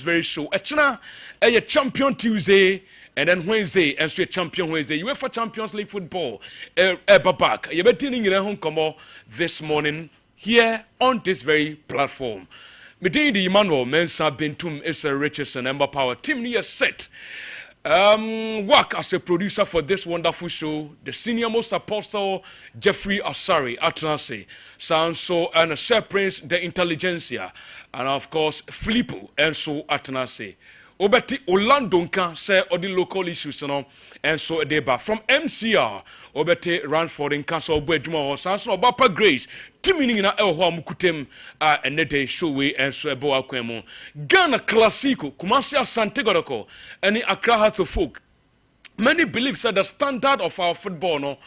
very show. Echna a champion Tuesday and then Wednesday and straight champion Wednesday. UEFA Champions League football back. You're betting in home come this morning here on this very platform. Between the Emmanuel Mensah Bentum Issa Richardson Ember Power team near set. Work as a producer for this wonderful show, the senior most apostle Jeffrey Asari Atnase, Sanso and Sir Prince the Intelligentsia, and of course Filippo and so Atnase. Obeti Olandonka say all the local issues and so deba from MCR Obeti Ranford in Castle Bedmo Sanso Bapa Grace Timini na Elho Mukutem and Nede Showe and so Ebo Akwemo Ghana Classico Kumasia Santegoroko any Accra to folk. Many believe that the standard of our football no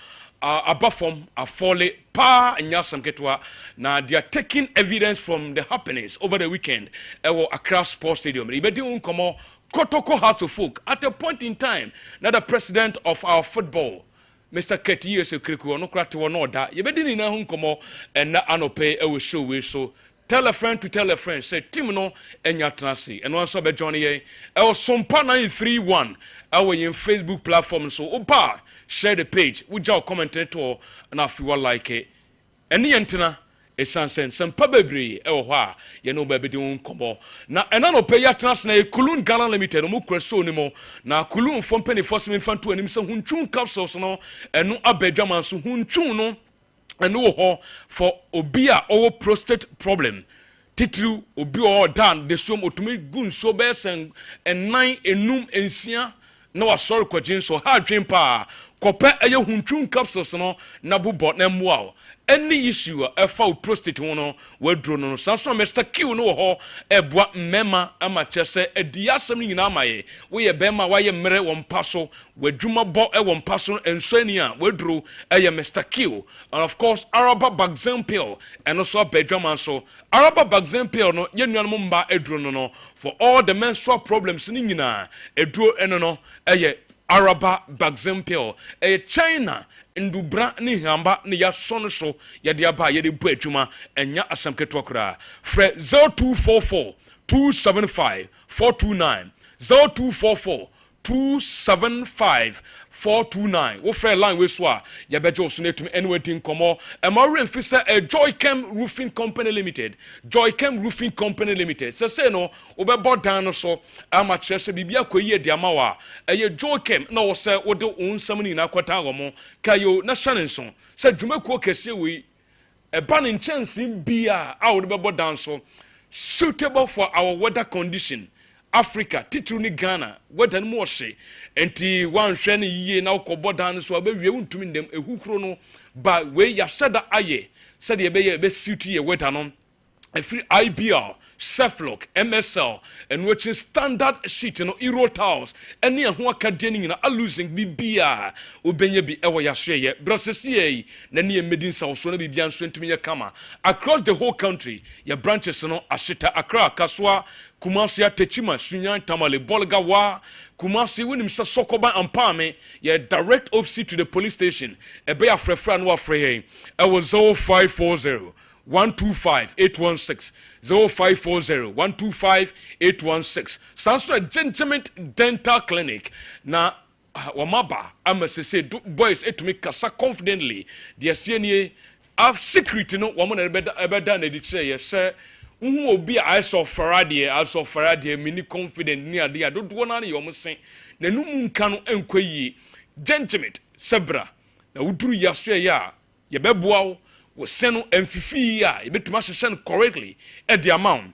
above from a folly pa and yasam ketwa now they are taking evidence from the happenings over the weekend at Accra Sports Stadium. Kotoko had to folk at a point in time now the president of our football Mr. Keti Kriku no krati no that you bedin na hunkomo and na anope e we show we so tell a friend to tell a friend say team no enya transi and one so be johnny e was Sompa 931 our in Facebook platform so opa share the page we just comment to and if you like it and the antenna is sansen some bebre e wo ha ye no ba be din komo na ena no pay ya trans na Kulun Ghana Limited no kreso ni mo na Kulun fom penny force me fanto anim se huntun capsules no eno abadwaman so huntun no eno ho for obia owo prostate problem titru obi o dan de som otumi gun so be sen enan enum ensia na wa sorry kwagin so ha dwen pa kopa eye huntun capsules no na bobot na mua any issue for prostate no wadro no sanso Mr. Q no ho eboa mema ama chese ediasem ni nyina amaye we ye bema wa ye mere won paso wadwuma bo e won paso ensani a wadro eye Mr. Q and of course Araba Bagzempil and also bedwaman so Araba Bagzempil no ye nuanom mba edro no for all the menstrual problems ni nyina edro eno no eye Araba Bagzempil China ndubra ni hamba ni ya sono so ya de aba ya de bu adwuma enya asamketo kra fre 0244 275 429 0244 275 429 wo frɛ line we so a ya beje oso netum anyway komo e ma remfi se Joycam Roofing Company Limited Joycam Roofing Company Limited se no wo be bodan no so ama kyerɛ se bibia koyi de ama wa eye Joycam na wo se wo de onsam ni na kwata wo mo kayo na hyane nso se dwumakuo kese we e ba ne chance bia a wo de be bodan so suitable for our weather condition Africa titru ni Ghana wedan mo hye enti wan hwe ne yiye na ukobodan so abewie untumi ndem ehukuro no ba we ya shada aye said ye be suit ye wedan no free IBR Cefloc MSL and watching standard sheet no Euro tiles any ho akade ni nyina a losing bibia obenye bi ewo ya hye ye brosese na ne medin sa so na bibia nso ntumi ye kama across the whole country your branches no ashita Accra Kaswa Kumasi Techima Sunyan Tamale Bolgawa Kumasi winim sa Sokoba Ampame ye direct office to the police station e be afrefra no afre e was 0540 125 816 0540 125 816 Sanso Gentleman Dental Clinic na wamaba amasese boys etumi kasa confidently the asienie of secret no woman ebeda na dikire ye se obi aso farade mini confident ni ade adodo na ye omsen na num nka no enkoyi gentleman sebra na uduru yaso ya ye beboa wo seno emfifi a yebetuma hyehye correctly e the amount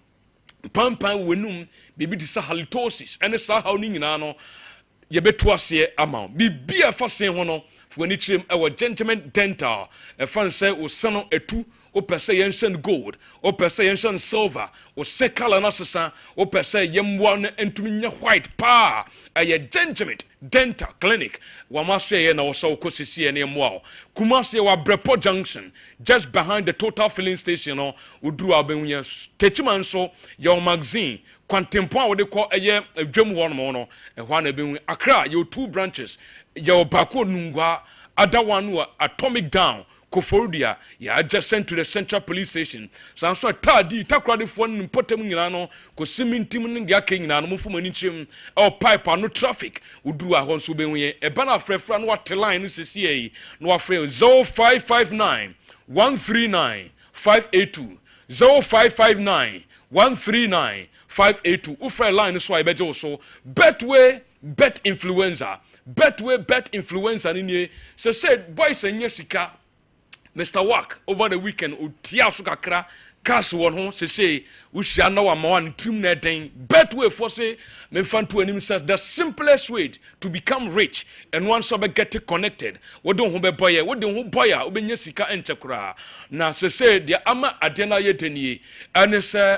pampan wenum bibi disa halitosis ene sa haw ni nyina no yebetu ase amount bibia fa sen ho no fo ani kirem e wo gentleman dental e fan say wo seno etu o pese yensen gold o pese yensen silver o se color na sesa o pese yemwa na entumi nya white pa a gentleman dental clinic wa masye na wo so kosisi ne mo Kumasi wa Brepo Junction just behind the Total filling station no udru abenwunya techiman so your magazine kwantempo a wo de kɔ eye adwam ho no no e hwa na benwu Accra your two branches your bako nungwa other one atomic down Koforudia ya adjacent to the central police station sanso tadi takrade fo nimpotem nyina no ko simintim ne dia ka nyina no mfo mani chim e pipe no traffic uduru a ho so benwe e ba na frefra no wat line no sisi yi no afre 0559 139 582 0559 139 582 ufre line so ibeje wo so betway bet influencer ni so said boys enye sika Mr. Work over the weekend utia so kakra cash won ho say ushia na wa ma wan trim na den betway for say me fan to anim say the simplest way to become rich and once you get connected we don ho be boy we don ho boy a obenya sika enchekura na say the ama adena yetenie and say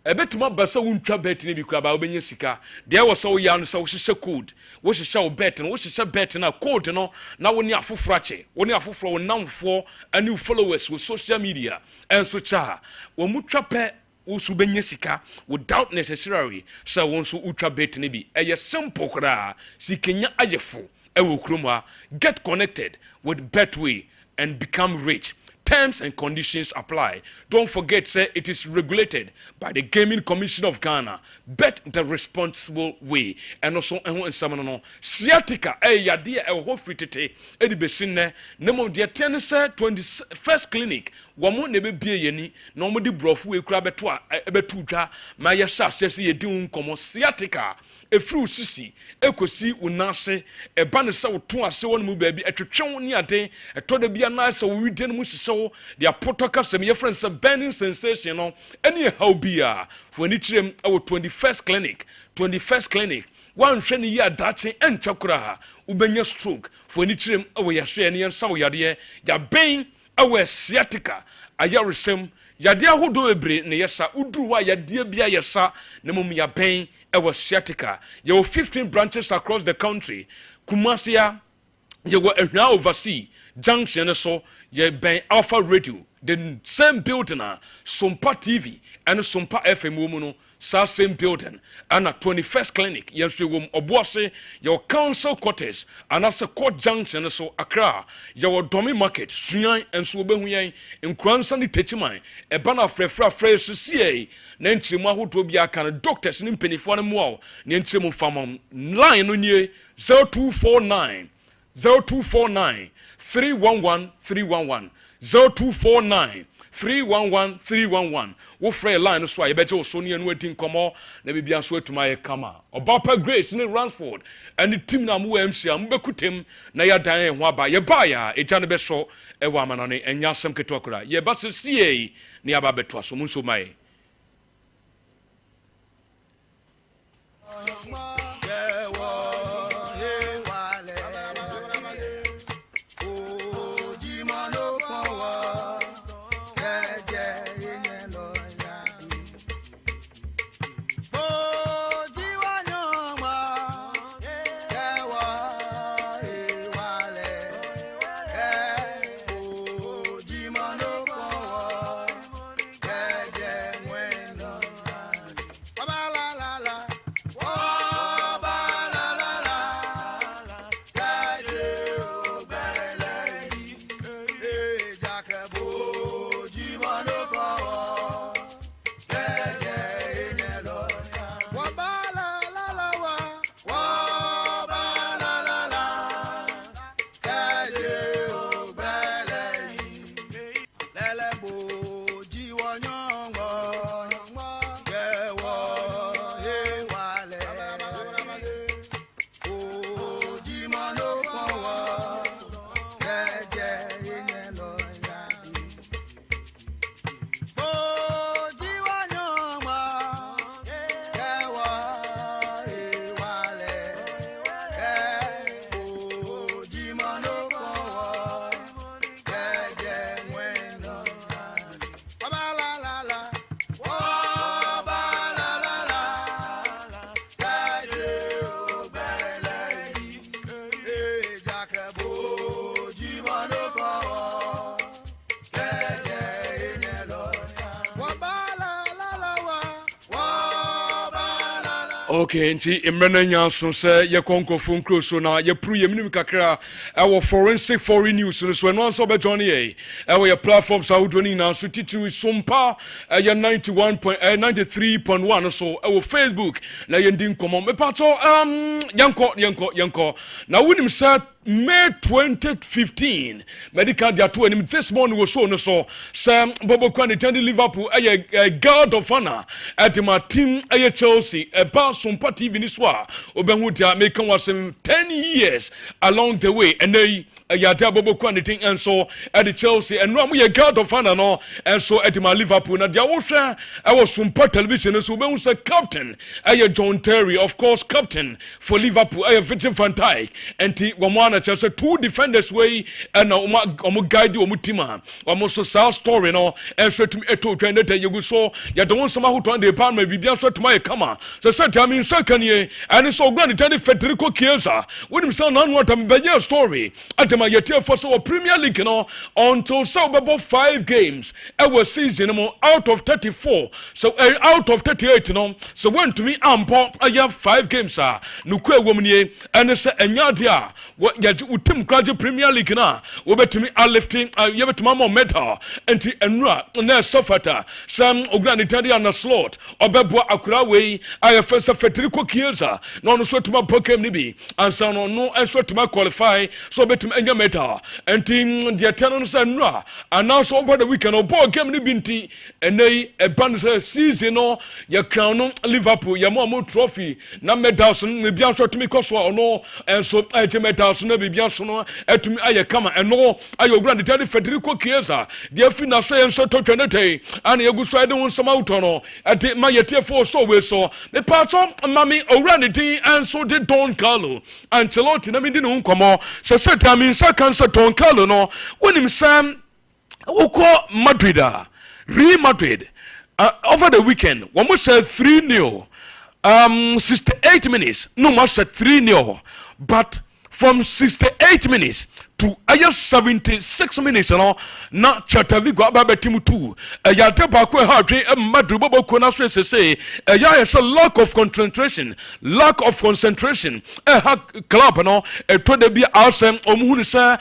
ebetuma basa wuntwa bet ne bi kura ba obenya sika de wo so ya no so hihye code wo hihye wo bet no wo hihye bet na code no na wo ni afofrache wo ni afofro wo namfo ani followers wo social media and so cha wo mutwa pe wo so benya sika without necessarily so won so utwa bet ne bi eye simple kura sikenya ayefo e wo kroma get connected with Betway and become rich. Terms and conditions apply. Don't forget, say it is regulated by the Gaming Commission of Ghana. Bet the responsible way. And also, sciatica, yadia, ho fritete, edi besine, nemo dia tennis 21st clinic. Wamo nebe bie yeni, no mo di brofu e kura betwa, ebetuja, ma yasha sesi ye di unkomo sciatica. Efru sisi ekosi unase eba ne se woto ase won mu baabi etwetwe ni ade etode bia na se wo widen mu hyehyɛ dia potoka sem ye friend se burning sensation no any how bia for ni tirem e 21st clinic wan hwe ni ya dache enchakura ha ubenya stroke for ni tirem e wo yahwe ne yensa wo yade ya ben e wo sciatica ayaresem yade ahodo ebre ne yesa uduru wa yade bia yesa ne mum ya ben ewa sciatica. There were 15 branches across the country. Kumasia, you were a overseas junction, so you ben Alpha Radio, the same building, Sompa TV and Sompa FM woman, same building, and a 21st clinic. Yes, you will obwase your council quarters, and as a court junction, so Accra, your Domi Market, Srian and Suben in Cransani Techimai, a banner frefra fresh CA, Nenchima who to be a kind of doctors in Pennyphone Wall, Nenchimu Famum, line on ye 0249 311 311 0249 311 311 wo free line so I beje so ne anu ati nkomo na bibia so atuma ye kama Obapa Grace ne Ransford and the team na mu MC am bekutem na ya dan ho aba ye ba ya eja ne be so e wa manane enya asem keto akura ye ba se sie ne aba beto so mu so mai Oh Okay, nti imrena nyanso se ye konkofo nkro so na ye pru ye minim kakra our forensic foreign news so no so be join ye our platforms how do ni na so titiri Sompa ye 93.1 so our Facebook na ye ndin komo me pato yanko na winim sa May 2015 medical dia to anim this morning was show no so Sam Bobo Kwan attending Liverpool a guard of honor at my team Chelsea a Sompa TV ni so obehu dia make was 10 years along the way and they yada Bobo Kwan thing and so at the Chelsea and no a guard of honor no and so at my Liverpool na dia wo hwe I was Sompa television so obehu say captain John Terry of course captain for Liverpool Virgil van Dijk and Chelsea two defenders way and guide team so South story no and so to train you so you don't somehow who turn the apartment be so to my come so I mean second year and so grand Federico Chiesa with himself on what I'm story at my year for so Premier League no until so about 5 games our season out of 34 so out of 38 no so when to me I have 5 games no kwe woman and it's a dia what utim kraje Premier League na wo betumi a lifting you betuma mo medal enti enura na sofata sam ogran italia na slot obebo akura we ayefesa Federico Chiesa no no so tuma pokem ni bi ansa no no enso tuma qualify so betumi enya medal enti the tenor say enura announce over the weekend obo game ni binti enei e band season no ya crown Liverpool ya mo trophy na medals ni bia so tumi koso no enso ejeme medals na bibia so no etumi aye kama eno ayo grand tell Federico Chiesa dia fi na so enso to twenete ana yegu so ade won sama uto no ate mayete for so we so me pato mami owrani din enso de Don Carlo Ancelotti na mi di no nkomo so setami so kan so Don Carlo no wonim sam uko Madrid Real Madrid over the weekend one more said 3-0 68 minutes no more said 3-0 but from 68 minutes to 76 minutes no na Chatavigo aba team 2 ya te ba ko ha twen Madrid bobo ko na so say ya is a lack of concentration ha club no to de bi asem omuhu say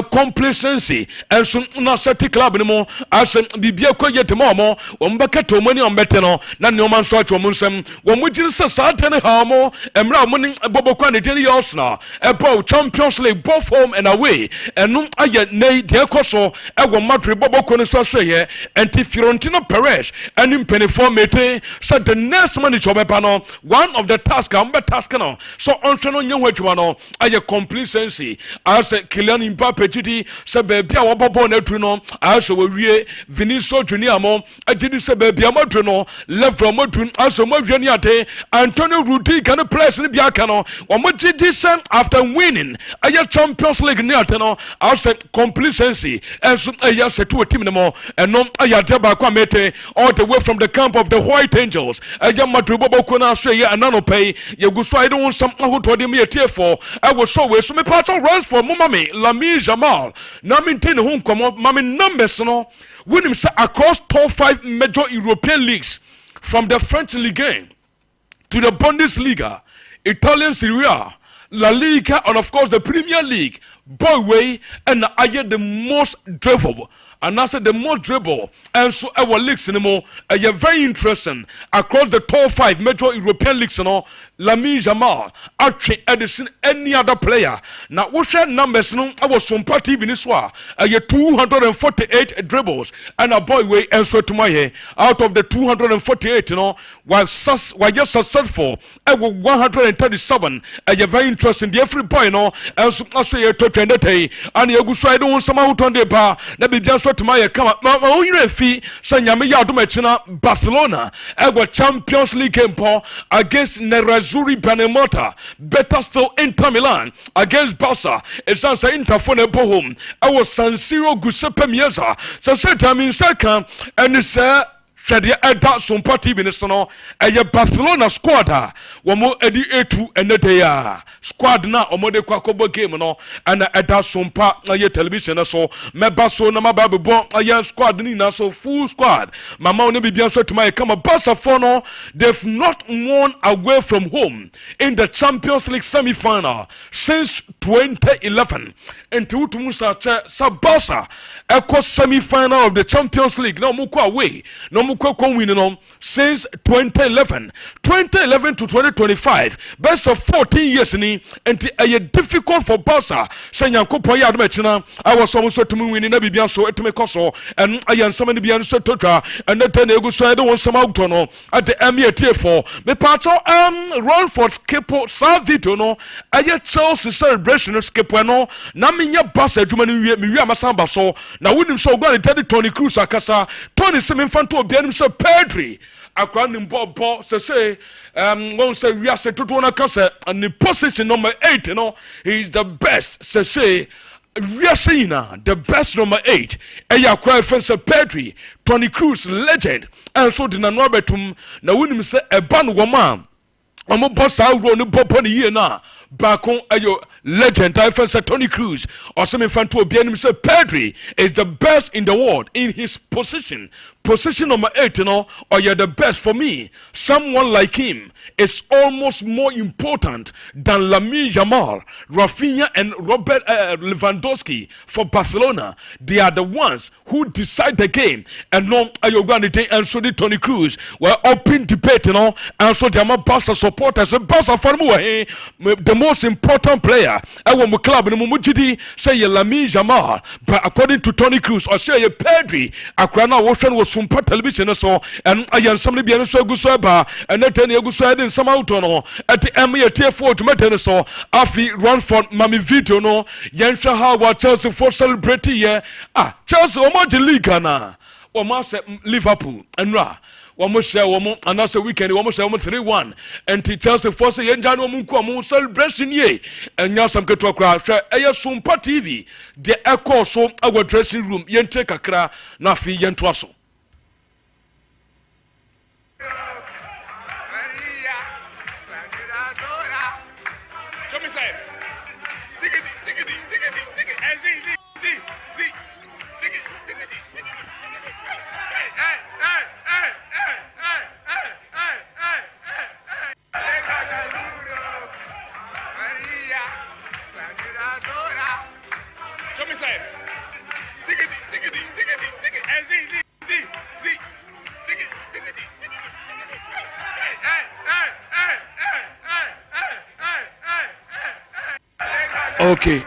complacency and so na set club no mo asem bibia ko yete mo ombeka to moni ombete no na ne o man so atwo mo nsem wo mo giri se sa tene ha mo emra mo ni bobo ko na tene Arsenal about Champions League both home and away and no aye nei de koso ego Madrid bobo ko ne so hye enti Fiorentino Perez and in 24 mete so the next manager obeba no one of the task no so onso no nyehu adwuma no aye complacency as Kylian Mbappe gidi se be bia wo bobo na tru no as we wie Vinicius Junior mo agidi se be bia modru no level modru as mo wie ni ate Antonio Rudiger press ni bia ka no wo mo gidi se after winning aye Champions League ni ate no as complacency as aye set to team no and no aye deba kwa mete all the way from the camp of the White Angels aye Madrid bobo ko na so ye anano pay ye gu so I don't want some ahoto de me tie for I was so we so me part of runs for Mumami Lamine Yamal na maintain home come mami numbers no win him across top 5 major European leagues from the French Ligue 1 to the Bundesliga, Italian Serie A, La Liga, and of course the Premier League. Boy way and I get the most dribble. And I said the most dribble and so our leagues anymore are very interesting across the top 5 major European leagues and all Lamine Yamal actually Edison any other player now what's that numbers no I was some party in this one 248 dribbles and a boy way and so to my head out of the 248 you know while just successful I was 137 very interesting the every boy you know and so I say to trend and you go so I don't want some out on the bar that be just to my come up my own fee sanyame ya do machina Barcelona ego Champions League game against Nerazzurri Benevento better still Inter Milan against Barca it's answer Inter for the home I was San Siro Giuseppe Meazza so time in second and it's Shadia Eda Sompa TV no Barcelona squad wo mo edi etu enede ya squad na omode kwa kobo game no ana eda Sompa ye television so meba so na mababo ye squad ni na so full squad mama oni bibia so tuma come Barca for no they've not won away from home in the Champions League semi-final since 2011 and to musa sa Barca echo semi-final of the Champions League no muko away no muko win no since 2011 to 2025 best of 14 years ni and a difficult for Barca say Yankopon ya admechina I was so to me winning na bibia so etime koso and ayan some ni bia so totra and then egu so I don't want some out no at the MET for me pato run for skip sa video no aye Chelsea celebration skip no na menya Barca adwuma ni mi wi amasamba so na wonim so go and Tony Cruz akasa Tony semenfanto obianim so Pedri akwa ni mbobo say won say we are set to na kasa and the position number 8 you know he is the best say we are seeing the best number 8 eya akwa fence Pedri Tony Cruz legend and so dina no betum na wonim say eba no woma omo boss awro no popo ni ye na bakon ayo legend I first Tony Cruz or some infanto obianim say Pedri is the best in the world in his position number 8 you know or you're the best for me someone like him is almost more important than Lamine Yamal, Rafinha and Robert Lewandowski for Barcelona. They are the ones who decide the game and no Ayogani and so did Tony Cruz were open debate you know and so the Barca supporters Barca for the most important player our club no mujidi say Lamine Yamal but according to Tony Cruz or say Pedri akrana wohwe was Sompa television so and ayan somebody be so go so ba and then egu so den some out no at the MET4 to meten so afi run for mami video no yenhwe how wa Chelsea for celebrate here Chelsea o mo de league na o ma say Liverpool enra womo share womo another weekend womo share womo 3-1 and Chelsea force yenja no mu nko celebration ye enya sam keto akra hwe eye Sompa TV the echo so our dressing room yente kakra na afi yento aso. Okay,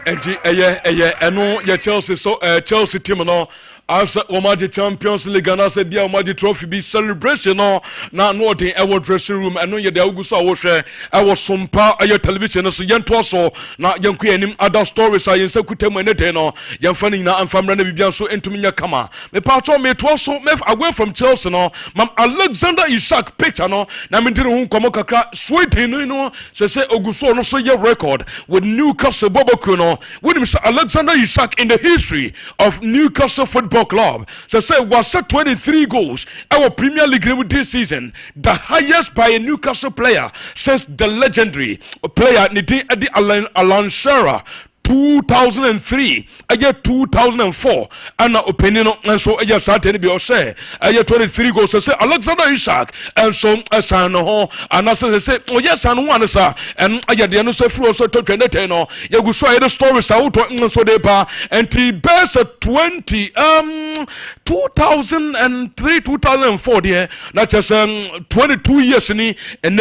eno ya Chelsea so Chelsea team no as Omaji Champions League and as bia Omaji trophy be celebration no na no dey our dressing room eno ye dey aguso awohwe our Sompa ayo television so yento so na yenku anim other stories ayen sekutem ene dey no yemfa ni na amfamra na bibia so entumi nya kama me pato me to so me away from Chelsea no mam Alexander Isak picture no na me dire hu komo kakra Sweden no say oguso no so ye record with Newcastle Bobokuno with Alexander Isak in the history of Newcastle Football Club. So say was 23 goals our Premier League this season, the highest by a Newcastle player since the legendary player Nidin Eddie Alan Shearer 2003 aya 2004 ana opinion and so aya started be say aya 23 goals say Alexander Isak and so asan ho ana say oh yes and one sir and aya de no so free so to 2010 no ya go so aya stories out so dey pa and the best 2003 2004 there na just 22 years ni and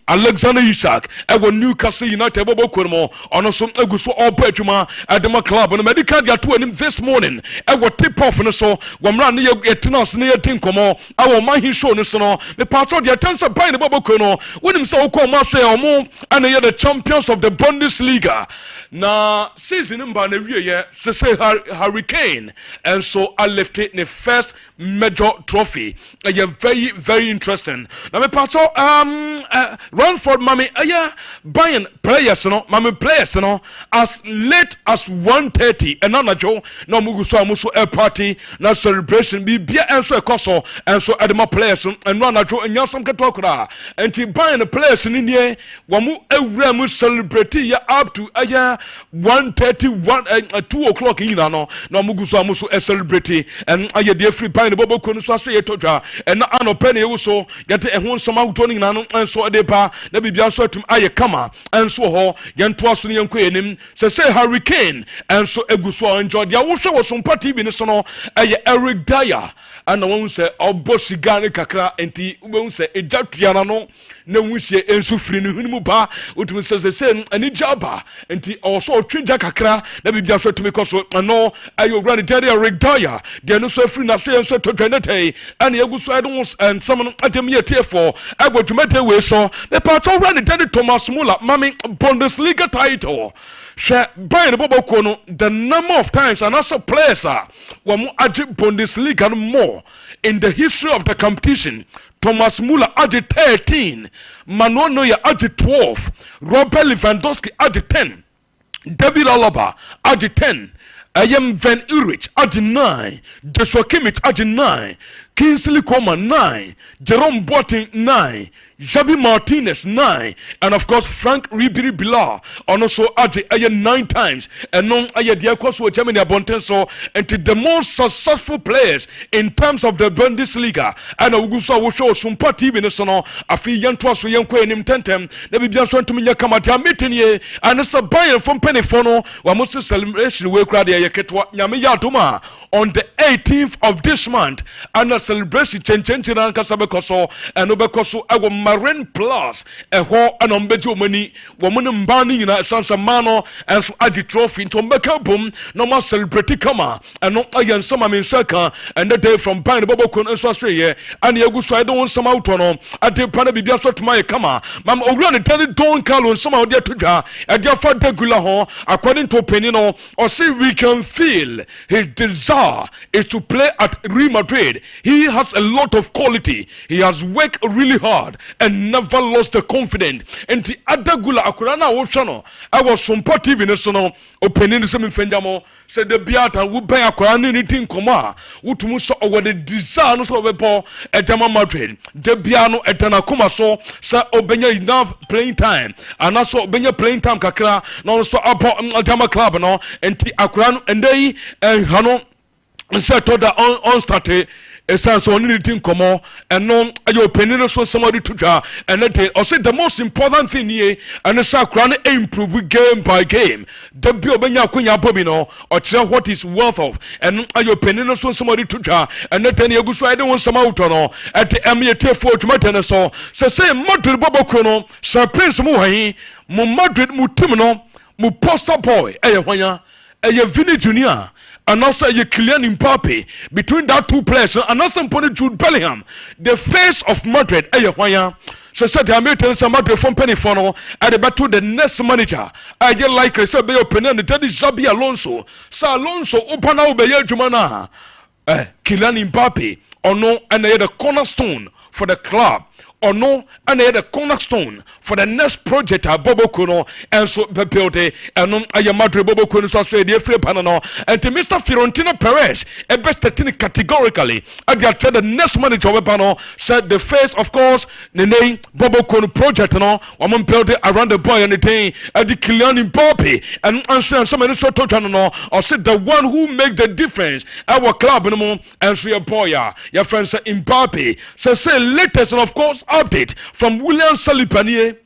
Alexander Isak e go Newcastle United bobo kwomo ono so egu so adwuma adema club no medical dia to anim this morning e go tip off no so gwamra ne yetenas ne yetin komo awo man hi show no so no me patro dia tensa bai ne boboko no wonim so ko ma so e omo ana ye the champions of the Bundesliga na season mba na wie ye say Hurricane and so I left it ne first major trophy. Very, very interesting. Now, me pato Ranford, mami, buying players, no, mami players, no, as late as 1:30, and now Joe, no muguso a party, na celebration, be beer and so a coso, and so adama players, and run a Joe and Yasam Katokra, and to buying the players in India, wamu a celebrate up to 1:30, 2 o'clock in no muguso a celebrity, and I dear free buying the Bobo Kunuswa toja, and not an penny also get a home some out turning and so a depa, that be just to aye kama, and so ho, yan twasun yan quenim, say hurricane, and so a guswa enjoyed. There also was some party in the sono, Eric Dyer, and the one say, oh, bossy gani kakra, and tea, won't say a jatiano, no we say, and so free Numuba, which was the same, and a jabba, and tea also trinja kakra, that be just to make us no, I will run it Eric Dyer, there no so free, not so to Trinity, and the Agusaidos, and someone at a mere tear for, I go to make away so, the part already tell Thomas Muller, mammy, Bundesliga title. Share by the Bobo Kono, the number of times and also players are one Bundesliga more in the history of the competition. Thomas Muller added 13, Manuel Neuer added 12, Robert Lewandowski added 10, David Alaba added 10, Van Ulrich added 9, Joshua Kimmich added 9, Kingsley Coman 9, Jerome Boateng 9, Javi Martinez 9, and of course Frank Ribery Bilal also added 9 times, and non Diakos Germany Abontenso, and to the most successful players in terms of the Bundesliga. And Augusto will show some party in the sono, a few young trust young queen in Tentem, they be just want to me Kamata meeting ye, and it's a buyer from Pennyfono, where most celebration will cry the Yaketwa Yamiyatuma on the 18th of this month, and a celebration change and Kasabekoso, and Obekoso, I will Marine Plus, a ho and umbejo money, woman banning in a Sansamano, and so add the trophy into Mbekabum, no more celebrity kama, and no again some in Saka, and the day from Pine Bobocon and Australia, and the Augusto I don't want some out on at the Panabia to my kama, Mam O'Grady tell it don't call on some of their tuja, and their father Gulaho, according to Penino, or see we can feel his desire is to play at Real Madrid. He has a lot of quality, he has worked really hard and never lost the confidence. And the other gula akurana oshano, I was some party in the opinion some fendamo said the beata would buy akurani anything koma, utumusa over the desire of a ball at Dama Madrid, the piano at Tanakuma so, sir Obenya enough playing time, and also Obenya playing time kakra, no so about Dama club no, and the akuran and they and Hano and said to the on started. So anything come on and no your opinion so somebody to jar and let it or say the most important thing here and the crown improve game by game. The Biobenya Kunya Bobino or tell what is worth of and your opinion so somebody to jar and let any good I don't want some out on at the MT for to so say Madrid Bobo Chrono Sir Prince Muhahi Mu Madrid Mutimino Mu poster boy Vini Junior and also a Kylian Mbappe between that two players and also Jude Bellingham, the face of Madrid. So said the American Madrid from Pennyfono at the battle the next manager. I get like I said, be open the Teddy Zabi Alonso. So Alonso open out by Jumana. Kylian Mbappe or no, and they had a cornerstone for the club. Or no, and they had a cornerstone for the next project at Bobo Kuno and so Pepeote and non Ayamadre Bobo Kuno Australia free panano and to Mr. Fiorentino Perez a best categorically at the next manager of panel said the face of course the name Bobo Kuno project no woman built around the boy and the thing at the Kylian Mbappe and answer some of the channel or said the one who make the difference our club no and so your boy your friend said Mbappe so say latest and of course update from William Salipanier.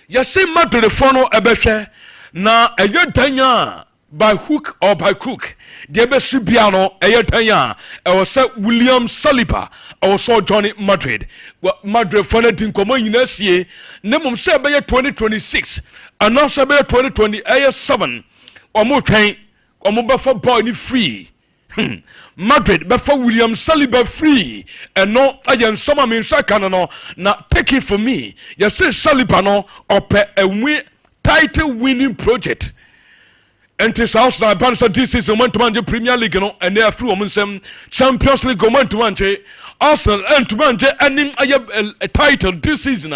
Yase Madrid Fono Ebeshe na Ayatanya by hook or by crook. Debe Biano Ayatanya. I was William Saliba. I was Johnny Madrid. Madrid Fono Tinkomo Yunesie. Nemum Sabaya 2026. And now Sabaya 2027. Or more train. Or more for boy free. Madrid before William Saliba free and no I am some mean no now take it for me. You say Saliba no or a win title winning project And this house na bansa this season went to manage Premier League no and they through them Champions League went to manage Arsenal and to manage a title this season.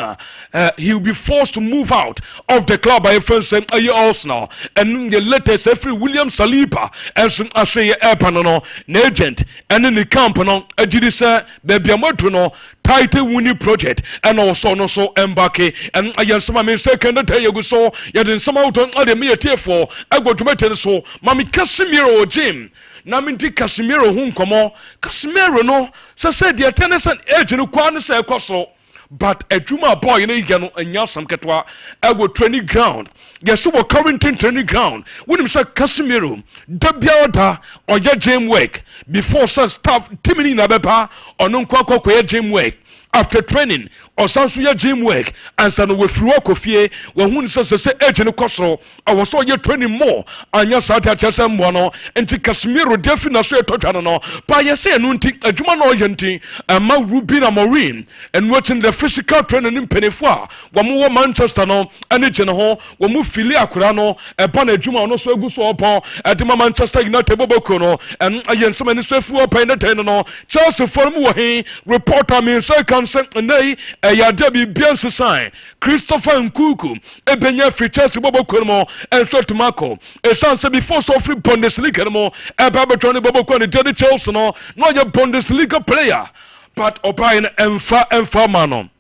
He will be forced to move out of the club by friends and Arsenal and the latest every William Saliba as I say no agent and in the camp no ajidisa baby amoto title winning project and also no so embark and I am some second tell you so you didn't some out on the mere for I go to so mami Casemiro Jim na minti Casemiro hu nkomo Casemiro no so said the tennis and edge no kwan say ekoso but adwuma boy no yɛ no anya sam ketwa go training ground yes we currently training ground when him say Casemiro da biada oya gym work before such staff timini na beba ono nkwa kokoya gym work after training or sansuya gym work and san we free work ofie we hu say age no koso I was so ye training more anya sata chesem mo no enti Casemiro defina so etotwa no pa ye say no nti adwuma no ye nti ma Ruben Amorim and watching the physical training in penefo wo mo Manchester no ane je no ho wo mo fili akura no e ba na adwuma no so egu so opo e Manchester United boboko no and ayen so many so fu opo na ten no Chelsea form wo he reporter me so nay ya debi bianse sign Christopher Nkuku ebenya free Chelsea boboko mo and so tomako e sanse before so free Bundesliga mo e ba betoni boboko ni Jenny Chelsea no ya Bundesliga player but obayin emfa mano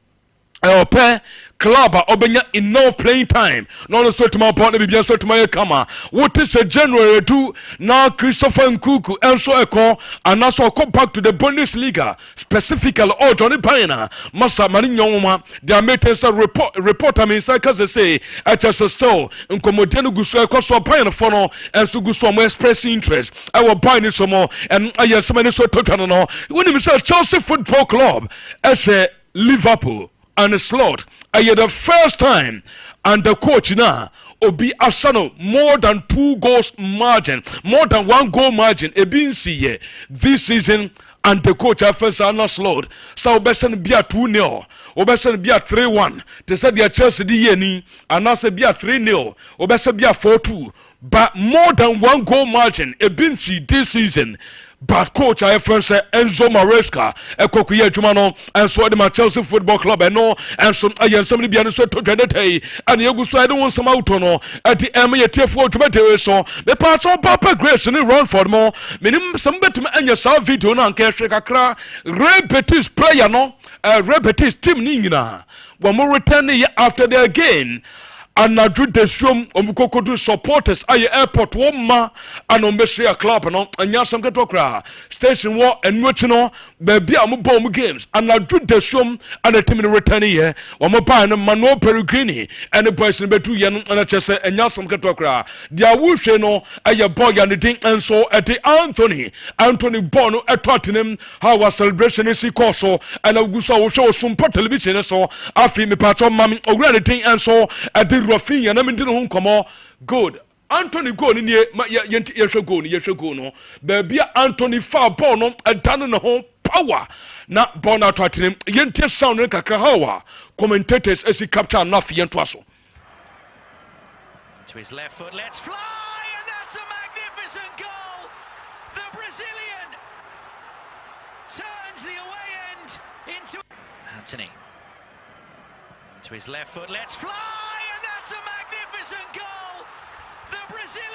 ope club obenya enough playing time no so to my point be so to my kama what is a January 2 now Christopher Nkuku also eko and also come back to the Bundesliga specifically or Johnny Payna masa mani nyoma their meetings report I mean say just so nkomodiano guso eko so Payna for no and so guso mo express interest I will buy this some more and I yes many so to no when him say Chelsea Football Club as a Liverpool and a slot. I had the first time and the coach now obi asano more than 2 goals margin, more than 1 goal margin. Ebinsi this season and the coach first and slot. So obesan be a 2-0, obesan be a 3-1. They said they are Chelsea the ni and now say be a 3-0, obesan be a 4-2. But more than 1 goal margin. Ebinsi this season. But coach I first say Enzo Maresca ekokuye adwuma no and so the Chelsea Football Club and no and so ayen somebody be an so to twenty and you go so I don't want some out no at the MA TF4 to so the parts of Papa Grace and run for more minim some better and your self video na nke kakra Rebetis player no Rebetis team ni nyina when we return after the again and na do the show omukoko do supporters aye airport woma and ombese club no anya sam ketokra station war and which no baby am bomb games and na do the show and the team return here omo pa no Manuel Pellegrini and the boys betu ye no na chese anya sam ketokra dia wuhwe no aye boy and the thing and so at the Anthony Bono etotenem how was celebration is so and aguso wo show Sompa television so afi me patro mami owura the thing and so at the Rafinha na mendino hu nkomo good Anthony goal ni yehwe goal no baby Anthony foul ball no adane no ho power na ball na to atenem yentie sound kakra hawa commentators as he capture enough yento aso to his left foot, let's fly, and that's a magnificent goal. The Brazilian turns the away end into Anthony to his left foot, let's fly. That's a magnificent goal. The Brazilian.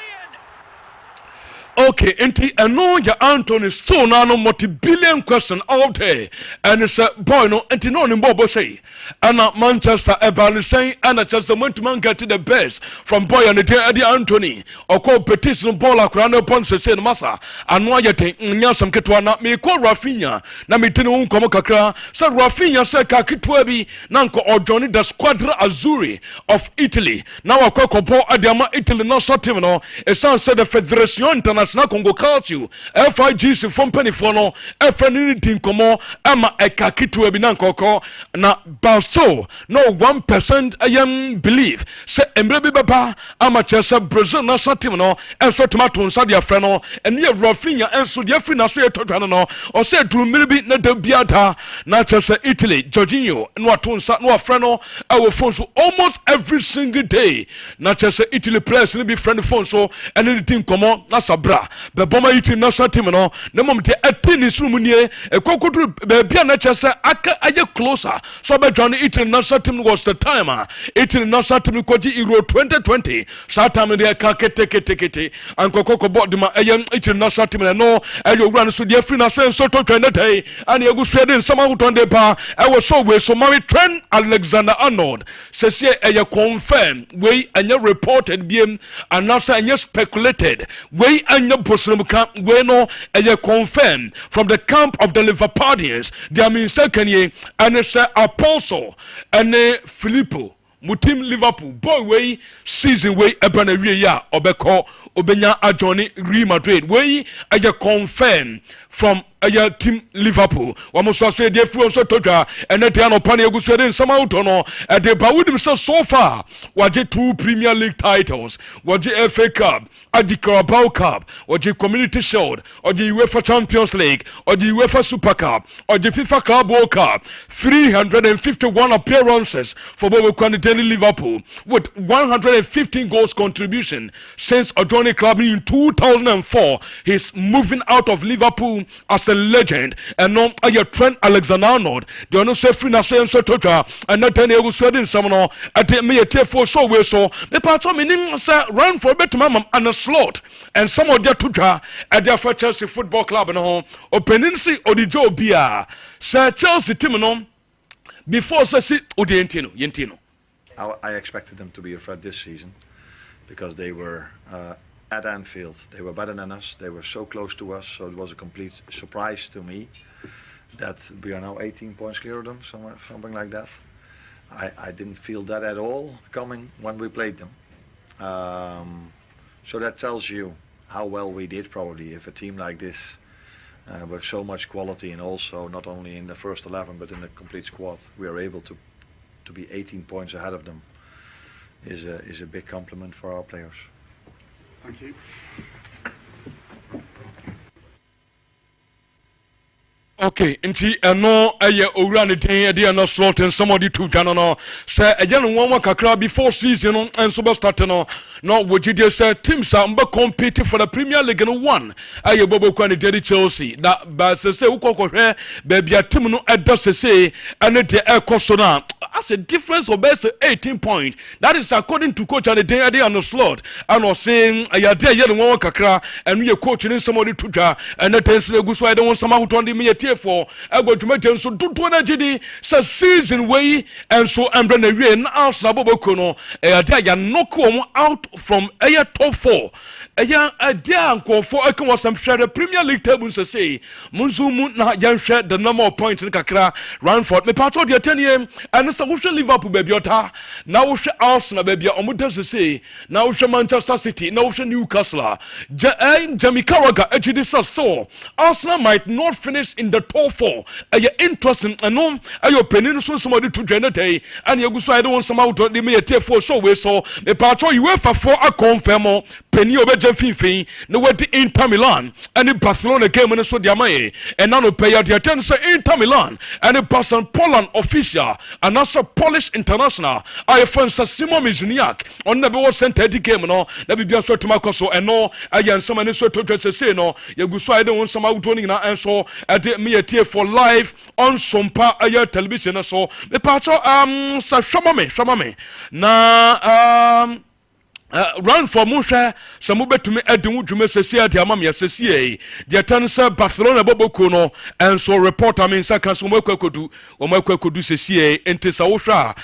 Okay, enti eno ya Anthony so na no multi-billion question out there and it's a boy no enti no ni bobo say and Manchester Everton say and Chelsea went to man get the best from boy and the Anthony or call petition ball akra no pon say no masa anu ayete nya sam ketwa na me call Rafinha na me tinu nkomo kakra say Rafinha say ka ketwa bi na nko Johnny the Squadra Azzurri of Italy now akoko po adiama Italy no so team no e san say the Federation International International Congo Calcio FIGC from penifo no efrani din komo ama ekakitu ebinan koko na baso no 1% ayam believe se emre bi baba ama chese Brazil national team no enso tomato nsa dia frɛ no ene ye Rafinha enso dia free na so ye totwa no o se durumiri bi na da biada na chese Italy Jorginho no ato nsa no frɛ no our phone so almost every single day na chese Italy players ni bi friend phone so ene the team komo na sabra be boma Italy national team no na mom te atini suru nie ekokodu be bia na chese aka aye closer so be join Italy national team was the time Italy national team koji Euro 2020 satam de ka kete ankokoko board ma aye Italy national team no ayo wura no so de free na so to twende day ani egu so de nsama hotonde pa I was so we so Mary Trent Alexander-Arnold says aye confirm we anya reported biem and now say anya speculated we anya bosunumka we no aye confirm from the camp of the Liverpoolians there means second year and say Apostle and Filippo mutim Liverpool boy way season way ebana wie ya obeko obenya ajoni Real Madrid way aye confirm from aya team Liverpool wamoso so de fu so totwa ene de no pane egusu de nsama uto no de ba wudim so far waje 2 Premier League titles waje FA Cup adi Carabao Cup waje Community Shield waje UEFA Champions League waje UEFA Super Cup waje FIFA Club World Cup 351 appearances for both quantity Liverpool with 115 goals contribution since Johnny Club in 2004 he's moving out of Liverpool as a legend and no Trent Alexander-Arnold they no say free na so total and not any go so den some no at me for so we so the part of meaning say run for better mama and a slot and some of their total at their Chelsea Football Club no opening see odijo bia say Chelsea team no before say yentino I expected them to be a threat this season because they were at Anfield. They were better than us. They were so close to us. So it was a complete surprise to me that we are now 18 points clear of them, something like that. I didn't feel that at all coming when we played them. So that tells you how well we did probably if a team like this with so much quality and also not only in the first 11 but in the complete squad we are able to be 18 points ahead of them is a big compliment for our players. Thank you. Okay, nti eno eye owura ne den ade no slot and somebody to jana no say eje no won kakra before season no enso be start no wogide say teams are mbe compete for the Premier League no one aye bobo kwa ne dedi Chelsea da ba say ukokohwe ba bia team no edo say ene de ekoso na as a difference of best 18 points that is according to coach and the den ade no slot and was saying aye de ye no won kakra enu ye coach ni somebody to ja ene tenso eguso ade won sama hotonde me for ego tumete so tutu na gidi sa season way and so embre na wie na Arsenal boboko no ade ya knock them out from top 4 eya ade ankofo eke wasam share Premier League table say munzumu na yan share the number of points in kakra Ranford me part of the 10 year and so wo Liverpool baby ota na wo Arsenal baby omuda say na wo Manchester City na wo Newcastle Jamie Carragher actually so Arsenal might not finish in the top 4 interesting and no ayo peninu so somebody to join day and you go so I don't want some out the me for so we so the part of UEFA for a confirm penny obeje finfin no we the Inter Milan and the Barcelona game and so diamaye and now no pay at the attention say Inter Milan and the Barcelona Poland official and also Polish international I friend Simo Mizuniak on the was sent the game no na bibia so to makoso and no ayan some and so to say no you go so I don't want some out na and so at me for live on Sompa television so the part sa shomame na run for Musha, some betumi Edin Jume Society Amamia Socie, the Tansa Barcelona Bobokuno, and so report I mean Sakasumoko could do, or Moko could do Socie, and Tessausha,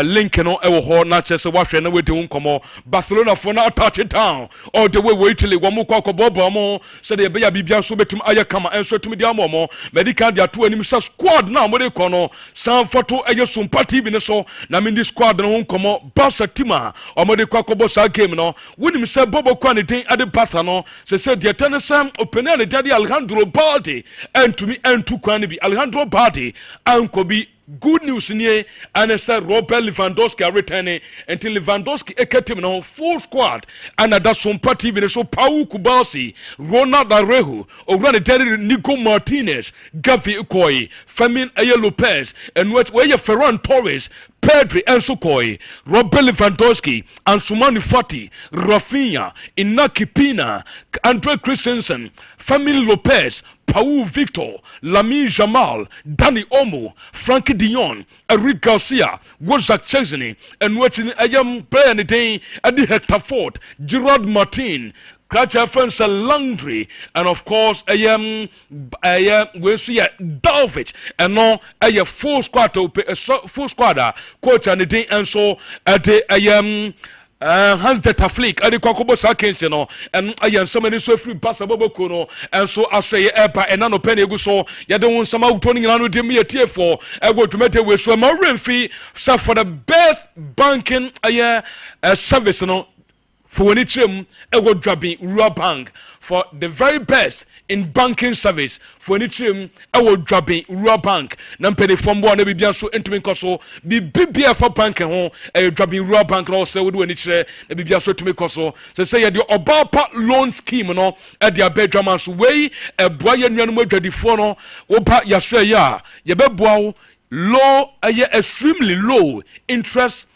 Lincoln or Ewo, not just a wash and away to Uncomo, Barcelona for now touch it down, or the way wait till Wamuko Bobomo, said the Bia Bibia Subetum Ayakama, and so to me Diamomo, Medical, there are 2 enemies squad now, Modecono, San Foto Ayasum Party Veneso, Namindi squad and Uncomo, Bassa Tima, or Modecako sa game no wonim se bobo kwa ne den ade pasa no se de tenesam opena ne dade Alejandro Balde entumi entu kwa ne bi Alejandro Balde ankobi. Good news nie and say Robert Lewandowski are returning until Lewandowski eketim na full squad and that Sompa TV so Pau Kubasi, Ronald Arejo, Orane Terry Nico Martinez, Gavi Ukoi, Femin Aya Lopez, and where Ferran Torres, Pedri Ensukoi, Robert Lewandowski, and Sumani Fati, Rafinha, Inaki Pina, Andre Christensen, Femin Lopez, Paul Victor, Lamine Jamal, Danny Olmo, Frankie Dion, Eric Garcia, Wozak Chesney, and watching a young player in the day at the Hector Ford, Gerard Martin, Kracha Francis Landry, and of course we see a Dalvich, and no a full squad coach and the day and so at the Hans de Taflik, and the Kokobo Sakins, you know, and I am so many so free pass above Kono, and so I say, and none of penny go so, you don't want somehow turning around with me a tier for, I go to meet with so more fee, so for the best banking service, you know. For when it's I will dropping Rural Bank for the very best in banking service. For when it's I will dropping Rural Bank. Nampede from one be so intimate so be BBF for bank and home. I dropping Rural Bank also would when it's the BBF so to make also. So say the Obapa loan scheme no at their bedroom way a boy and young mother the phone opa ya bebo low extremely low interest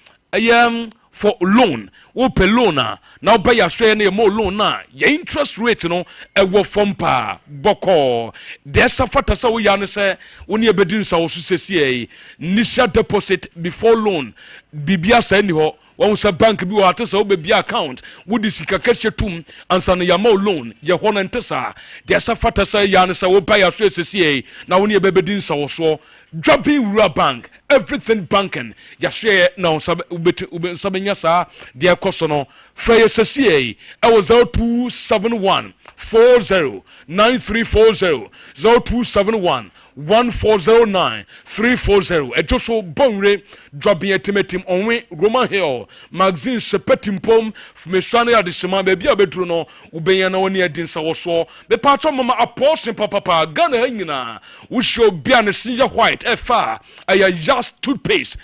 for loan wo pe loan na oba ya hwe na mo loan na ya interest rate no e wo fompa boko de safata sa wo ya no se woni e bedin sa wo sesesi initial deposit before loan bibia sa ni ho won sa bank bi wo atesa wo be account wo di sika kashe tum ansa no ya mo loan ye ho na ntesa de safata sa ya no se wo ba ya hwe sesesi na woni e bedin sa wo so dropping Rural Bank, everything banking. Ya share now sabenya sa dia kosono. Frey SCA. I was 0271 40 9340 0271 1409 340. A Joshua Bonre dropping a team on Roman Hill. Magazine Sepetim Pom from Meshane Adishima baby abedruno ubeyana oni edinsa woso. The patch of mama apostle papa Ghana hingina. We show be an senior white far a just toothpaste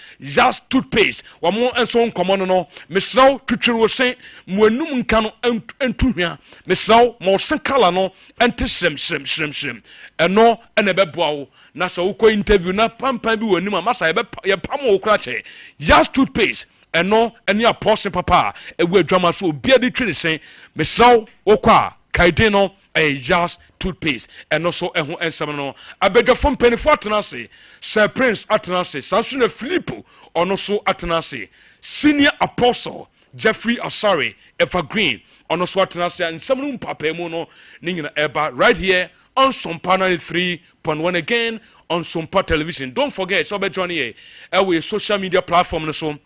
one more and so on common no mesau tuchiro say mwenum nkano entuhia mesau mo senkala no ente shrem eno ene beboawo na so uko interview na pampan bi wanim amasa ye pam wo krache just toothpaste eno ene apostle papa ewu adwama so bia de twene sen mesau okwa kaide no a just toothpaste and also a home and some I beg from penny for Atanase, Sir Prince Atanase, Samson Filippo, or also Atanase, Senior Apostle Jeffrey Asari, Evergreen, on also Atanase, and some Papa Mono, Ningina Eba, right here on Sompa 93.1 again on Sompa Television. Don't forget, so be Johnny, a social media platform so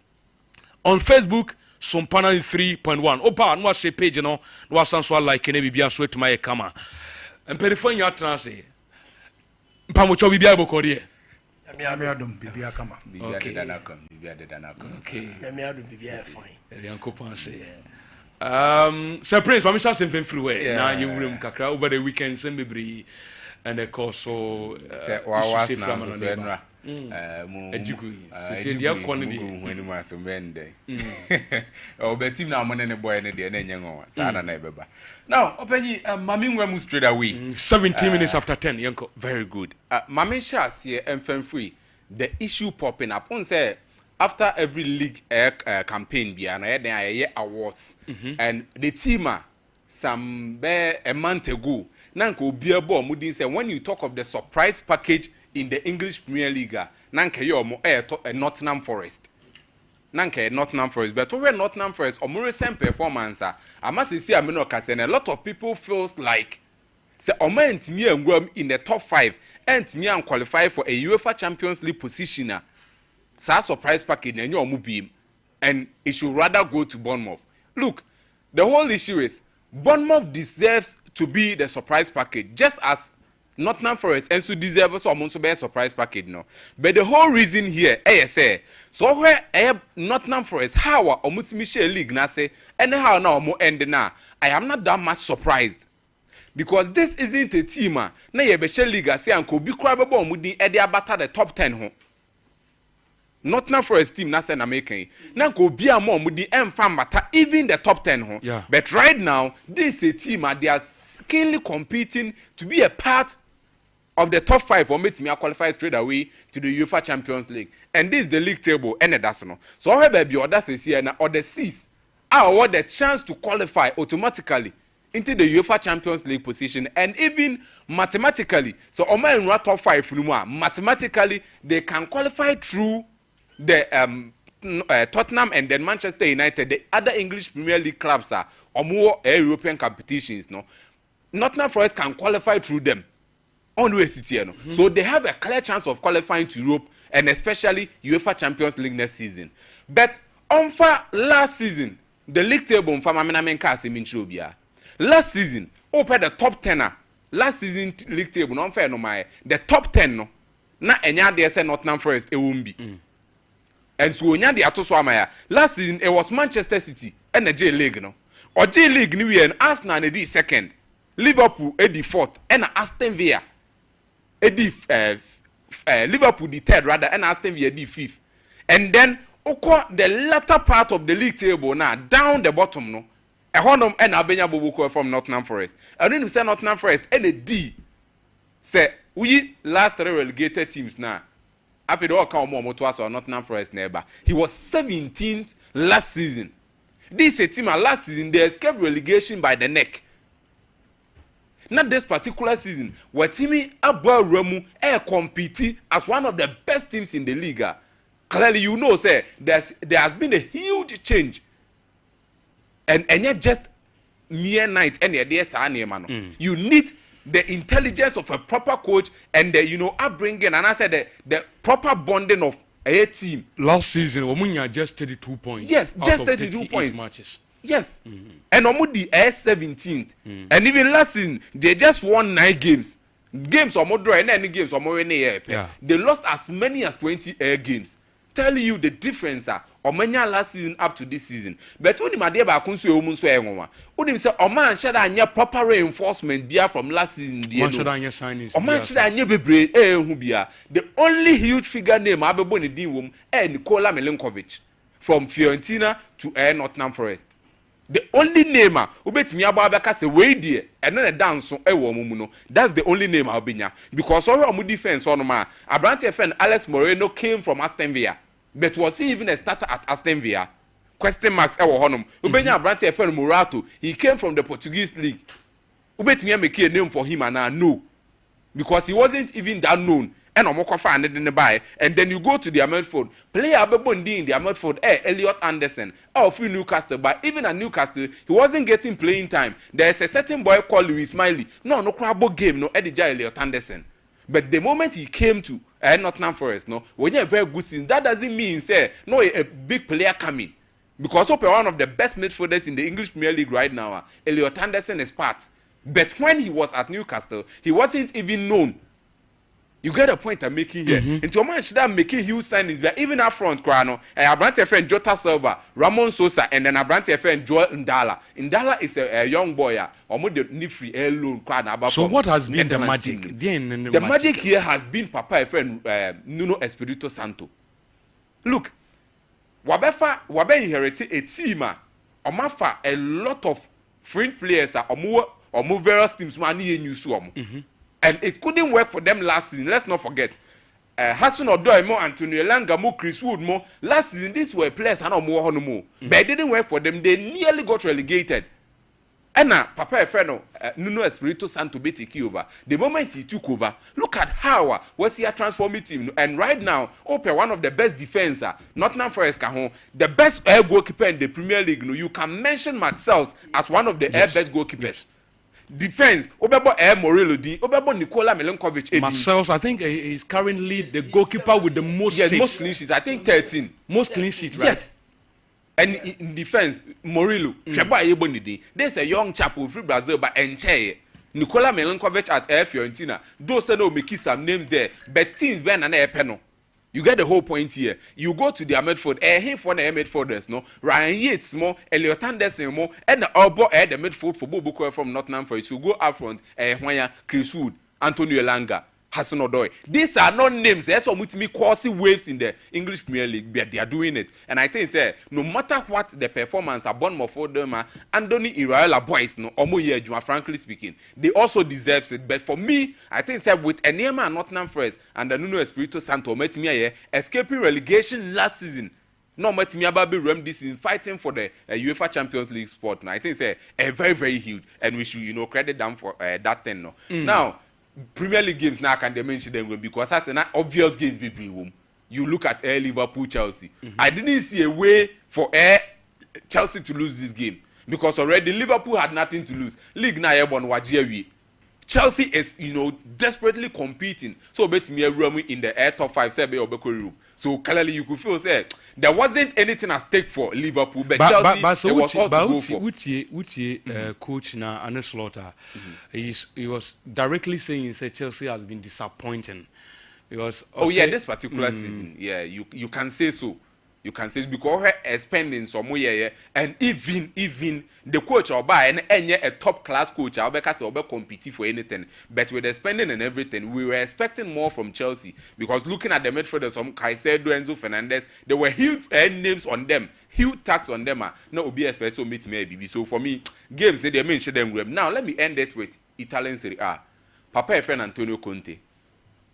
on Facebook. Sompa 93.1 opa no share page no wasan so like na bibia so etuma ye kama empelefon ya transe mpamo cho bibia bokode Yami adum bibia kama bibia de dana kom okay yami adum bibia fine yankopan say Sir Prince permission sem fen free way na you room kakra over the weekend sem bebre and the course so was na so enra ejigu se dia kwani wani ma so mende o betim na amone ne boy ne de na nyengo sa na ebeba now openyi mami nwam straight away 17 minutes after 10 yanko very good mami shas here enfan free the issue popping up on say after every league campaign bia na den aye awards and the team some a month ago nanka obia bo mudin say when you talk of the surprise package in the English Premier League nanka yo mo Nottingham Forest but over Nottingham Forest or recent performance I must say I mean a lot of people feels like say oment me ngwam in the top 5 and me am qualify for a UEFA Champions League position surprise package and your move and it should rather go to Bournemouth. Look, the whole issue is Bournemouth deserves to be the surprise package just as Nottingham Forest and so deserve so amount of surprise package no. But the whole reason here, say, so where Nottingham Forest, how almost Michelle League na say, and how now more end now. I am not that much surprised. Because this isn't a team, na ye Michelle League say and could be crabable with the Eddie Abata the top 10 home. Nottingham Forest team na say na making. Na could be a mom with the M fan matter even the top 10 home. Yeah. But right now, this is a team they are keenly competing to be a part of the top 5 or make me qualify straight away to the UEFA Champions League. And this is the league table and that's no. So how baby or that's here now or the C's are the chance to qualify automatically into the UEFA Champions League position and even mathematically. So Oma in top 5 mathematically they can qualify through the Tottenham and then Manchester United, the other English Premier League clubs are or more European competitions. No, Nottingham Forest can qualify through them. On the city, no. So they have a clear chance of qualifying to Europe and especially UEFA Champions League next season. But on for last season, the league table last season, open the top 10. Last season league table, no fair no my the top 10 no. Na enya de say Nottingham Forest e won bi. And so onya de ato so amaya. Last season it was Manchester City and the J League no. Or J League ni we and Arsenal na di second. Liverpool di fourth and Aston Villa di Liverpool the third rather and Aston Villa the fifth. And then the latter part of the league table now down the bottom no. A honum and Abenya Bobuko from Nottingham Forest. I didn't say Nottingham Forest and a D. Say we last 3 relegated teams now. After the all come more motor or Nottingham Forest neighbor. He was 17th last season. This a team last season they escaped relegation by the neck. Not this particular season, where Timmy Abba Remu compete as one of the best teams in the league. Clearly, you know, say there has been a huge change, and yet just mere night and you need the intelligence of a proper coach and the upbringing, and I said the proper bonding of a team. Last season, Omunya just 32 points. Yes, just 32 points. Matches. Yes, and Omudi is 17th, and even last season they just won 9 games. Games or more draw and any games or more any year. Yeah. They lost as many as 20 games. Tell you the difference or many last season up to this season. But only my dear Bakunsu Omunso Engoma. Only say Oman should I proper reinforcement beer from last season. Man should I signings. Oman should I be brave who the only huge figure name Abeboni Dinwum Nikola Milinkovic from Fiorentina to Nottingham Forest. The only name ubet me abaka say we there and then a dance that's the only name I'll be because all our defense on ma Abrante friend Alex Moreno came from Aston Villa, but was he even a starter at Aston Villa? Question marks honum ubenya Abrante friend Murato, he came from the Portuguese league. Ubet me make a name for him and I know because he wasn't even that known. And in the buy, and then you go to the midfield. Player Abebundi in the midfield, Elliot Anderson, free Newcastle, but even at Newcastle, he wasn't getting playing time. There's a certain boy called Louis Smiley. No crabo game, no Edija Elliot Anderson. But the moment he came to Nottingham Forest, no, when you're very good season, that doesn't mean say no a big player coming. Because one of the best midfielders in the English Premier League right now, Elliot Anderson is part. But when he was at Newcastle, he wasn't even known. You get a point I'm making here. Into a match that making huge signings, but even up front, Krano, Abrante friend Jota Silva, Ramon Sosa, and then Abrante friend Joel Ndala. Ndala is a young boy, almost the Nifri alone. So what has been the magic? The magic here has been Papa friend Nuno Espirito Santo. Look, Wabe inherited a team, Omafa a lot of fringe players, or more various teams, money and you and it couldn't work for them last season. Let's not forget. Hassan Odoimo, Antonio Elanga, Chris Wood, last season, these were players and more. But it didn't work for them. They nearly got relegated. And now, Papa Efreno, Nuno Espirito Santo take over. The moment he took over, look at how was he a transformative. And right now, Ope, one of the best defenser, Nottingham Forest Cajon, the best air goalkeeper in the Premier League. You can mention Marcels as one of the air best goalkeepers. Yes. Defense, Obebo Morello D, Obebo Nikola Milinkovic. Marcels, I think is currently the goalkeeper with the most saves. Most clean sheets. I think 13. Most clean sheets, right? Yes. And in defense, Morello, there's a young chap who free Brazil, but Enche. Nikola Milinkovic at Fiorentina. Those say no make some names there, but teams ben and peno. You get the whole point here. You go to their midfield, him for the midfielders, no. Ryan Yates more, Elliot Anderson more, and the elbow the midfield for Bobo from Nottingham Forest. You go up front, Chris Wood, Antonio Elanga, Hassan Odoi. These are not names. That's what with me causing waves in the English Premier League, but they are doing it. And I think no matter what the performance are born for them, Anthony Iraola boys, no, frankly speaking, they also deserve it. But for me, I think with Enema and Nottingham Forest and the Nuno Espirito Santo met me escaping relegation last season. No met me about Rem this season fighting for the UEFA Champions League spot. Now I think a very, very huge, and we should credit them for that thing. No. Now Premier League games now can they mention them because that's an obvious games between you look at Liverpool Chelsea. I didn't see a way for Chelsea to lose this game because already Liverpool had nothing to lose. League now everyone wajiwe. Chelsea is desperately competing. So bet me in the top 5 so clearly you could feel there wasn't anything at stake for Liverpool, but Chelsea was all to go for. Which coach now Arne Slaughter, he was directly saying Chelsea has been disappointing because this particular season, you can say so. You can say because her spending some more and even the coach or buy and a top class coach I'll be compete for anything, but with the spending and everything we were expecting more from Chelsea because looking at the midfielders some Caicedo, Enzo Fernandez, there were huge names on them, huge tax on them. No be expected to meet maybe. So for me, games they mention them. Now let me end it with Italian Serie A. Papa and friend Antonio Conte.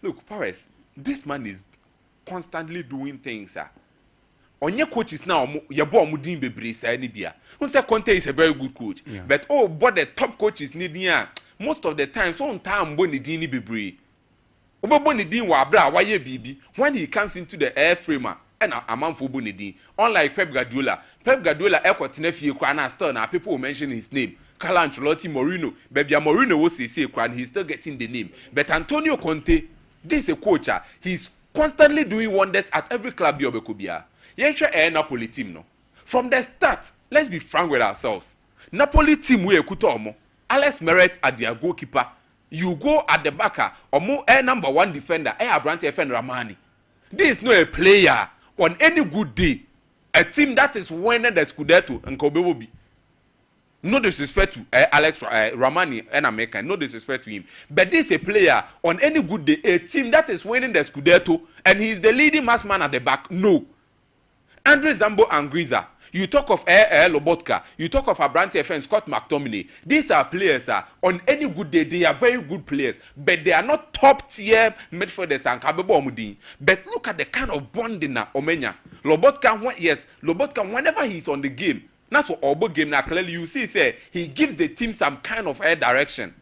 Look, Paris, this man is constantly doing things, sir. Onye coaches now, yabo amudin bebre sa ni bia. Who say Conte is a very good coach, but but the top coaches need most of the time so on time boni din ni bebre. Obo boni din wa bra wa ye bibi when he comes into the airframe and a man for boni din. Unlike Pep Guardiola ekotena fie kwa na still na people will mention his name. Carlo Ancelotti, Mourinho, but Mourinho was say and he's still getting the name. But Antonio Conte, this is a coach. He's constantly doing wonders at every club you obekubia. Napoli team no. From the start, let's be frank with ourselves. Napoli team we ekuto Alex Meret at their goalkeeper. You go at the backer, number 1 defender, Abrante FN Ramani. This is not a player on any good day. A team that is winning the Scudetto and Kobe. No disrespect to Alex Ramani and America, no disrespect to him. But this is a player on any good day, a team that is winning the Scudetto and he's the leading mass man at the back. No. Andre Zambo Anguissa, you talk of Lobotka, you talk of Abrante FN, Scott McTominay. These are players on any good day, they are very good players, but they are not top tier midfielders and Kabebo Omudin. But look at the kind of bonding na Omenya. Lobotka, whenever he's on the game, that's what Obo game now clearly you see he gives the team some kind of direction.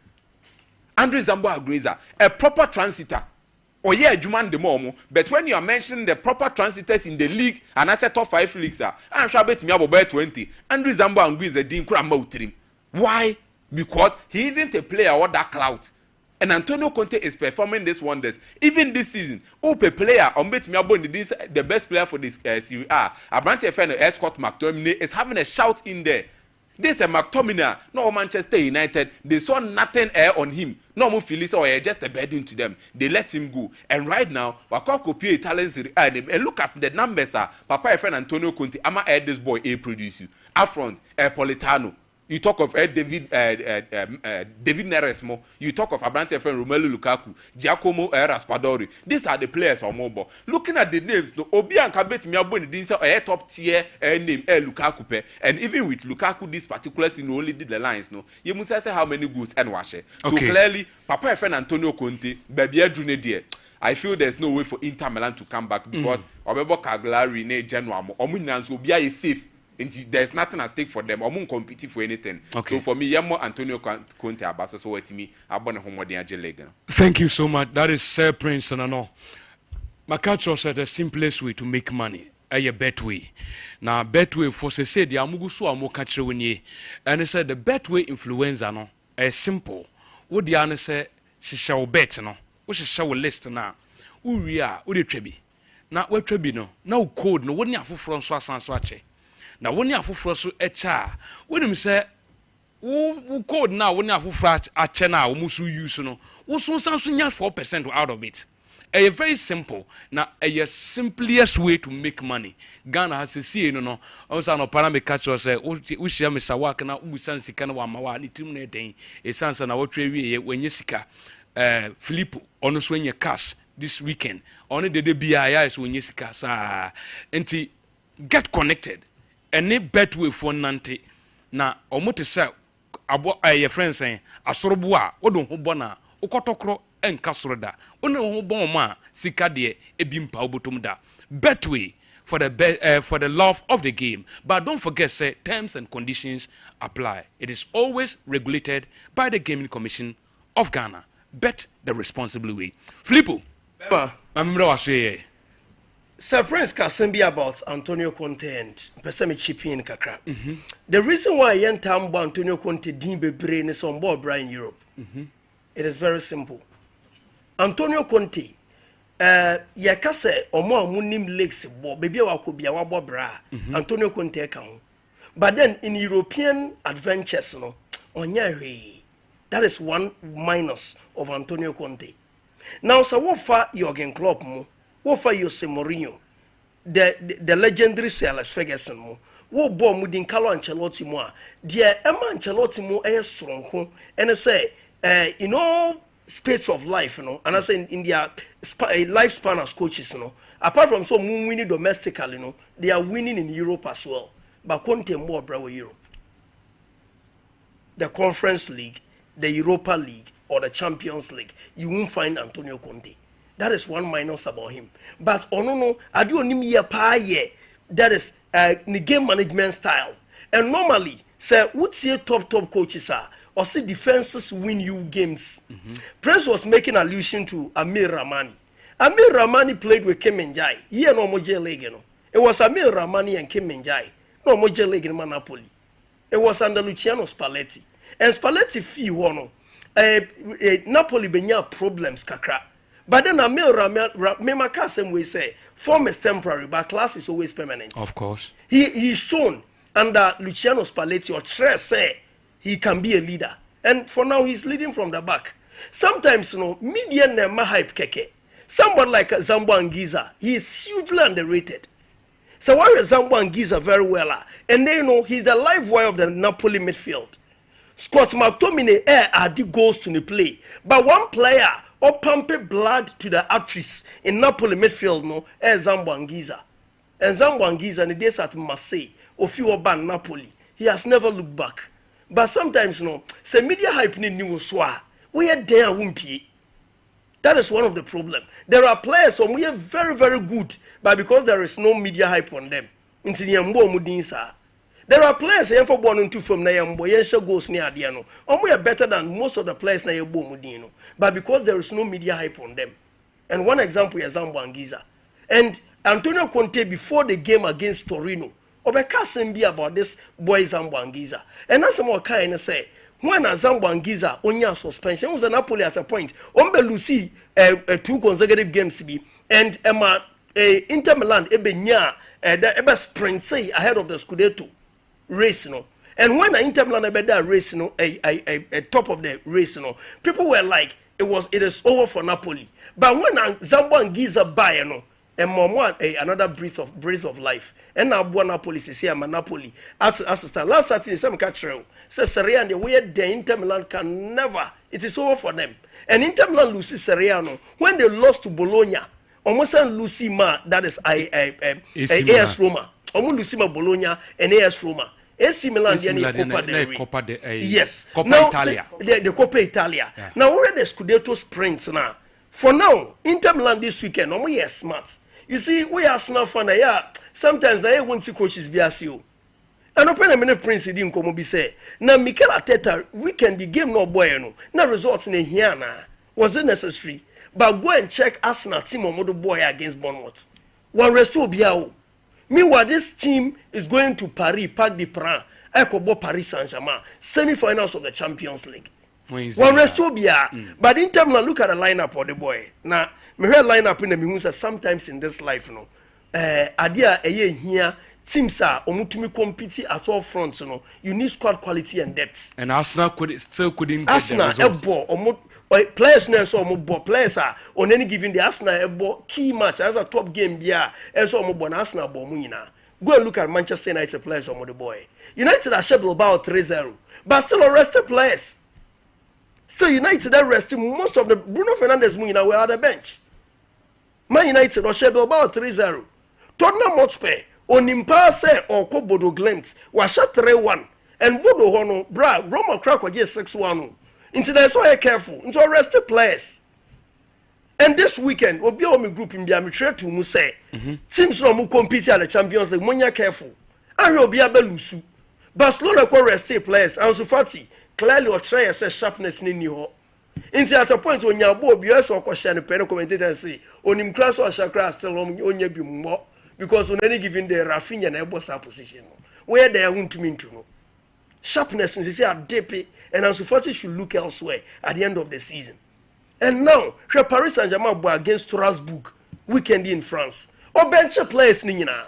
Andre Zambo Anguissa, a proper transitor. Juman de Momo, but when you are mentioning the proper transitors in the league and I said top 5 leagues, I'm sure bet me about 20. Andre Zambo Anguissa didn't cram out him. Why? Because he isn't a player or that clout. And Antonio Conte is performing these wonders. Even this season, a player on bet me about the best player for this Serie A. Abrante FN Scott McTominay is having a shout in there. This is McTominay, no Manchester United. They saw nothing on him. No more Phillies or just a burden to them. They let him go. And right now, Wakoko Pia Italian Serie A and look at the numbers. Papa and friend Antonio Conte, I'ma add this boy a produce you. Up front, Politano. You talk of David Neresmo. You talk of Abrante friend Romelu Lukaku, Giacomo Raspadori. These are the players on mobile. Looking at the names, the Obi and Kabet Miabon didn't say a top tier name Lukaku. And even with Lukaku, this particular scene only did the lines. No, you must say how many goods and wash it. So clearly, Papa and friend Antonio Conte, baby Junior. I feel there's no way for Inter Milan to come back because Obebo Cagliari, Ne Genoa, Omunans will be safe. There's nothing at stake for them. I won't compete for anything. So for me, Yamo Antonio Conte Abaso so with me, I born a homo de. Thank you so much. That is Sir Prince and no. My culture said the simplest way to make money. A bet way. Now bet way for say the amugu so amo catch when and they said the bet way influenza no a simple. What the answer say she shall bet no. What she shall list now. Uria, udi trebi. Now what trebi no. Now code no one ya for from so asanso ache. Na woni afoforo so echa wonim se wo code now when you have a channel we must use no we so 4% out of it. A very simple now a simplest way to make money. Ghana has to see no also no para me catch us we share me sawak na we san sika na wa ma ni tim na den e san na wo twa wie when sika Filippo ono so nye cash this weekend ono de bia is when sika sa enti get connected any betway for nante na omo te say abo your friends saying asorobo a wodon ho bona ukotokro enka soroda one ho bon ma sika de ebimpa obotom da betway for the love of the game, but don't forget say terms and conditions apply. It is always regulated by the Gaming Commission of Ghana. Bet the responsible way. Filippo, Sir Prince Kasembi about Antonio Conte and Pesami Chippy in Kakra. The reason why Yentambo Antonio Conte Dimbe brain is on board Brian Europe. It is very simple. Antonio Conte, yakase omo amunim legs bo baby wakobia wabo bra Antonio Conte kan. But then in European adventures no onya hwe. That is one minus of Antonio Conte. Now so what for Jurgen Klopp mo, what for Jose Mourinho, the legendary Sir Alex Ferguson mo, what bo mu din Carlo Ancelotti mo, dia Emma Ancelotti mo stronko and say in all spades of life, you know, and I say in their lifespan as coaches, you know, apart from some winning domestically, you know, they are winning in Europe as well. But Conte more bravo Europe. The Conference League, the Europa League, or the Champions League, you won't find Antonio Conte. That is one minus about him. But no, I do only pa ye. That is the game management style. And normally, say, what's your top coaches are? Or see defenses win you games. Prince was making allusion to Amir Rahmani. Amir Rahmani played with Kim Min-jae. He no Moje League, you know. It was Amir Rahmani and Kim Min-jae. No Moje League in Napoli. It was under Luciano Spalletti. And Spalletti fee one. Napoli benya problems kakra. But then Amir Rahmani same way say form is temporary, but class is always permanent. Of course. He's shown under Luciano Spalletti or Tres say he can be a leader. And for now, he's leading from the back. Sometimes, you know, media nema hype keke. Someone like Zambo Anguissa, he is hugely underrated. So why is Zambo Anguissa very well? And they know he's the live wire of the Napoli midfield. Scott McTominay added goals to the play. But one player or pumped blood to the arteries in Napoli midfield, no, Zambo Anguissa. And Zambo Anguissa, in the days at Marseille, or few ban Napoli, he has never looked back. But sometimes, you know, say media hype ni swa. We are there wumpy. That is one of the problem. There are players who are very, very good, but because there is no media hype on them, there are players who are born into from Nayambo, Yensha goes near Diano. We are better than most of the players na Mudino, but because there is no media hype on them. And one example is Zambo Anguissa. And Antonio Conte before the game against Torino. Obeka be about this boy Zambo Anguissa. And that's more kind say when Zambo Anguissa onya suspension was an Napoli at a point. Ombe Lucy 2 consecutive games be and Inter Milan ebenya the sprint say ahead of the Scudetto race no. And when Inter Milan ebe that race no a top of the race no, people were like it is over for Napoli. But when Zambo Anguissa buy no and another breath of life. And now Buona police is here, Napoli. Assistant. Last Saturday, some catcher says Serie A, the way the Inter Milan can never. It is over for them. And Inter Milan loses Serie A no. When they lost to Bologna, almost Lucy Ma, that is AS Roma. Almost Lucy Ma Bologna and AS Roma. AC Milan the Coppa del Rey. Yes. Coppa now, Italia. The Coppa Italia. Yeah. Now we're at the Scudetto sprints now. For now, Inter Milan this weekend, we are smart. You see, we are smart for now. Sometimes they want to coaches be as you. And open a minute prince didn't come be say. Now Mikel Arteta weekend the game no boy no. Now results in a here na. Was it necessary? But go and check Arsenal team on the boy against Bournemouth. One restore biao. Meanwhile, this team is going to Paris, Parc des Princes, Ekobo Paris Saint-Germain, semi-finals of the Champions League. One restore bia. But in terms of look at the lineup of the boy. Now, me hear lineup in the means sometimes in this life, you know. Adia eye here teams are omutumi compete at all fronts, you know. You need squad quality and depth. And Arsenal couldn't Arsenal get the results. Players now so players are on any given the Arsenal key match as a top game there as Arsenal bomuna. Go and look at Manchester United players on the boy. United are scheduled about 3-0, but still arrested players. Still United are resting most of the Bruno Fernandes Munina were at the bench. Man United are scheduled about 3-0. Tottenham Hotspur on Impase or Kobodo Glimt was shot 3-1 and Bodo Hono bra Roma Crack was just 6-1. Into that, so careful into arrested players. And this weekend, we'll be on my group in Biamitri to Muse. Teams no compete at the Champions League. Monya careful. I will be able to Barcelona co arrested players. And Fati clearly or try assess sharpness in you. Into at a point when your boy be also question the pen commentator and say, on him class or Shakra still on your be more because on any given the Rafinha and Ebosa position. Where they want to mean to know. Sharpness and they say are deepy and Ansu Fati should look elsewhere at the end of the season. And now, Paris Saint-Germain against Strasbourg weekend in France. Or bench players nina.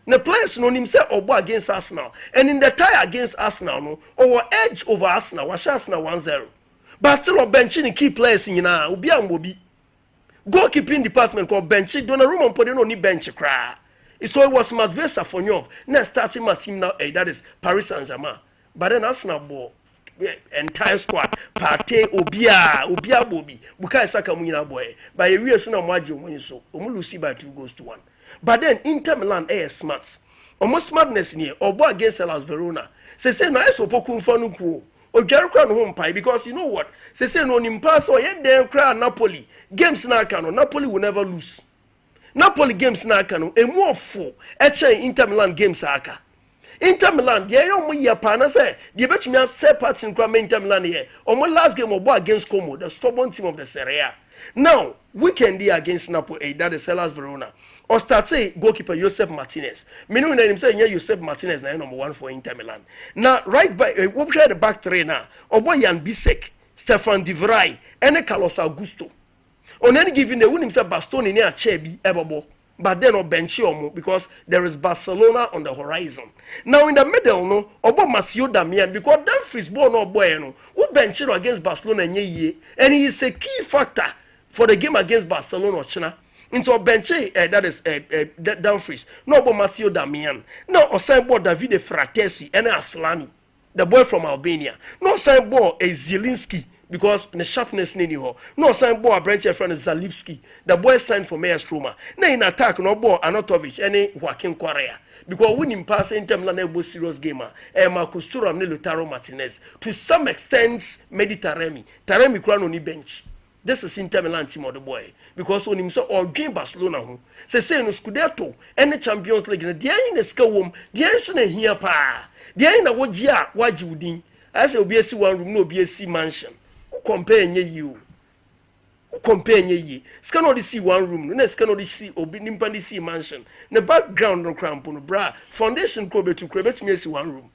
The players no him say or against Arsenal. And in the tie against Arsenal no or edge over Arsenal, was Arsenal 1-0. But still or benching key players nina obi ambobi. Goalkeeping department called bench Donnarumma put no ni bench cry. So it was Matvey Safonyov. Next starting my team now, that is Paris Saint-Germain. But then Arsenal ball entire squad Partey Obia Bobby Bukayo Saka Munyina boy by a real son of Majo when you so Omulusi by 2-1. But then Inter Milan smart. Almost smartness in here or boy against Hellas Verona. Say no so poku fanu ku o Jericho home pie because you know what? Say no nimpass or yet dem cry Napoli. Games na kano Napoli will never lose. Napoli games na kano e more for Inter Milan games aka. Inter Milan, the young year partner say, the bet me say parts in Inter Milan here. On my last game of against Como, the stubborn team of the Serie A. Now, weekend here against Napoli, that is Hellas Verona. Or start say goalkeeper Josep Martinez. Meaning him say yeah, Josep Martinez na number 1 for Inter Milan. Now, right by what try the back three now. Obo Jan Bisek, Stefan De Vrij, and Carlos Augusto. On any given the win himself Bastoni near Chebi Ebobo. But then or bench because there is Barcelona on the horizon. Now in the middle, no, about Matthew Damian because Dumfries born no boy no, who bench against Barcelona and he is a key factor for the game against Barcelona or China. Into a bench that is Dumfries, no about Matthew Damian. No, or sign board Davide Fratesi and Aslani, the boy from Albania. No sign board a Zielinski. Because the sharpness in ho no sign ball Brent your friend Zalewski the boy signed for Mayor Stroma na in attack no ball Anatovic any Joaquin Correa because winning pass in terms of serious gamer Marcus Thuram ne Lautaro Martinez to some extent Taremi crown on the bench. This is Inter Milan team of the boy because on him so or game Barcelona ho say no Scudetto any Champions League dey in the skawom dey so na hia pa dey na wogia waji udin I say obi esi one room no obi esi mansion. Compare you. Compare ye. Scan all see one room. No scan all see obi nimpandi see mansion. The background no cramp no bra. Foundation krobe me see one room.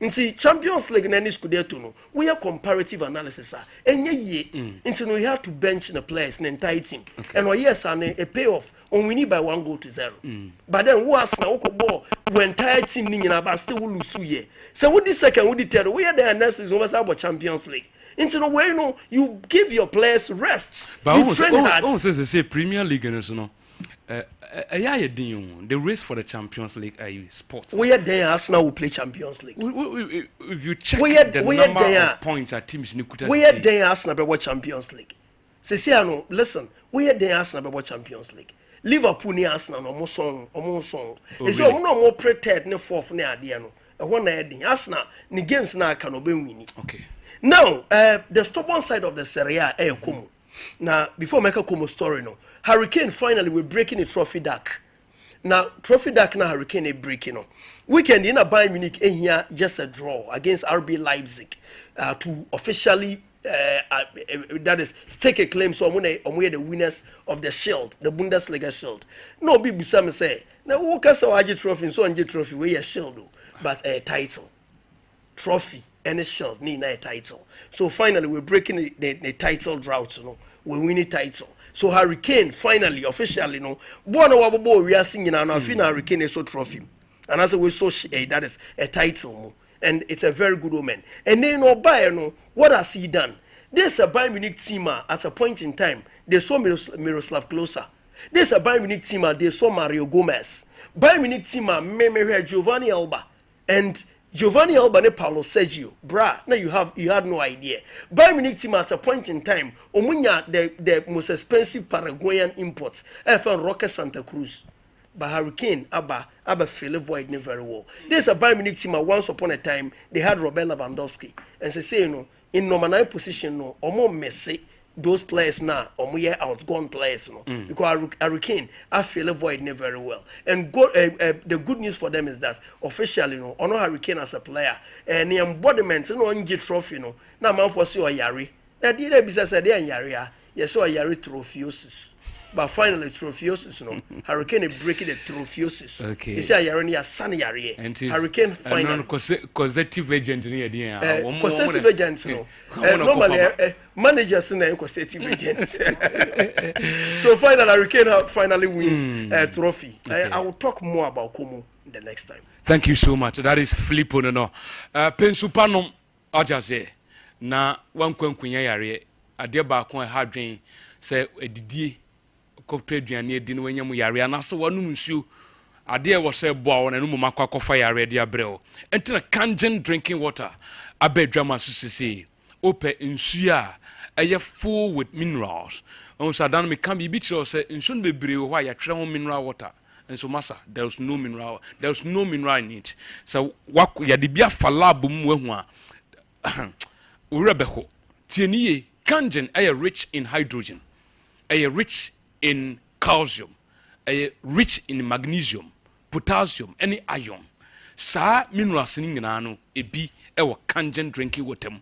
And see Champions League na any Scudetto no. We are comparative analysis enye ye. Into no you have to bench the players in the entire team. Okay. And yes and a payoff on we need by 1-0. But then who has now ball when entire team ni na but still lose ye. So with this second with the third we are the analysis over about Champions League. Into the way you give your players rest. But you train hard. Almost they say Premier League and so no. The race for the Champions League sports. We are there Arsenal will play Champions League. If you check the number of points at teams Nikuta. We are there Arsenal be Champions League. Say no, listen. We are there Arsenal be Champions League. Liverpool ni Arsenal no song. They say no more prepared ne fourth ne ade no. E ho na edin Arsenal ni games na aka no be win. Okay. Now, the stubborn side of the Serie A, Como. Now, before I make a Como story, no, Hurricane finally we're breaking the trophy deck. Now, trophy deck now Hurricane is breaking. No. Weekend in a Bayern Munich here just a draw against RB Leipzig to officially that is stake a claim. So we're the winners of the Shield, the Bundesliga Shield. No, big Bissam say now who can say I trophy so on trophy we a Shield, but a title, trophy. Any shield need a title. So finally we're breaking the title drought, you know. We win a title. So Hurricane finally officially, you know, born a wabo we are singing and I feel Hurricane is so trophy. and as we saw that is a title, and it's a very good omen. And then no Bayern, what has he done? This is a Bayern Munich team at a point in time. They saw Miroslav Klose. This is a Bayern Munich team. They saw Mario Gomez. Bayern Munich team. Me Giovanni Alba and Giovanni Alba and Paulo Sergio. Bra, now you had no idea. Bayern Munich team at a point in time. Omunya the most expensive Paraguayan imports. FN Roque Santa Cruz. But Hurricane Abba fill a void very well. This is a Bayern Munich team. Once upon a time they had Robert Lewandowski, and say you know in number 9 position no omo Messi those players now omo ye outgone players no because Hurricane I fill a void very well. And the good news for them is that officially no ono Hurricane as a player and the embodiment no onje trophy no na man for see oyare na dey bisa say dey yare yes oyare trophiosis. But finally, trophiosis, no. Hurricane breaking the trophiosis. Okay. You see, a sun yari. Hurricane finally. Causative agent, causative agent, no. Normally, managers are causative agents. So finally, Hurricane finally wins a trophy. Okay. I will talk more about Kumu the next time. Thank you so much. That is Filippo, no. Pensupanom, Ajaze. Na wankwenkunya yari. Adeba kwa hadrin. Say, Didier. Kopto aduane edi no wanya mu yare anaso wanum nsu ade e wo se boa wona no mu makwa kofa yare de abreo entina kangen drinking water abedwama susisi ope nsu a eye full with minerals on sadan me kan bi chiro se nsu no bebre ho ya twere ho mineral water enso masa there's no mineral in it so ya de bia fa lab mu wahu a urabeko tieniye kangen eye rich in hydrogen eye rich in calcium, rich in magnesium, potassium, any iron. Sa minerals ni nyina no ebi e wo kangen drinking water mu.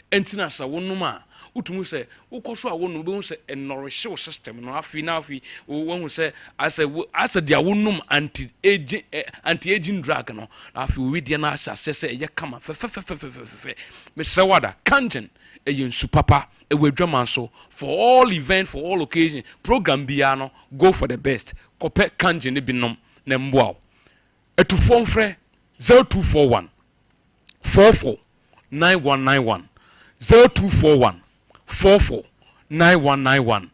Entina sa wonuma utumu se ukoso a wonu be se nourish system no afi wonu se as dia wonum anti-aging drug no afi we dia na asha se ye kama fe me se wada kangen nsu papa ewedwaman so for all event for all occasion program biano go for the best kope kangen ne binom na mboa etufo mfre 0241 44 9191 0241 44 9191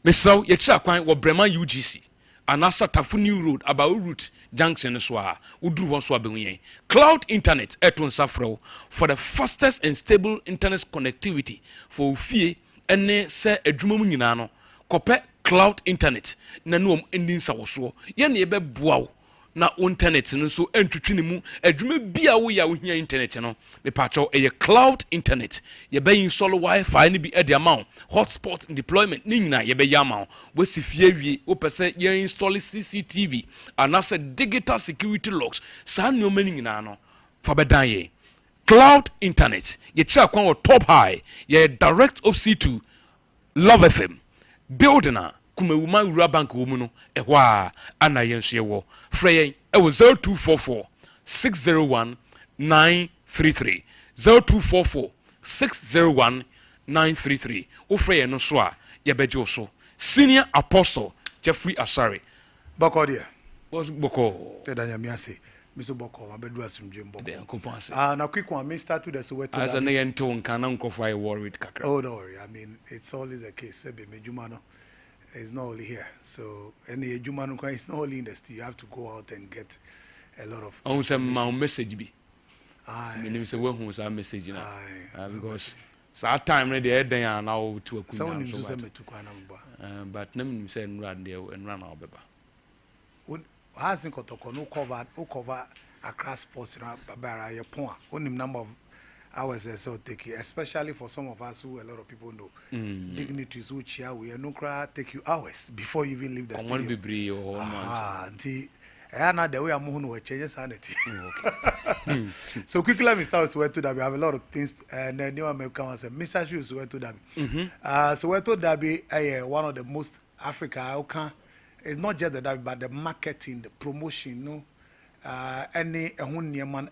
mesaw ye kira kwan wo Brema UGC anasa Tafu New Road about route junction so a uduru won so abenyen cloud internet eton safro for the fastest and stable internet connectivity for fie ene se adwuma mu nyina no kope cloud internet na no endin sawoso ye na ye be boawo na internet no so entwetwe mu adwuma bia wo ya wo hia internet no me pacho eye cloud internet ye be install wifi ni bi e de amount hotspot deployment ni nyina ye be yama wo sifie wie wo pese ye install CCTV anase digital security locks sa no mani nyina no fa bedan ye cloud internet ye cha kwan wo top high ye direct of C2 Love FM building kumewuma ura bank wo mu no ehwa ana yenhye wo frey e wo 0244 601 933 0244 601 933 wo frey no so a ye beje so senior apostle Jeffrey Asare Boko dia was Boko te danya mi ase miso Boko mabedu asumdwe Boko de akopase na quick one me start to the Soweto as an ento nkana nkofo I worried kakra oh don't worry I mean it's always the case sebe mejuma no is not only here so any ejuma no is not only in the studio you have to go out and get a lot of on some message bi meaning say we hu some message na because so time na dey den ya na o to akuna so nim so me to kwana mba but na nim say nra dey nra na obeba has nkotoko no cover across sports na babara ye pon onim number of hours so take you, especially for some of us who a lot of people know dignitaries which here we no cry take you hours before you even leave the stadium. The way I'm moving we change sanity. So quickly let me start with Soweto Derby. I have a lot of things and then new American say Mr. Shoes Soweto Derby. Soweto Derby one of the most Africa it's not just the derby but the marketing, the promotion, no any man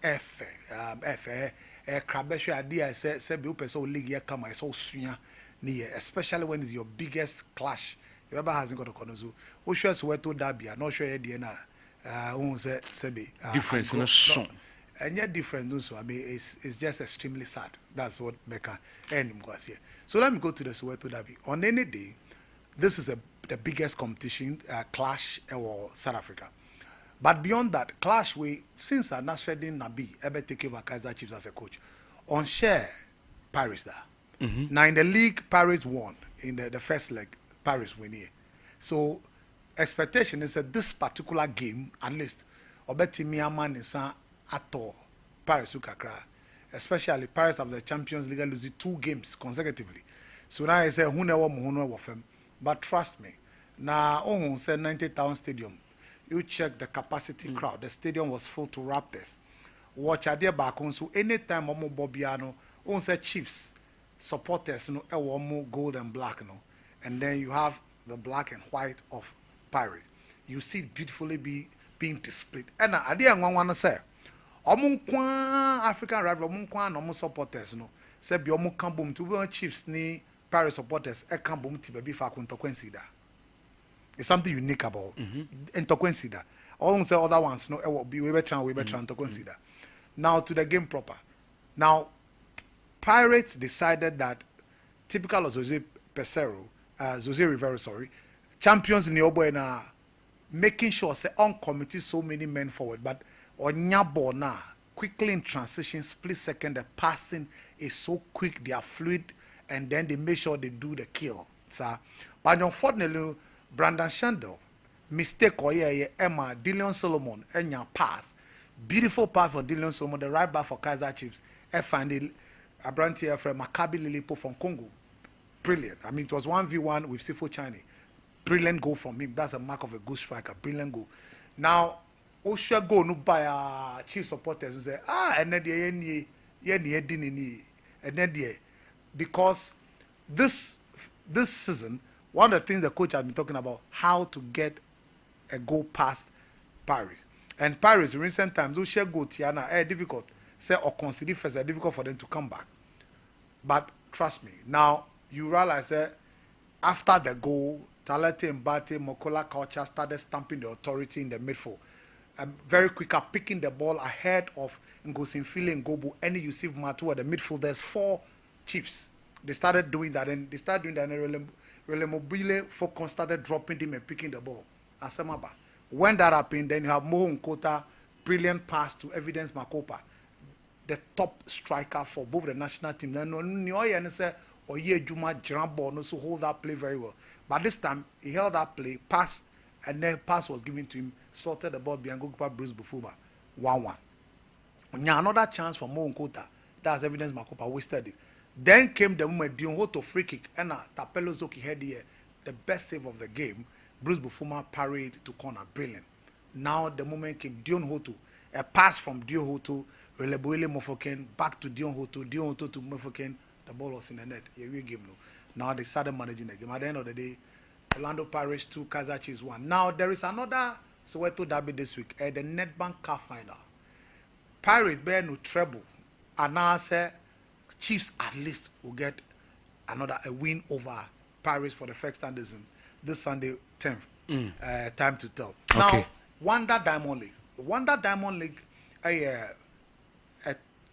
crabesho idea say be open so league here come so suya near especially when it's your biggest clash. Remember hasn't got a corner so we sure Soweto Derby I'm not sure the na who say difference in a song. And yet different also. I mean, it's just extremely sad. That's what Becca and was here. So let me go to the Soweto Derby. On any day, this is the biggest competition clash or South Africa. But beyond that, clash since Nasreddin Nabi ever take over Kaizer Chiefs as a coach, on share Paris there. Now in the league, Paris won. In the first leg, Paris win here. So expectation is that this particular game, at least, Obetimi Aman is ato Paris Ukakra. Especially Paris have the Champions League losing 2 games consecutively. So now I say who never with them. But trust me, now on say 90,000 stadium. You check the capacity crowd. The stadium was full to rafters. Watch a back on so anytime Omo Bobiano, on say Chiefs supporters, gold and black, and then you have the black and white of Paris. You see it beautifully being displayed. And I didn't want to say, African rival, no supporters, say be boom to Chiefs ni Paris supporters, boom to be for consider. It's something unique about and to consider. All say other ones, it will be we better to consider. Now to the game proper. Now, Pirates decided that typical of Jose Rivera, champions in the Oboe making sure say on committee so many men forward, but on Nyabo now quickly in transition, split second, the passing is so quick, they are fluid, and then they make sure they do the kill. So, but unfortunately, Brandon Shandel, mistake or Emma, Dillion Solomon, and your pass. Beautiful pass for Dillion Solomon, the right back for Kaizer Chiefs. I find it a brand here from Maccabi Lilipo from Congo. Brilliant. I mean, it was 1v1 with Sifo Chani. Brilliant goal from him. That's a mark of a good striker. Brilliant goal. Now, Osha go no by Chief supporters who say, and then and then because this season, one of the things the coach has been talking about, how to get a goal past Paris. And Paris, in recent times, those share go Tiana, difficult. Say or consider first, difficult for them to come back. But trust me, now you realize that after the goal, Talete Mbate, Mokola Culture started stamping the authority in the midfield. Very quick at picking the ball ahead of Ngosinfile and Gobu, any Yusuf Matua, the midfielders, 4 Chiefs. They started doing that, and they started doing that, and Relemobile Focus started dropping them and picking the ball. Asamaba. When that happened, then you have Mo Nkota, brilliant pass to Evidence Makopa, the top striker for both the national team. Then Nyoye say, Oye Juma Jrambo no so hold that play very well. But this time he held that play, pass, and then pass was given to him, sorted the ball behind goalkeeper Bruce Bufuba, 1-1. Now another chance for Mo Nkota, that's Evidence Makopa wasted it. Then came the moment Dion Hoto free kick and Tapelo Zoki had here, the best save of the game. Bruce Bufuma parried to corner, brilliant. Now the moment came Dion Hoto, a pass from Dion Hoto, Releboile Mofoken, back to Dion Hoto to Mofoken, the ball was in the net. Here we game now. Now they started managing the game. At the end of the day, Orlando Pirates 2, Kaizer Chiefs 1. Now there is another Soweto derby this week, the Nedbank Cup final. Pirates bear no treble, and now say Chiefs at least will get a win over Paris for the first time this Sunday 10th. Time to tell. Okay. Now, Wanda Diamond League, a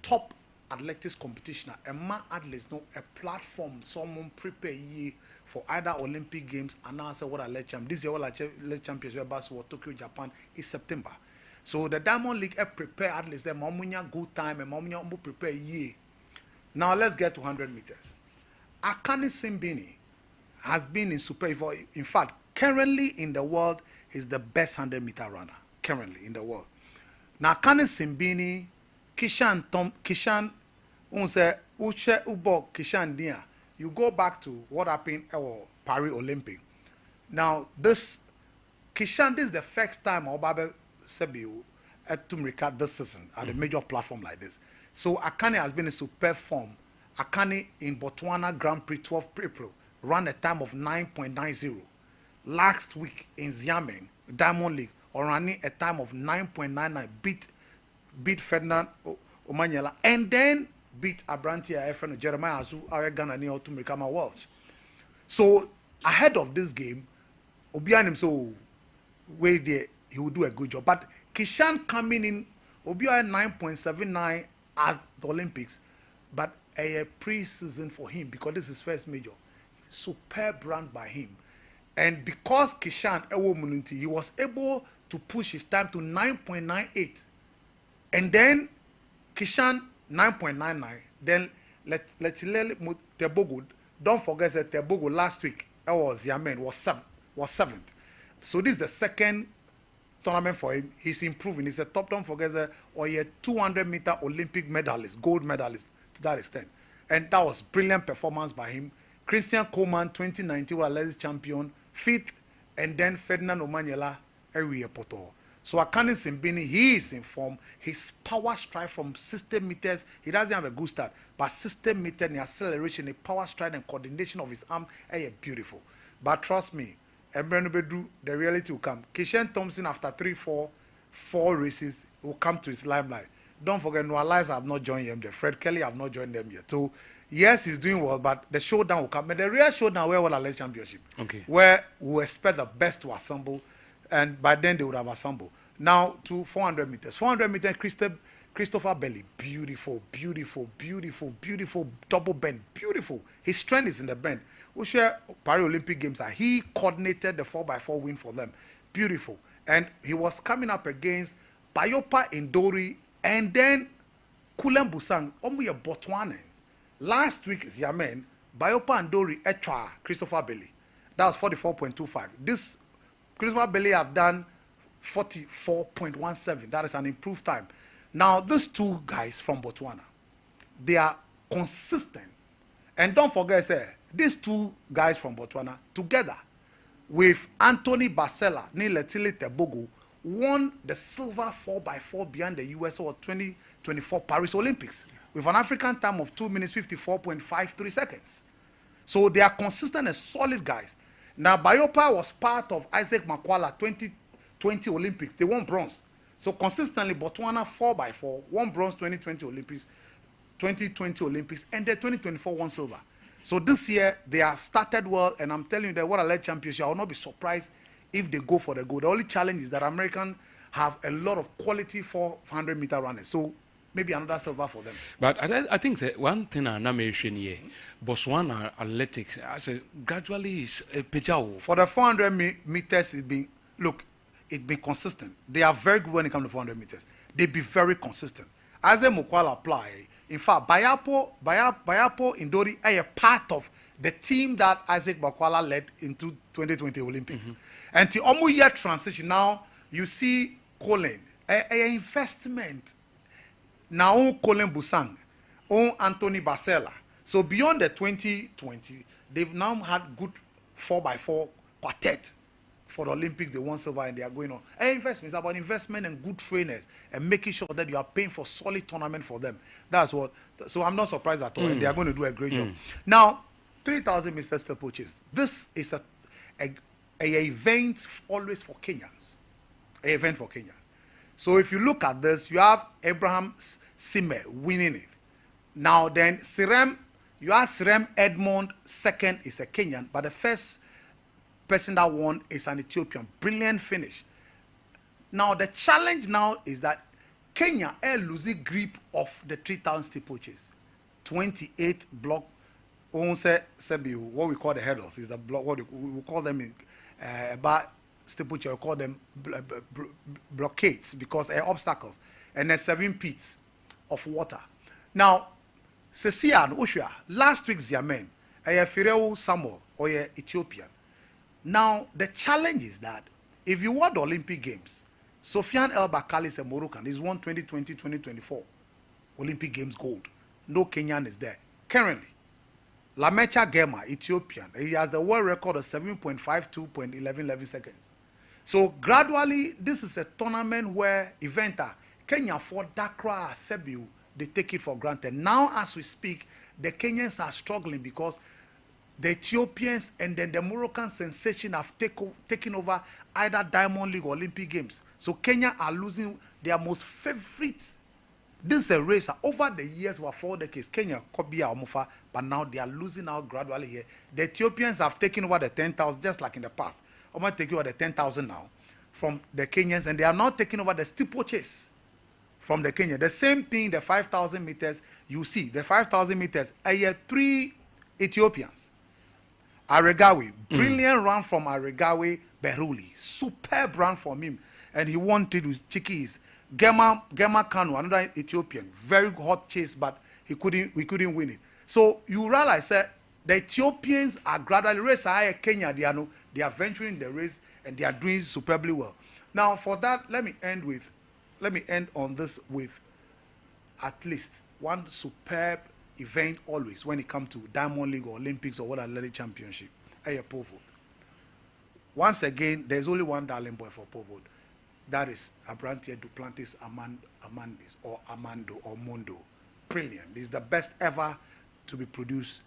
top athletics competition. A man athletes know a platform someone prepare ye for either Olympic Games and now say what I let champ. This year what I let champions where basketball Tokyo, Japan is September. So the Diamond League prepare athletes. Them mamunya good time and mamunya prepare ye. Now let's get to 100 meters. Akani Simbini has been in super. In fact, currently in the world, he's the best 100-meter runner. Currently in the world. Now, Akani Simbini, Kishan, unse uche ubo Kishan dia. You go back to what happened at Paris Olympic. Now, Kishan, this is the first time Obabe Sebiu at Tumrika this season at a major platform like this. So Akani has been in superb form. Akani in Botswana Grand Prix 12 April ran a time of 9.90. Last week in Xiamen, Diamond League, running a time of 9.99, beat Ferdinand Omanyala, and then beat Abrantia Efren Jeremiah Azu, our Ghana near to Mrikama Walsh. So ahead of this game, Obianim so where he will do a good job. But Kishan coming in, will be at 9.79 at the Olympics, but a pre-season for him because this is his first major. Superb run by him. And because Kishan Ewomununti, he was able to push his time to 9.98. And then Kishan 9.99. Then Letilele Tebogo, don't forget that Tebogo last week, was Yamen, was seventh. So this is the second tournament for him. He's improving. He's a top, don't forget that, or a 200-meter Olympic medalist, gold medalist to that extent. And that was brilliant performance by him. Christian Coleman, 2019 World Athletics champion, fifth, and then Ferdinand Omanyala, every Poto. So Akane Simbini, he is in form. His power stride from 60 meters, he doesn't have a good start, but 60 meters in acceleration, the power stride and coordination of his arm, beautiful. But trust me, the reality will come. Kishan Thompson, after 4 races, will come to his limelight. Don't forget, Noah Lyles have not joined him yet. Fred Kelly have not joined them yet. So, yes, he's doing well, but the showdown will come. But the real showdown will be the championship, where we expect the best to assemble, and by then they would have assembled. Now to 400 meters. 400 meters, Christopher Belly, beautiful, beautiful, beautiful, beautiful double bend, beautiful. His strength is in the bend. We share Paris Olympic Games. He coordinated the 4x4 win for them, beautiful. And he was coming up against Bayopa Indori and then Kulen Busang, Omuye Botswana. Last week, Yamen, Bayopa Indori Etra, Christopher Belly. That was 44.25. This Christopher Belly have done 44.17. That is an improved time. Now, these two guys from Botswana, they are consistent. And don't forget, these two guys from Botswana, together with Anthony Basela, Niletile Tebogo, won the silver 4x4 behind the US or 2024 Paris Olympics with an African time of 2 minutes 54.53 seconds. So they are consistent and solid guys. Now, Bayopa was part of Isaac Makwala 2020 Olympics. They won bronze. So consistently, Botswana 4x4 won bronze 2020 Olympics, and the 2024 won silver. So this year they have started well, and I'm telling you that what I like championship, I will not be surprised if they go for the gold. The only challenge is that Americans have a lot of quality 400-meter runners. So maybe another silver for them. But I think that one thing I'm mentioning here, Botswana athletics, I say gradually is a pejao. For the 400 meters, it's been consistent. They are very good when it comes to 400 meters. They be very consistent. As a Mukwala apply, in fact, Bayapo Indori are a part of the team that Isaac Bakwala led into 2020 Olympics. And the almost year transition, now you see Colin, an investment. Now Colin Busang, Anthony Basela. So beyond the 2020, they've now had good 4x4 quartet. For the Olympics, they won silver and they are going on. Investment is about investment and good trainers and making sure that you are paying for solid tournament for them. That's what. So I'm not surprised at all. And they are going to do a great job. Now, 3,000 meters steeplechase. This is a event always for Kenyans. An event for Kenyans. So if you look at this, you have Abraham Sime winning it. Now then, you have Sirem Edmond second is a Kenyan, but the first person that won is an Ethiopian. Brilliant finish. Now the challenge now is that Kenya are losing grip of the 3,000 steeplechase. 28 block. What we call the hurdles is the block. What we call them in about steeplechase. We call them blockades because they're obstacles. And there's 7 pits of water. Now, Cecilia and Oshia, last week's Yamen, a Fireo Samuel or a Ethiopian. Now, the challenge is that if you want the Olympic Games, Sofiane El Bakali is a Moroccan. He's won 2020, 2024 Olympic Games gold. No Kenyan is there. Currently, Lamecha Gema, Ethiopian, he has the world record of 7.52.11 seconds. So gradually, this is a tournament where eventer, Kenya for Dakra, Sebiu, they take it for granted. Now, as we speak, the Kenyans are struggling because the Ethiopians and then the Moroccan sensation have taken over either Diamond League or Olympic Games. So Kenya are losing their most favorite. This is a race. Over the years, for 4 decades, Kenya could be our Mufa, but now they are losing out gradually here. The Ethiopians have taken over the 10,000, just like in the past. I'm going to take over the 10,000 now. from the Kenyans, and they are now taking over the steeplechase from the Kenya. The same thing, the 5,000 meters, you see, the 5,000 meters, I had 3 Ethiopians. Aregawi, brilliant run from Aregawi Beruli, superb run from him, and he wanted with Chikis. Gema Kanu, another Ethiopian, very hot chase, but we couldn't win it. So you realize that the Ethiopians are gradually race higher Kenya. They are venturing the race and they are doing superbly well. Now for that, let me end on this with at least one superb event always when it comes to Diamond League or Olympics or World Athletic Championship. Pole vault. Once again, there's only one darling boy for pole vault. That is Abrantia Duplantis Amandis or Amando or Mondo. Brilliant. This is the best ever to be produced.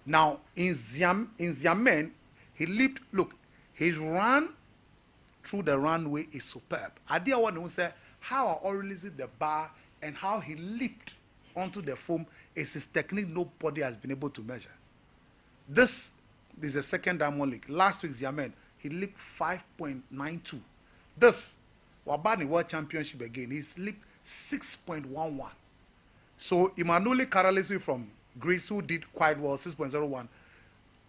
Now in Xiamen, he leaped. Look, his run through the runway is superb. I didn't want to say how I released the bar and how he leaped onto the foam is his technique nobody has been able to measure. This is the second Diamond League. Last week, Xiamen, he leaped 5.92. This, Wabani World Championship again, he leaped 6.11. So Emanuele Karalesi from Greece, who did quite well, 6.01.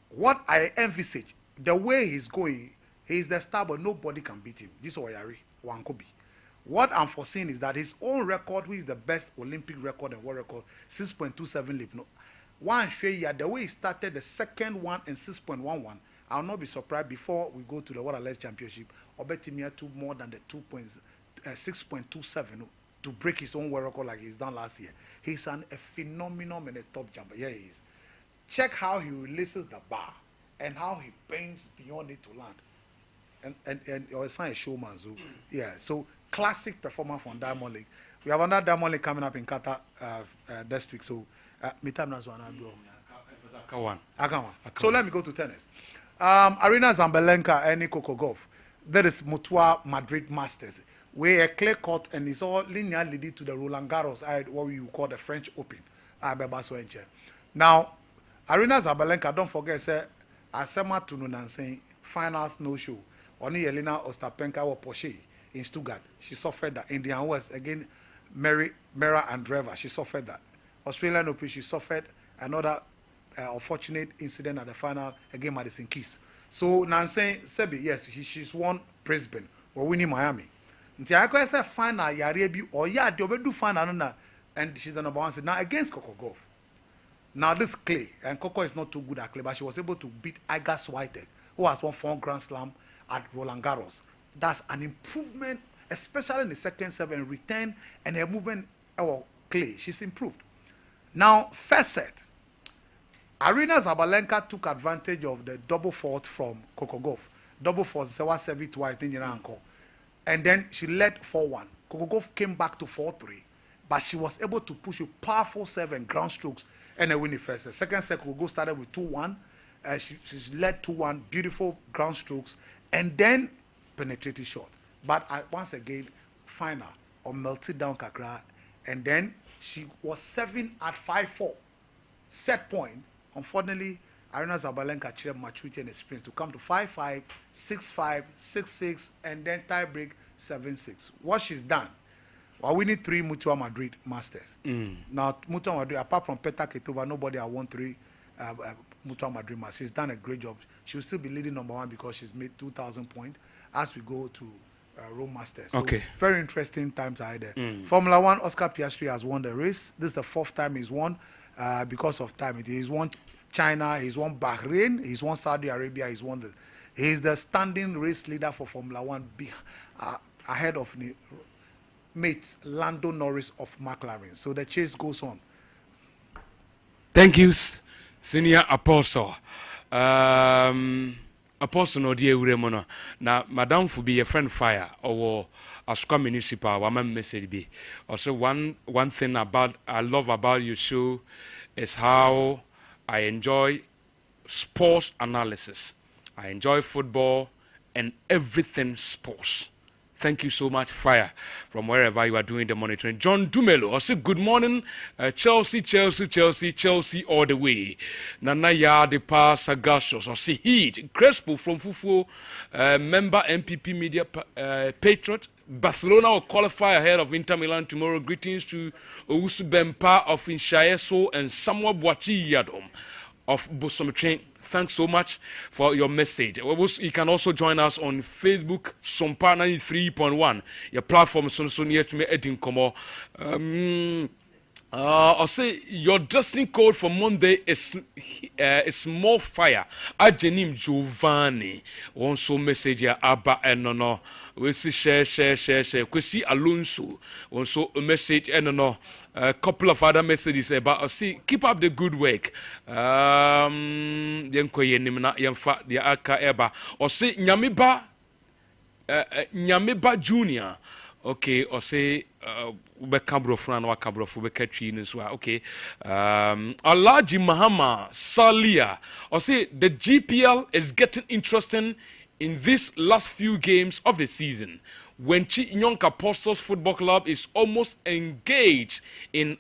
What I envisage, the way he's going, he's the star, but nobody can beat him. This is Oyari, Wankobi. What I'm foreseeing is that his own record, which is the best Olympic record and world record, 6.27 leap. No, one year, the way he started the second one in 6.11, I'll not be surprised before we go to the World Athletic Championship. I'll bet him here to more than the 6.27 to break his own world record like he's done last year. He's a phenomenal and a top jumper. Yeah, he is. Check how he releases the bar and how he bends beyond it to land. And it's not a showman. So, yeah, so classic performance from Diamond League. We have another Diamond League coming up in Qatar next week. So, me time that's one. So let me go to tennis. Arena Zambelenka and Coco Golf. There is Mutua Madrid Masters, where a clear cut and it's all linear leading to the Roland Garros, what we call the French Open. Now, Arena Zambelenka, don't forget, say, Asema Tununansen, finals no show. Only Elena Ostapenka or Porsche in Stuttgart. She suffered that. Indian West, again, Mera Andreeva, she suffered that. Australian Open, she suffered another unfortunate incident at the final, again, Madison Keys. So, Nansen, Sebi, yes, she's won Brisbane or winning Miami. Until I say final, Yarebi, or yeah, they will do final, and she's the number one. Now, against Coco Golf. Now, this Clay, and Coco is not too good at Clay, but she was able to beat Iga Swiatek, who has won 4 Grand Slam at Roland Garros. That's an improvement, especially in the second serve and return and her movement. Clay, she's improved. Now, first set, Arena Zabalenka took advantage of the double fault from Coco Golf. Double fault, so was 7-2, and then she led 4-1. Coco Golf came back to 4-3, but she was able to push a powerful serve and ground strokes and win the first set. Second set, Coco Golf started with 2-1. She led 2-1, beautiful ground strokes, and then penetrated shot. But once again, final or melted down Kakra, and then she was 7 at 5-4. Set point. Unfortunately, Arena Zabalenka achieved maturity and experience to come to 5-5, 6-5, 6-6, and then tie break 7-6. What she's done, well, we need 3 Mutua Madrid Masters. Now, Mutua Madrid, apart from Petra Kvitova, nobody has won 3 Mutua Madrid Masters. She's done a great job. She'll still be leading number 1 because she's made 2,000 points as we go to Rome Masters. So okay. Very interesting times ahead there. Formula 1, Oscar Piastri has won the race. This is the 4th time he's won. Because of time, he's won China, he's won Bahrain, he's won Saudi Arabia, he's the standing race leader for Formula 1 ahead of mate Lando Norris of McLaren. So the chase goes on. Thank you, Senior Apostle. Apostle no dear Uremono. Now, Madame Fubi, a friend fire or Asqa Municipal, woman message be. Also, one thing I love about your show is how I enjoy sports analysis. I enjoy football and everything sports. Thank you so much, Fire, from wherever you are doing the monitoring. John Dumelo, I say good morning, Chelsea, Chelsea, Chelsea, Chelsea all the way. Nana Ya de Pa Sagashos, I say Heat, Crespo from Fufu, member MPP Media Patriot. Barcelona will qualify ahead of Inter Milan tomorrow. Greetings to Owusu Bempa of Inshayeso and Samuel Boachi Yadom of Bosometrain. Thanks so much for your message. You can also join us on Facebook, Sompa 93.1. Your platform is so near to me, Edin Komo. I'll say your dressing code for Monday is more fire. Ajenim Giovanni. One so message here, Abba and no. We see share. Kwesi Alonso. One so a message and no. A couple of other messages about see keep up the good work. Or say Nyamiba Junior. Okay, or say Bekabro Fran or Cabro for Bekatrin as well. Okay, Alaji Mahama Salia. Or say the GPL is getting interesting in these last few games of the season. When Young Apostles Football Club is almost engaged in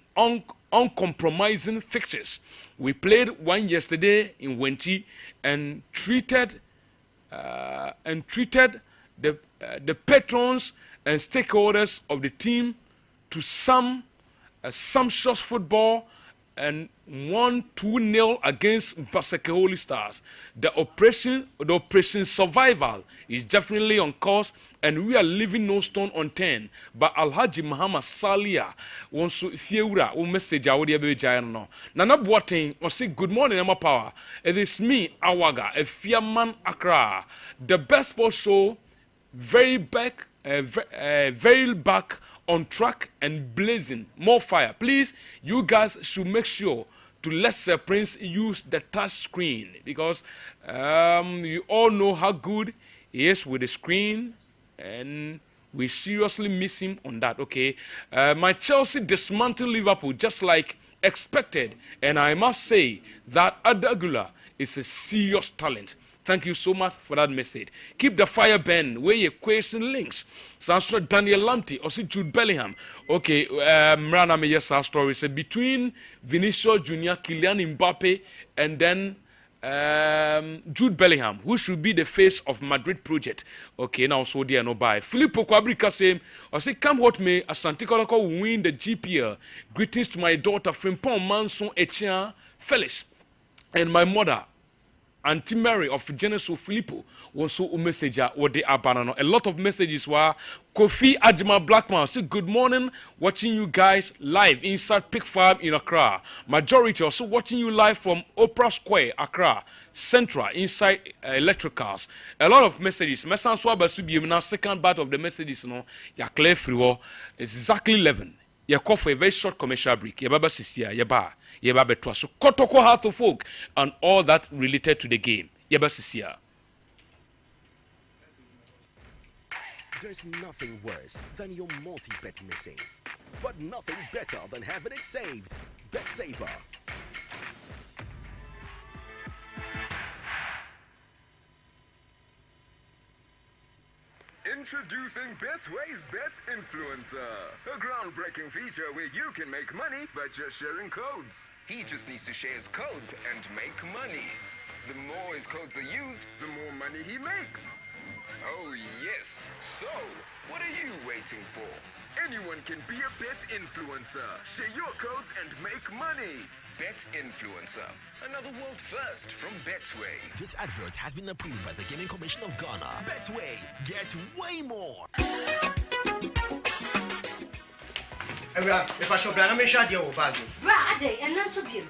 uncompromising fixtures. We played one yesterday in Wenchi and treated the patrons and stakeholders of the team to some sumptuous football and won 2-0 against Baseke Holy Stars. The operation survival is definitely on course, and we are leaving no stone unturned. But Alhaji Muhammad Salia wants to fiura one message I would be no. Nana Boateng or say good morning, Emma Power. It is me, Awaga, a Fiaman Accra, the best sports show, very back on track and blazing. More fire. Please, you guys should make sure to let Sir Prince use the touch screen because you all know how good he is with the screen and we seriously miss him on that. Okay, my Chelsea dismantled Liverpool just like expected, and I must say that Adagula is a serious talent. Thank you so much for that message. Keep the fire burning. Where your question links. Sastra Daniel Lamti, also Jude Bellingham. Okay, Mrana Meyes story said between Vinicius Junior, Kylian Mbappe, and then Jude Bellingham, who should be the face of Madrid project. Okay, now so dear no buy. Filippo Kwabrika saying, I say, come what may, Asante Kotoko will win the GPL. Greetings to my daughter, Frimpong Manson Etienne Felix, and my mother, Auntie Mary of Genesis Filippo was so a message what they are banana. A lot of messages were Kofi Adjuma Blackman. Say good morning, watching you guys live inside Pig Farm in Accra. Majority also watching you live from Opera Square, Accra Central inside Electricals. A lot of messages. Mesan Swaba Subi now second part of the messages no ya clear free exactly 11. You call for a very short commercial break. Ya baba sister, ya ba. So Kotoko Heart of Folk and all that related to the game. Yabasisia. There's nothing worse than your multi-bet missing, but nothing better than having it saved. Bet Saver. Introducing Betway's Bet Influencer, a groundbreaking feature where you can make money by just sharing codes. He just needs to share his codes and make money. The more his codes are used, the more money he makes. Oh yes, so what are you waiting for? Anyone can be a bet influencer. Share your codes and make money. Bet Influencer, another world first from Betway. This advert has been approved by the Gaming Commission of Ghana. Betway, get way more. If I show Brana, make sure you're over. Brother, and not so good.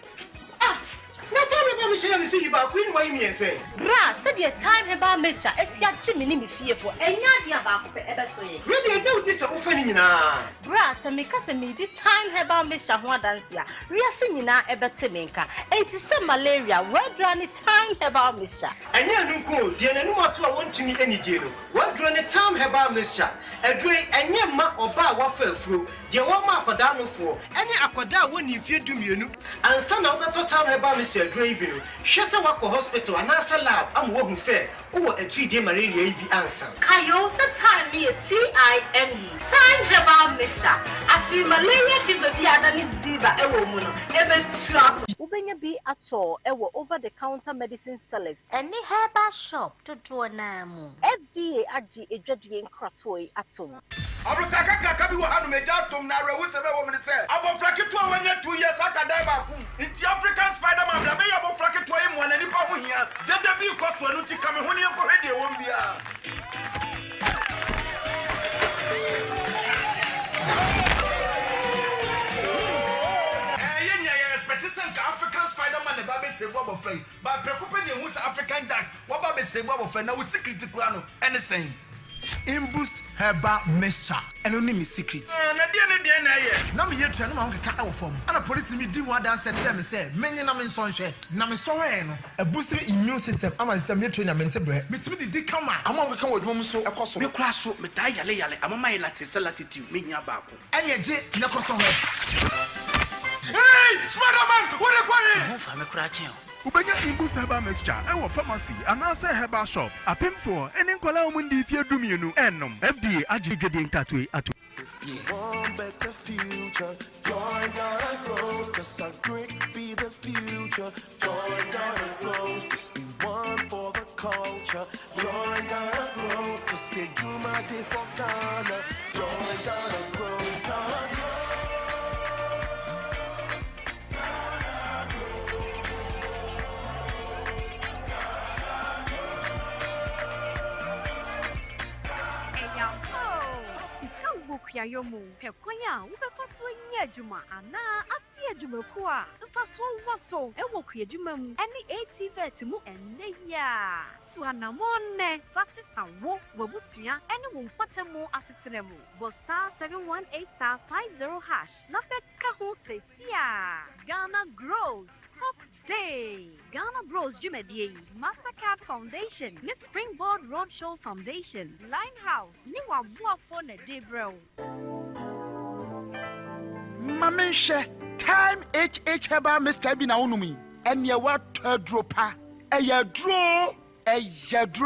Now tell me about Michelle and see about Queen Wayne and say. Bra, said your time about Misha, it's your Jimmy fearful, and not the about ever so. Really, I know this offending now. Bra, some make us a the time about Misha one dance ya. We are singing now about Timinka. It is some malaria, where drawn time about Misha. And you go, dear, and what I want to meet any deal. What drawn a time about Misha? A great and your ma or bar waffle through. deɛ wɔma akwadaa no foɔ ɛne akwadaa wɔ ne mfie dumienu ansa na wobɛtɔ town herbal mixture aduro yi bi no hwɛ sɛ wakɔ hospital anaasɛ lab ama woahu sɛ wowɔ atiridiɛ malaria yi bi ansa kayo sɛ time ne yɛ time time herbal mixture afi malaria fever bi ada ne ziba ɛwɔ mu no ɛbɛtua wobɛnya bi atɔ ɛwɔ over the counter medicine sellers ɛne herbal shop dodoɔ naa mu FDA agye edwadue nkratoɔ yi atom Abusaka kraka bi wo hanu meja tom na rewu sebe wo mene se abofra keto wanya 2 years akadai ba kum nti African Spider-Man bla be ya abofra keto yi mu na nipa ho hia dada bi koso anu ti ka me ho ne ko hwede won bia yenya ya expectation ka African Spider-Man ne ba be se bo abofra yi ba prekope ne hu se African Jack wo ba be se bo abofra na wo secret kura no anything Imboost herbal mixture. And only me secret. Na dia na ye. Na me yetua na ma keka wo fom. Ana police me di one dance tell me say, "Menye na me nso hwe." Na me so hwe no. A boosting immune system. Ama say me yetua na mente bre. Metimi di kama. Ama wo keka wo dwom so ekoso. Me kura so me ta yale. Ama my latitude me nya baako. Enye je na koso hwe. Hey, Spider-Man, what are you doing? Ho fa me kura chen. Ubenya Imboost herbal mixture ewo pharmacy anase herbal shops apemfo ene nkola omundi fie dumienu enom FDA agigede nkatwe atu If you want better future, join Ghana Grows, 'cause our grit be the future. Join Ghana Grows, just be one for the culture. Join Ghana Grows, 'cause you do my day for Ghana. Join Ghana Grows, Ghana Grows. Yomu, Pequia, Ubefa Juma, Anna, Atia Jumakua, Faso Wasso, Ewokia Jumam, any 80 vetimu and ya. Suana Mone, fastest and walk, Wabusia, and Wupatamo Asitinemu, was star 718 star 50 hash, not that Kaho says, yeah. Ghana Grows. Day. Ghana Bros Jumedie, Mastercard Foundation, Miss Springboard Roadshow Foundation, Limehouse, Niwa Buafone Debro. Mamisha, time HH herbal Mr. Bina Unumi, and ya what dropa, a ya draw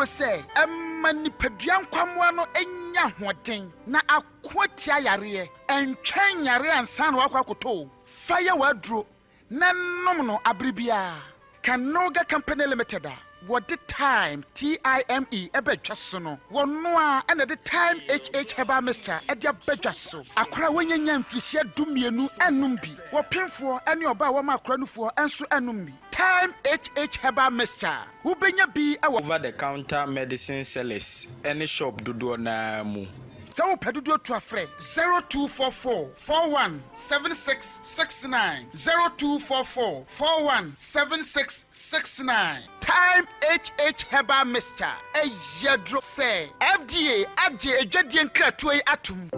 say, a manipedian quamuano enya hoting, na aquatia yare, and chain yare and san wakakoto, fire wardrobe. Nanono abribia Kanoga Company Limited. What the time TIME ebetwasono wonnoa and the time HH herbal mixture e dia bedwaso akra wanyanya mfrisia dumienu enum bi wopemfo ene oba wo makra nufo enso enum bi time HH herbal mixture ubenya bi over the counter medicine sellers any shop dodo na mu So pedudio to a friend 0244 417669 0244 417669 Time HH herbal mixture a yadro say FDA agye edwadien kratoi atum.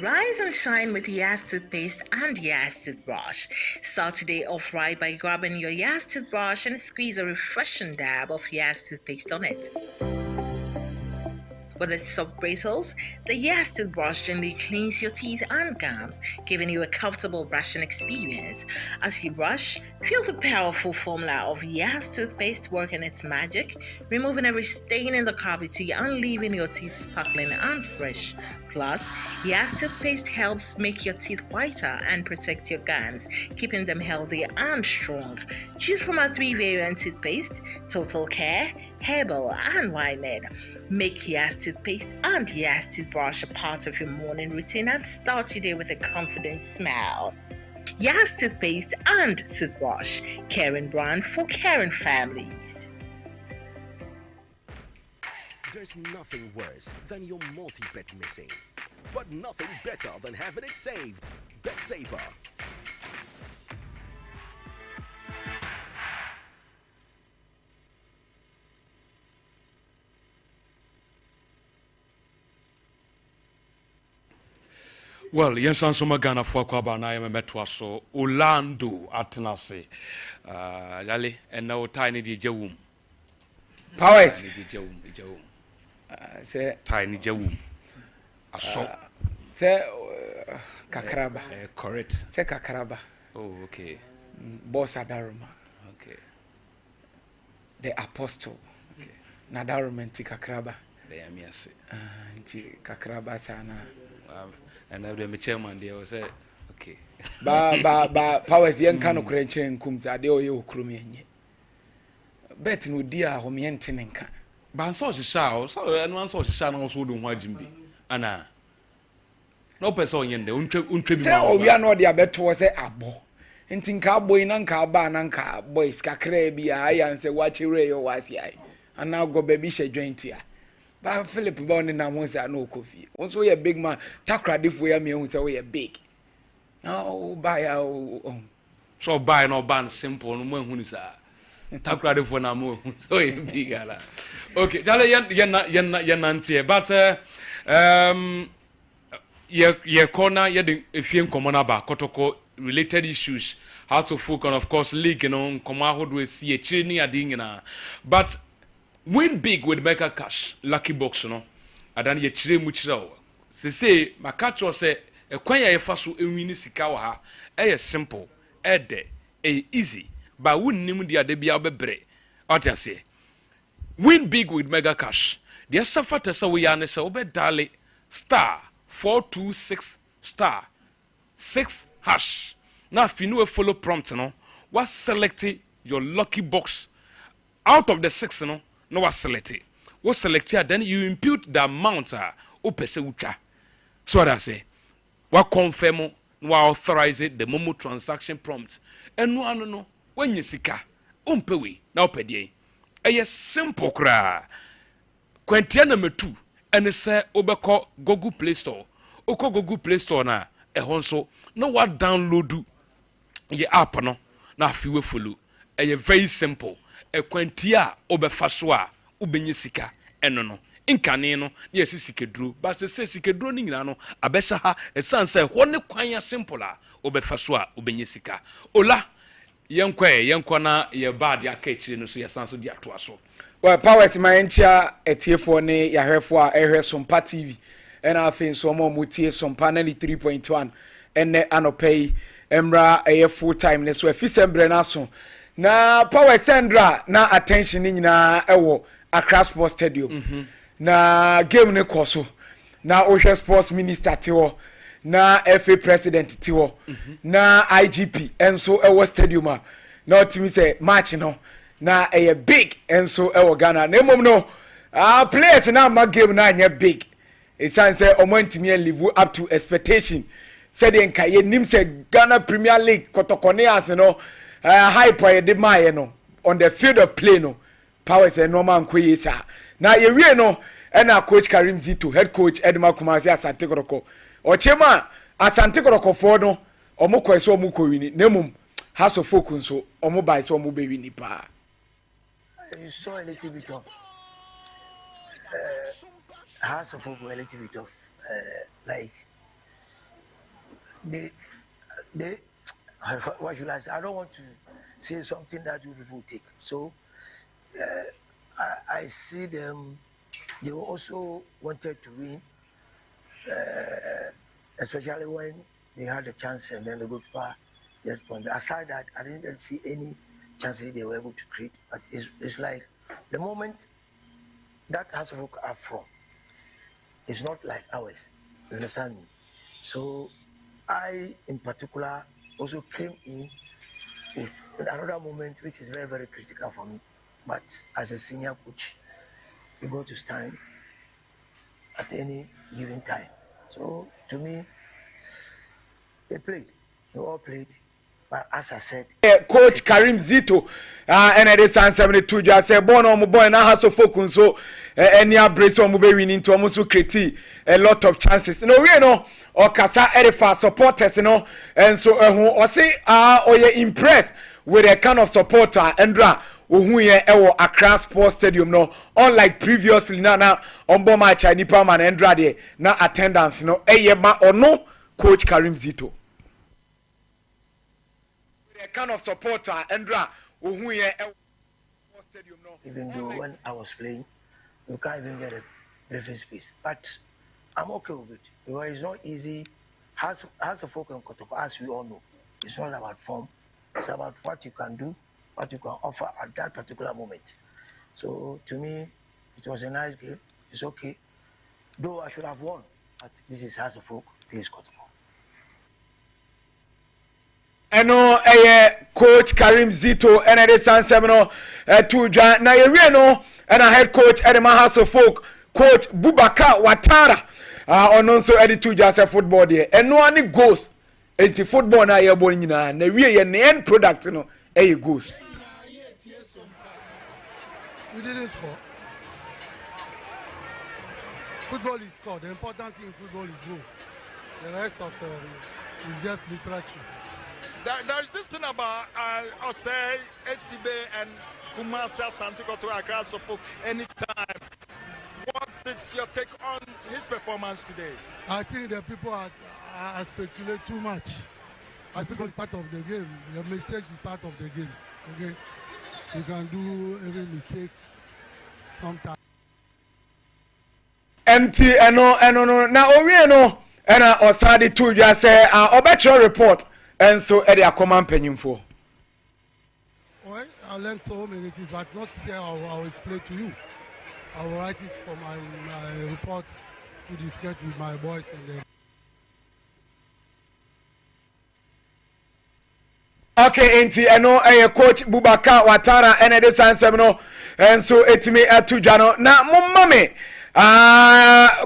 Rise and shine with Yas toothpaste and Yas toothbrush. Start today off right by grabbing your Yas toothbrush and squeeze a refreshing dab of Yas toothpaste on it. With its soft bristles, the Yas toothbrush gently cleans your teeth and gums, giving you a comfortable brushing experience. As you brush, feel the powerful formula of Yas toothpaste working its magic, removing every stain in the cavity and leaving your teeth sparkling and fresh. Plus, Yas toothpaste helps make your teeth whiter and protect your gums, keeping them healthy and strong. Choose from our 3 variant toothpaste: Total Care, Herbal, and Winehead. Make Yas toothpaste and Yas toothbrush a part of your morning routine and start your day with a confident smile. Yas toothpaste and toothbrush, caring brand for caring families. There's nothing worse than your multi-bet missing, but nothing better than having it saved. Bet Saver. Well, yensan soma Ghana for kwaba na yeme metwa so Orlando atenase. Yale and now tiny di jewum. Powers. Jewum. Say tiny jawu. Aso. Say kakraba. Correct. Say kakraba. Oh, okay. Boss Adaruma. Okay. The apostle. Okay. Nadaruma nti kakraba. They am yes. Nti kakraba sana. And now the chairman there was say okay. Ba powers yen kan no kure nkyerɛ nkum sɛ ade ɔyɛ okrum yenye. Bet no di a hom yen tenenka. Ba so hyehyɛ so ɛno anso hyehyɛ na so do ho agimbi. Ana. No person yen de untwe bi ma. Sɛ owia no de abeto sɛ abo. Nti nka boy na nka ba na nka boys kakra bi a ya nse wakyere yo wasi ai. Ana go baby hye joint a. Ba Philip ba on na mo sɛ na okofi. Wonso ye big man takradefo ya me hu sɛ wo ye big. No buy so buy no ban simple no mo hu ni sa. Takradefo na mo hu so ye big ala. Okay, jale yen nantie but ye corner ye de efie nkomo na ba kotoko related issues how to focus on of course league nkomo ahodo esi e ni ade nyina but win big with mega cash lucky box no adan ye chire mu chire o se maka cho se ekwan ya yefa so enwini sika wa ha e simple ede easy ba wunnim dia de bia obebre otiase win big with mega cash dia safata se we ya ne se obedale star 426 star 6 hash. Now if you know a follow prompt no, what select your lucky box out of the 6 no what select it. What select it, then you impute the amount opese ucha. So what I say, what confirm no authorize it the momo transaction prompt. And no when you sika umpewe na opedie. Eye simple kra. Kwentia number 2 and say obeko Google Play Store. Oko Google Play Store na ehonso no what download ye app no na afiwe follow. Eye very simple. Kwentia obefa so a ubenye sika eno no. Inkane no yes sikedro but se sikedro ni nyina no abesha ha esanse ho ne kwan ya simple a obefa so a ubenye sika. Ola yenkwa na ye bad ya kechire no so yesanso di ato aso. Well, powers my entia etiefo ne yahwefo a ehwe Sompa TV ena afin so mo mutie Sompa 3.1 enne anopei emra eye full time ne so afisembre na so na power sendra na attention ni nyina ewo Accra Sports Stadium na game ne koso na ohwe sports minister tiwo na FA president tiwo na IGP enso ewo stadium a na otimi say match no na a big enso ewo Ghana na emom no players na ma game na anya big it sounds say omantimi live up to expectation said en kaye nim say Ghana Premier League kotokone as no hype ye de maye no on the field of play no powers and normal nkoye sa na ye wie no na coach Karim Zito head coach Edma Kumasi Asante Koroko ochema Asante Koroko for no omukọ eso omukọ wini na emom House of Folk nso omo bai so omo be wini pa. You saw a little bit of House of Folk, a little bit of like they what should I say? I don't want to say something that you people take. So I see them. They also wanted to win, especially when they had a chance and then they go far. Aside that, I didn't see any chances they were able to create. But it's like the moment that House of Folk are from, it's not like ours. You understand me? So I, in particular, also came in with another moment which is very, very critical for me. But as a senior coach, you got to stand at any given time. So to me, they played. They all played. But as I said, coach Karim Zito and it is 72 just say born on boy na House of Folk so any brace on be winning to almost create a lot of chances. No we know or kasa edifa supporters you know and so or say or you impressed with the kind of supporter Endra who ye ewo Accra Sports Stadium no unlike previously na on bo match nipa man Endra there na attendance no ma or no coach Karim Zito kind of supporter Endra stadium no. Even though when I was playing, you can't even get a breathing space. But I'm okay with it because it's not easy. Has a folk in Kotoko, as we all know, it's not about form. It's about what you can do, what you can offer at that particular moment. So to me, it was a nice game. It's okay. Though I should have won, but this is House of Folk, please Kotoko. Eno coach Karim Zito and the San Semino Tuja na no and a head coach at the House of Folk coach Bubaka Watara on also at the Tuja say football there and no any goes into football na ye born na we end product no goes. We didn't score. Football is scored. The important thing in football is goal. The rest of is just literature. There is this thing about Osei, SCB, and Kumasi Asante to Accra Suffolk anytime. What is your take on his performance today? I think the people are speculate too much. I think it's part of the game. The mistakes is part of the games. Okay, you can do every mistake sometimes. Empty no. Now we no and Osadi to just say obetro report. And so, Eddie, I come and pay him for. Well, I learned so many things, but not here. I will explain to you. I will write it for my report to discuss with my boys and then. Okay, Auntie, I know coach Bubaka Watara and the San Semino, and so it's me at Tujano. Now, mommy,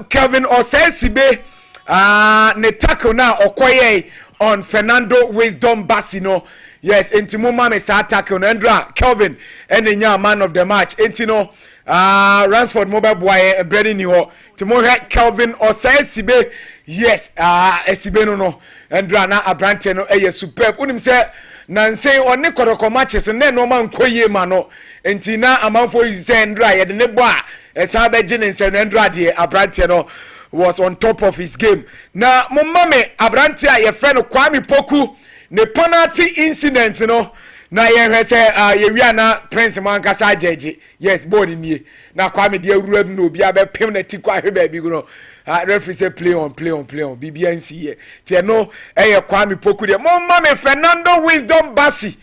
Kelvin Osesibe, Netako now, Okoye. On Fernando Wisdom Bassino. Yes, Intimo Mame sa attack on Andra Kelvin and the man of the match. Intino Ransford mobile boy Brady Niho. Timo Kelvin Osesibe. Yes, Esibe no Andra na Abrante no superb. Unim say Nancy on Nikoroko matches and then no man koye mano. Entina amanfo is Andra ya de neboa. Esabe Jennings and Andra de Abrante no was on top of his game. Na momame Abrantia ye friend Kwame Poku ne penalty incident no na ye say ye wiana Prince Mankasa Jeje. Yes, body ni. Na Kwame de awura no obi abepem na ti kwa hwe bi no. Referee say play on. BBNC here. Tie no Kwame Poku de momame Fernando Wisdom Bassi.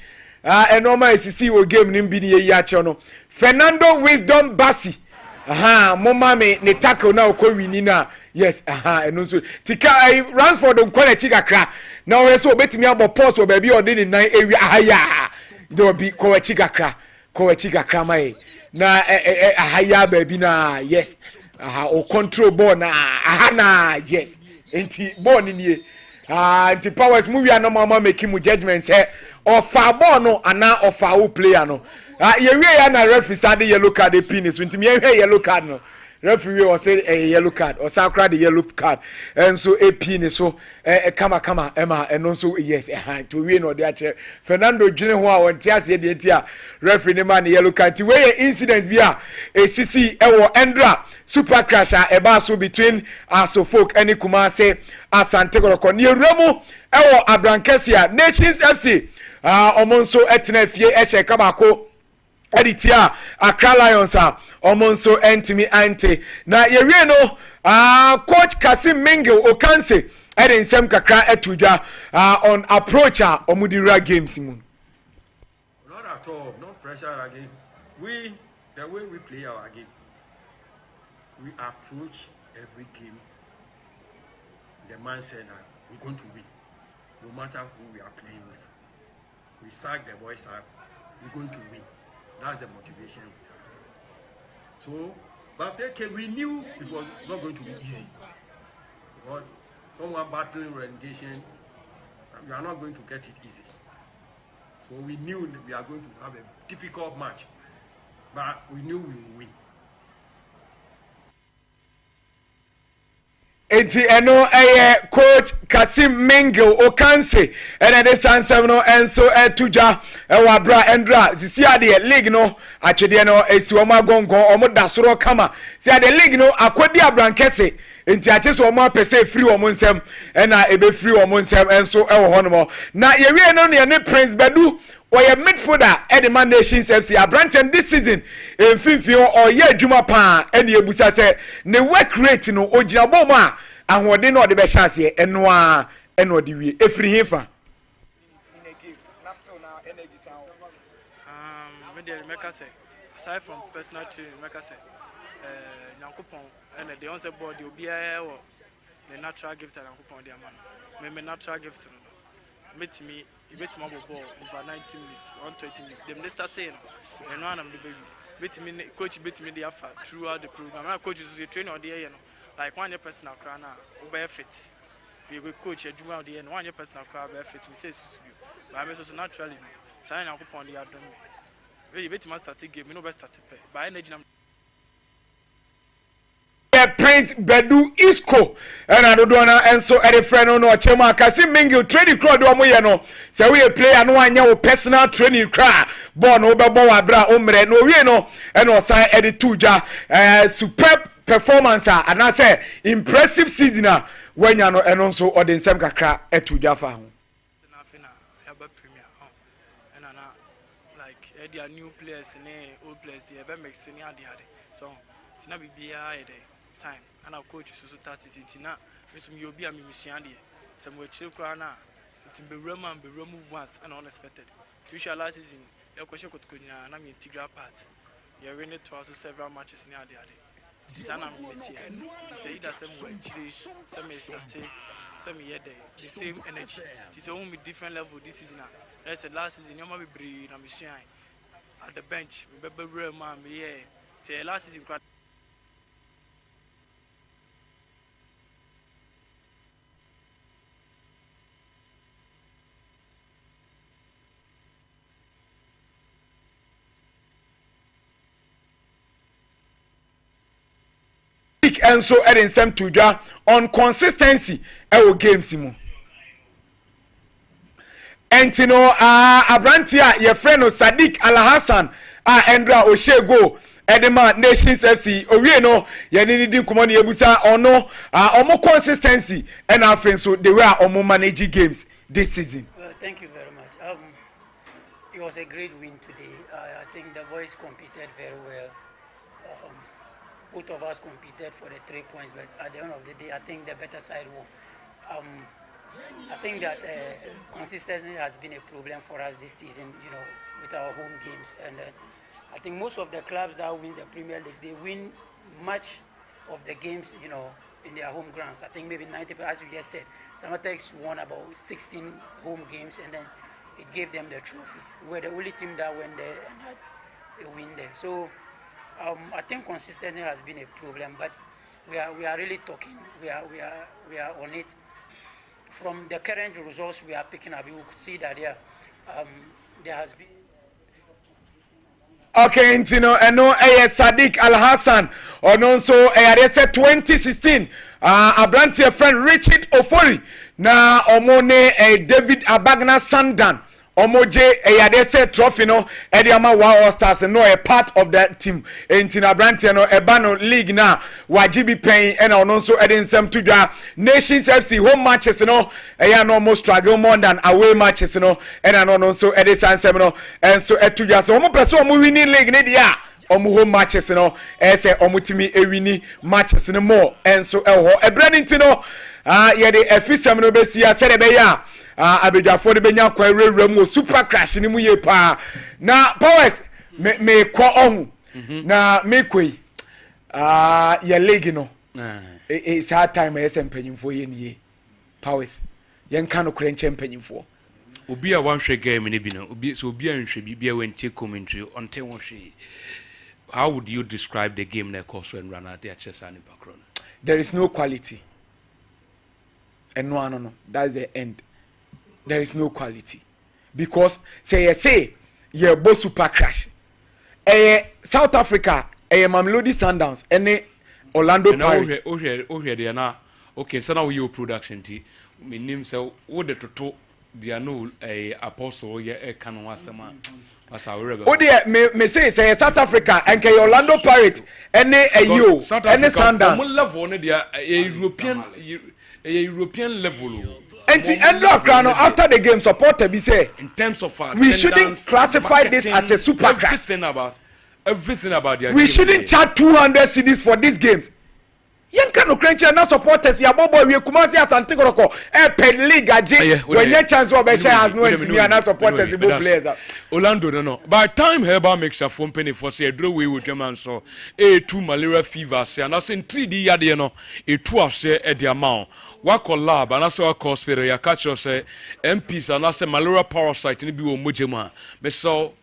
Enoma esisi o game ni bi ni ye ya che no. Fernando Wisdom Bassi. Mama me ne tackle na okowini na yes eno so tika Ransford nkole chikakra na we so obetimi abo pause o baby odi ni nan ewi ahaya do bi ko chikakra mai na ahaya baby na yes o control ball na na yes enti ball ni nie enti powers movie na mama make mu judgment say ofa ball no ana ofa wo player no ye we ya na referee say the yellow card dey pin so ntimi ye hwe yellow card no referee was say a yellow card or sakra the yellow card and so a pin so kama ema and so yes to we no dey Fernando Junior ho a won ti ase dey tia referee ne man yellow card ti we incident bi a CC ewo Endra super crash a eba so between Asofok and Kumase Asante Koroko ne Remu ewo Abrankesia Nations FC omonso etena fie eche kabako editia Accra Lions omonso entimi ante na yewie no coach Kasim Mingil Okanse eden sem kakra etudwa on approach omudira games mu. Not at all, no pressure again. The way we play our game, we approach every game the mindset that we're going to win no matter who we are playing with. We sack the boys up, we're going to win. That's the motivation we have. So, but we knew it was not going to be easy. Because someone battling relegation, we are not going to get it easy. So we knew that we are going to have a difficult match, but we knew we would win. Enti eno coach Kasim Mingil Okanse ene de sansam no enso etuja ewa bra endra sisi ade league no atwede no esi omo agongon omo dasoro kama si ade league no akodi abrankese enti ache so omo apese free omo nsem ena ebe free omo nsem enso ewo hono na yewie no ne Prince Badu ɔyɛ midfielder ɛde man Nations FC Abranten this season mfimfini ɔyɛ adwuma paa ɛne ebusa sɛ ne work rate no ogyina bɔ mu a ahoɔden na ɔde bɛhyɛ aseɛ ɛno a ɛna ɔde wie efiri hefa aside from personal training make us nyankopon and the onse board the obiara the natural gift and nyankopon dey man me natural gift no meet me you bet my ball over 90 minutes 120 minutes them they start saying and one am the baby bet me coach bet me the afa throughout the program my coach is train on the air like one personal crana obey fit we go coach adwuma on the air one personal crana obey fit me say susu but I so naturally say nyankopon dey adom you bet me start game me no best start pay by energy na Prince Bedu Isco and Adodona and so at a friend no Chema Kasi Mingle training crowd do no so we play no anya personal training cra born over bra omre no we no and no sign at the tuja superb performance and I say impressive season when you know and also or the same kakra etuja fa ho like there are new players and old players they ever make senior so sina bibia time and our coach so 30 city na me some you be am mission there some we chill kra na it be remove once and unexpected to share last season e ko sheko tukunya na me integral part you win it twice several matches near there this an am meeting to say that some we chile some is start some year there the same energy it is only different level this season na that's the last season you be brave na mission at the bench we be real man yeah say last season and so in some tuja on consistency our games mu entino Abrantia your friend Sadiq Al-Hassan Endra Oshego Edema Nations FC owie no ye ni di nkomo na ebusa ono omo consistency and afen so the way omo manage games this season. Well, thank you very much. It was a great win today. I think the boys competed very well. Both of us competed for the 3 points, but at the end of the day, I think the better side won. I think that consistency has been a problem for us this season, with our home games. And I think most of the clubs that win the Premier League, they win much of the games, in their home grounds. I think maybe 90%, as you just said, Samatex won about 16 home games, and then it gave them the trophy. We're the only team that went there and had a win there. So I think consistency has been a problem, but we are really talking. We are on it. From the current results we are picking up, you could see that there has been. Okay, Intino, and no, Sadiq Al-Hassan, or no, so they said 2016. Abrantia friend Richard Ofori, na omone David Abagna Sandan. Omoje eyadese trophy no Ediama Wow Stars no a part of that team entina Brantia no ebano league na wajibi pen and ono so edensem tudwa Nations FC home matches no eya no most struggle more than away matches no and ono so edesansem no and so etudwa so omo pese omo winning league ne dia omo home matches no ese omo timi ewini matches no more and so eho ebranti no ye de efisem no besia sede be ya abedwafo de benya kwa rewrem super crash ni mu ye pa na powers me ko ohu na me koi ya league no it's hard time yes empanyimfo ye nie powers yen kan no krenche empanyimfo obi a wan hwe game ni bi no obi so obi an hwe bi a wan take commentary on ten won hwe. How would you describe the game na course when run at Chelsea and background? There is no quality. And no, that's the end. There is no quality because say ye bo super crash South Africa Mamelodi Sundowns and Orlando Pirates they na okay so now you production ti me name say wo de toto they no apostle ye kan wasema asa we o de me say South Africa and Orlando Pirates and you and Sundowns mo level no they European a European level. And the end of ground after the game, supporter be say in terms of we shouldn't classify this as a super everything about the we shouldn't charge 200 cedis for these games. Young kind of French and supporters, ya bobo we Kumasi Asante Kotoko, pen league aje when your chance of has no and supporters the players. Orlando no. By time Herba makes a phone penny for say draw away with German so A2 malaria fever say and I say 3D yade no a 2 say at the amount. Wako lab and I saw a hospital ya catch us say MPs and I say malaria parasite ni bi wo mojema. Me so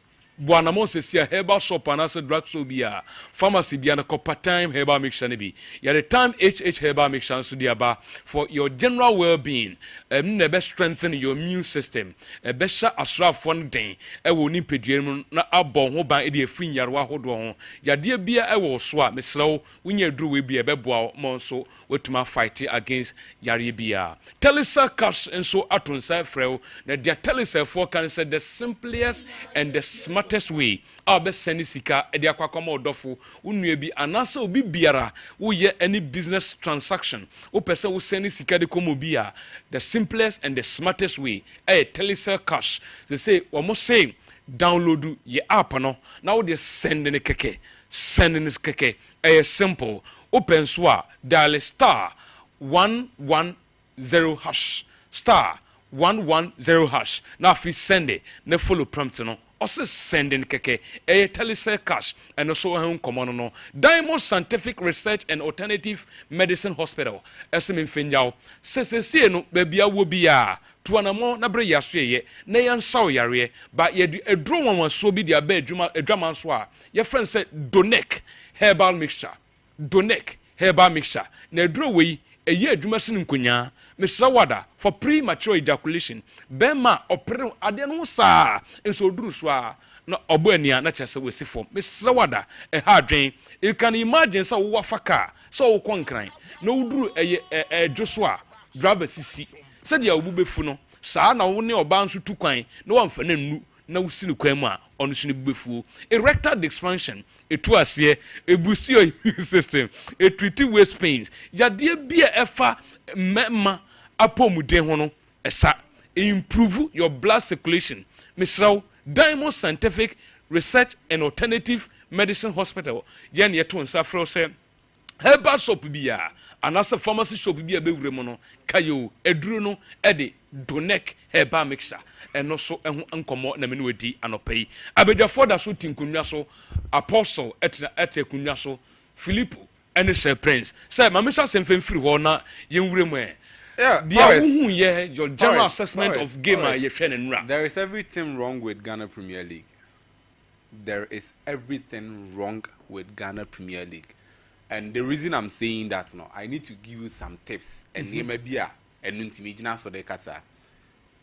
Buana Moses see a herbal shop and as a drug so be a pharmacy be an a part-time herbal mixture be. Ya the time HH herbal mixture so diaba for your general well-being. Nebe strengthen your immune system. Besha asra funding. Will ni pediem na abon ho ban e free yarwa hodo ho. Ya de bia e wo so a mesrew wunye dru we bia beboa mo so wetuma fight against yare bia. Telisa cash and so atonsa freu na dia telisa for can say the simplest and the smartest way be send sika e dia kwakoma odofo unue bi anase obi biara wo ye any business transaction wo pese wo send sika de komo bia the simplest and the smartest way telesell cash they say almost say download your app no now wo de send ne keke simple open so dial star 110 hash star 110 hash now if you send it ne follow prompt no also sending keke telesell cash and also common no Diamond Scientific Research and Alternative Medicine Hospital esem mfenyao sesese no bebia wo bia tuanamo na bre yasye na yan saw yare ba ye edro won so bi dia ba adwama so a ye friend say Donek herbal mixture na edro we eye adwuma sin nkonya Wada for premature ejaculation. Bema opere ade no sa enso duru so a na obo ania na chese we sifom. Wada ha dwen. You can imagine so wo faka so wo konkran. Na uduru edwo so a driver sisi. Se dia obu befu no. Saa na wo ne oba nso tu kwan na wamfa na nnu na wusi ne kwan mu a ono so ne befu. Erectile dysfunction etu ase ebusi your immune system. Treat waist pains. Yade bia efa mema apomuden ho no esa improve your blood circulation. Misraw Diamond Scientific Research and Alternative Medicine Hospital yen yeto nsa fro se herbal shop bia anasa pharmacy shop bia bewure mo no kayo eduru no de Donek herbal mixture eno so eho nkomo na me no edi anopai abedwafo da so tinkunwa so apostle ete kunwa so Philip ene Sir Prince say mamisa semfem firi ho na yenwure mo your general assessment of game there is everything wrong with Ghana Premier League. There is everything wrong with Ghana Premier League. And the reason I'm saying that now, I need to give you some tips. And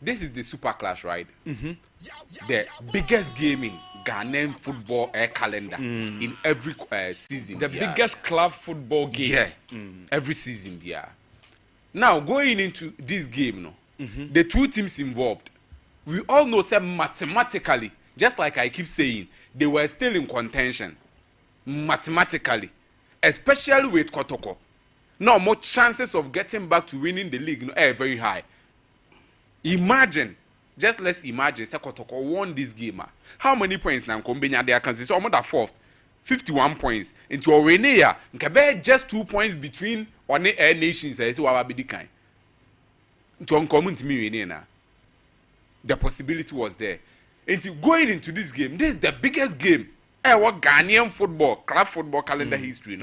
this is the Super Clash, right? The biggest game in Ghanaian football calendar in every season. The biggest club football game. Every season, Now, going into this game, the two teams involved, we all know that mathematically, just like I keep saying, they were still in contention. Mathematically. Especially with Kotoko. Now, more chances of getting back to winning the league are very high. Imagine, let's imagine, Kotoko won this game. How many points now? They are considered almost a fourth. 51 points. Into a winner, just 2 points between on the air nations. I say, what be the kind? To uncommon to me, the possibility was there. Into going into this game, this is the biggest game. What Ghanaian football, club football calendar history,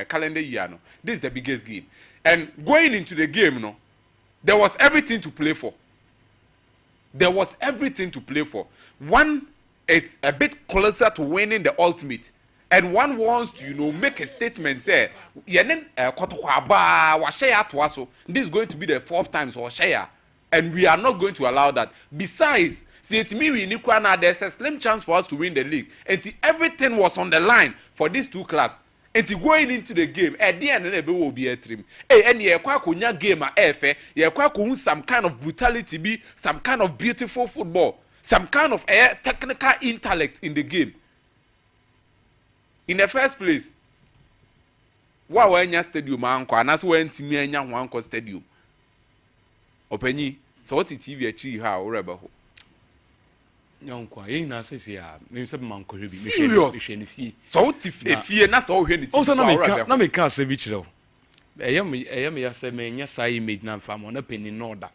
calendar year. This is the biggest game. And going into the game, there was everything to play for. One is a bit closer to winning the ultimate. And one wants to, make a statement, say, this is going to be the 4th time or share. And we are not going to allow that. Besides, there's a slim chance for us to win the league. And everything was on the line for these two clubs. And going into the game, at the end of will be a trim. And game some kind of brutality, be some kind of beautiful football, some kind of technical intellect in the game. In the first place, why when your stadium and as when to me and stadium, Openyi. So what TV achieve how reba ho. Yonkwa, na say me say man ko hwebi. Serious. So what if efie na so hwe ni TV. Also na me ka say bi kire. Eyam ya say me nya sai image na mfa mo na penny no da.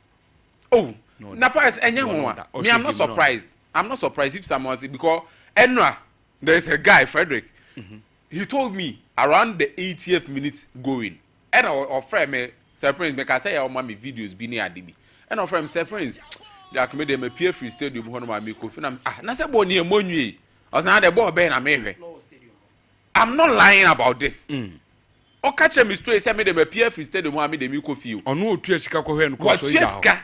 Oh, na price enye ho. Me I'm not surprised. I'm not surprised if someone say because Enra there's a guy Frederick. He told me around the 80th minute going. And our friend me surprise me can say your mommy videos bi ni adibi. And our friend surprise they are coming them appear free stadium ho no ma me ko fi na na say ball ni emonwie. I was na the ball be na me hwe. I'm not lying about this. O catch me straight say me dem appear free stadium ho me dem ko fi. Ono otu esika ko hwe no ko so ya.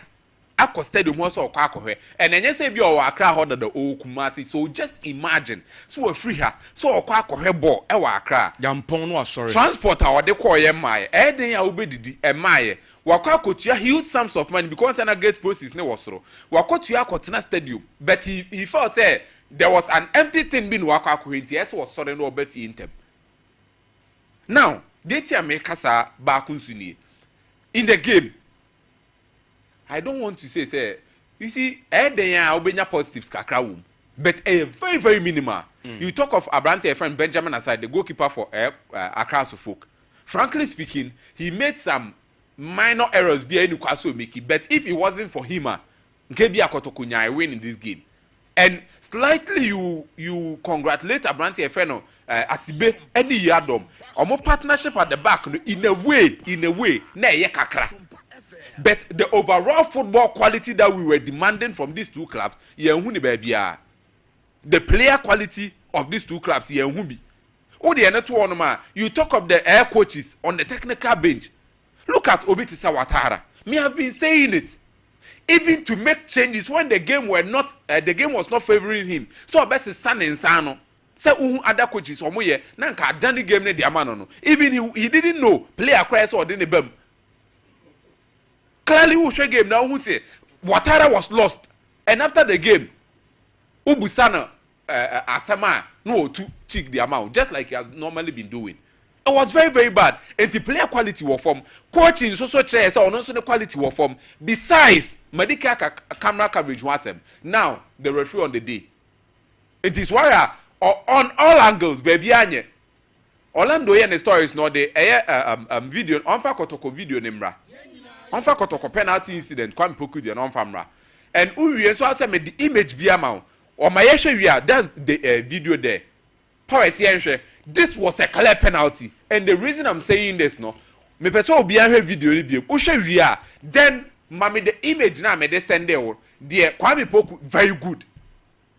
Akọ stadium ho so kwa akọhwe and enye say bi o Accra ho da o Kumasi so just imagine so we free her so okwa akọhwe ball e wa Accra jampon no asori transport a wode call ye maaye e den a obedidi e maaye wakọ akotua huge sums of money because na gate process ne wosoro wakotua akotena stadium but he felt say there was an empty thing bin wakọ akọhwe nti ese was sorry no oba fi intem now they tia me kasa ba kunsunie in the game. I don't want to say, you see, obenya positives kakra wom, but a very, very minimal. You talk of Abrante friend Benjamin aside, the goalkeeper for Accra Suffolk. Frankly speaking, he made some minor errors be any kwaso make it, but if it wasn't for him, Nkebi Akotokunya win in this game. And slightly you congratulate Abrante friend Asibe any yadom. Omo partnership at the back in a way, na ye kakra. But the overall football quality that we were demanding from these two clubs, the player quality of these two clubs, you talk of the air coaches on the technical bench. Look at Obitisa Watara. Me have been saying it. Even to make changes when the game was not favoring him. So best is San and Sano. Say other coaches nanka done game ne diamano. Even he didn't know player crash or didn't bem. Clearly, who show game now? Who say Watara was lost, and after the game, Ubusana Asama no to check the amount just like he has normally been doing. It was very, very bad. And the player quality was form, coaching so chairs or also the quality was form. Besides, medical camera coverage was him. Now the referee on the day. It is why on all angles, baby anye. Orlando and the story is not the video. Onfa kotoko video nemra. Onfa kotoko penalty incident kwam poku de onfamra and uwie so ase me the image bia ma o ma yehwe wi a that's the video there powers yenhwe this was a clear penalty and the reason I'm saying this no me person obi ahwe video ni bia o hwe wi a then mami the image na me de send there there kwam poku very good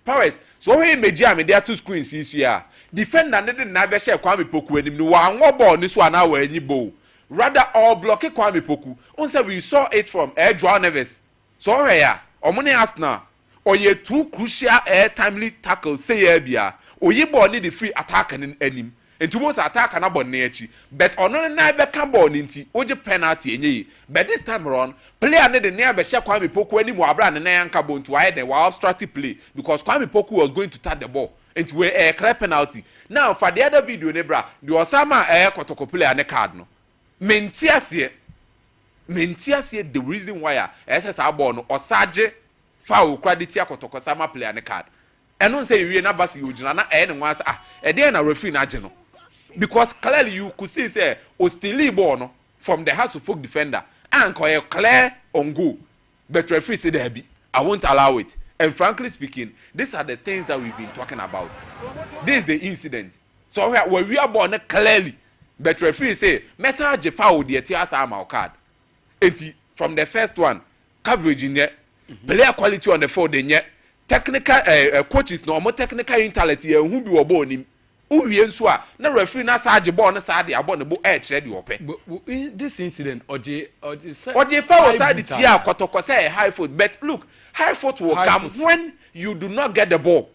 powers so we image am there two screens is ya defender ne de na be share kwam poku anim no wa anwo ball ni so ana wa anyi bow. Rather all block Kwame Poku. On say we saw it from Joao Neves. So here, omoni Arsenal. Or ye two crucial timely tackles say bia. Or ye ball need the free attack and enim. And to most attack and about nechi. But on na be can ball ninti. Oje penalty enye. But this time around, player need the near be share Kwame Poku anymore abra and na yanka bone to hide the obstructive play because Kwame Poku was going to tap the ball. And to a clear penalty. Now for the other video nebra, the Osama kotoko player and a card no. Mentiasie the reason why SS abon osaje foul credit akotoko sama player ne card eno say wie na basi ojina na ne nwa sa dey na referee na age no because clearly you could see say o still ball no from the house of folk defender and clear on goal but referee say there be I won't allow it and frankly speaking these are the things that we've been talking about. This is the incident so where we are born clearly. But referee say, message foul the TSR card. And from the first one, coverage in there, player quality on the field in there, technical coaches no more technical intelligence who be born him. Who we ensure no referee na sarge ball na sarge abon the ball ready open. But this incident, Oje foul side the tia kotoko say high foot. But look, high foot will come when you do not get the ball.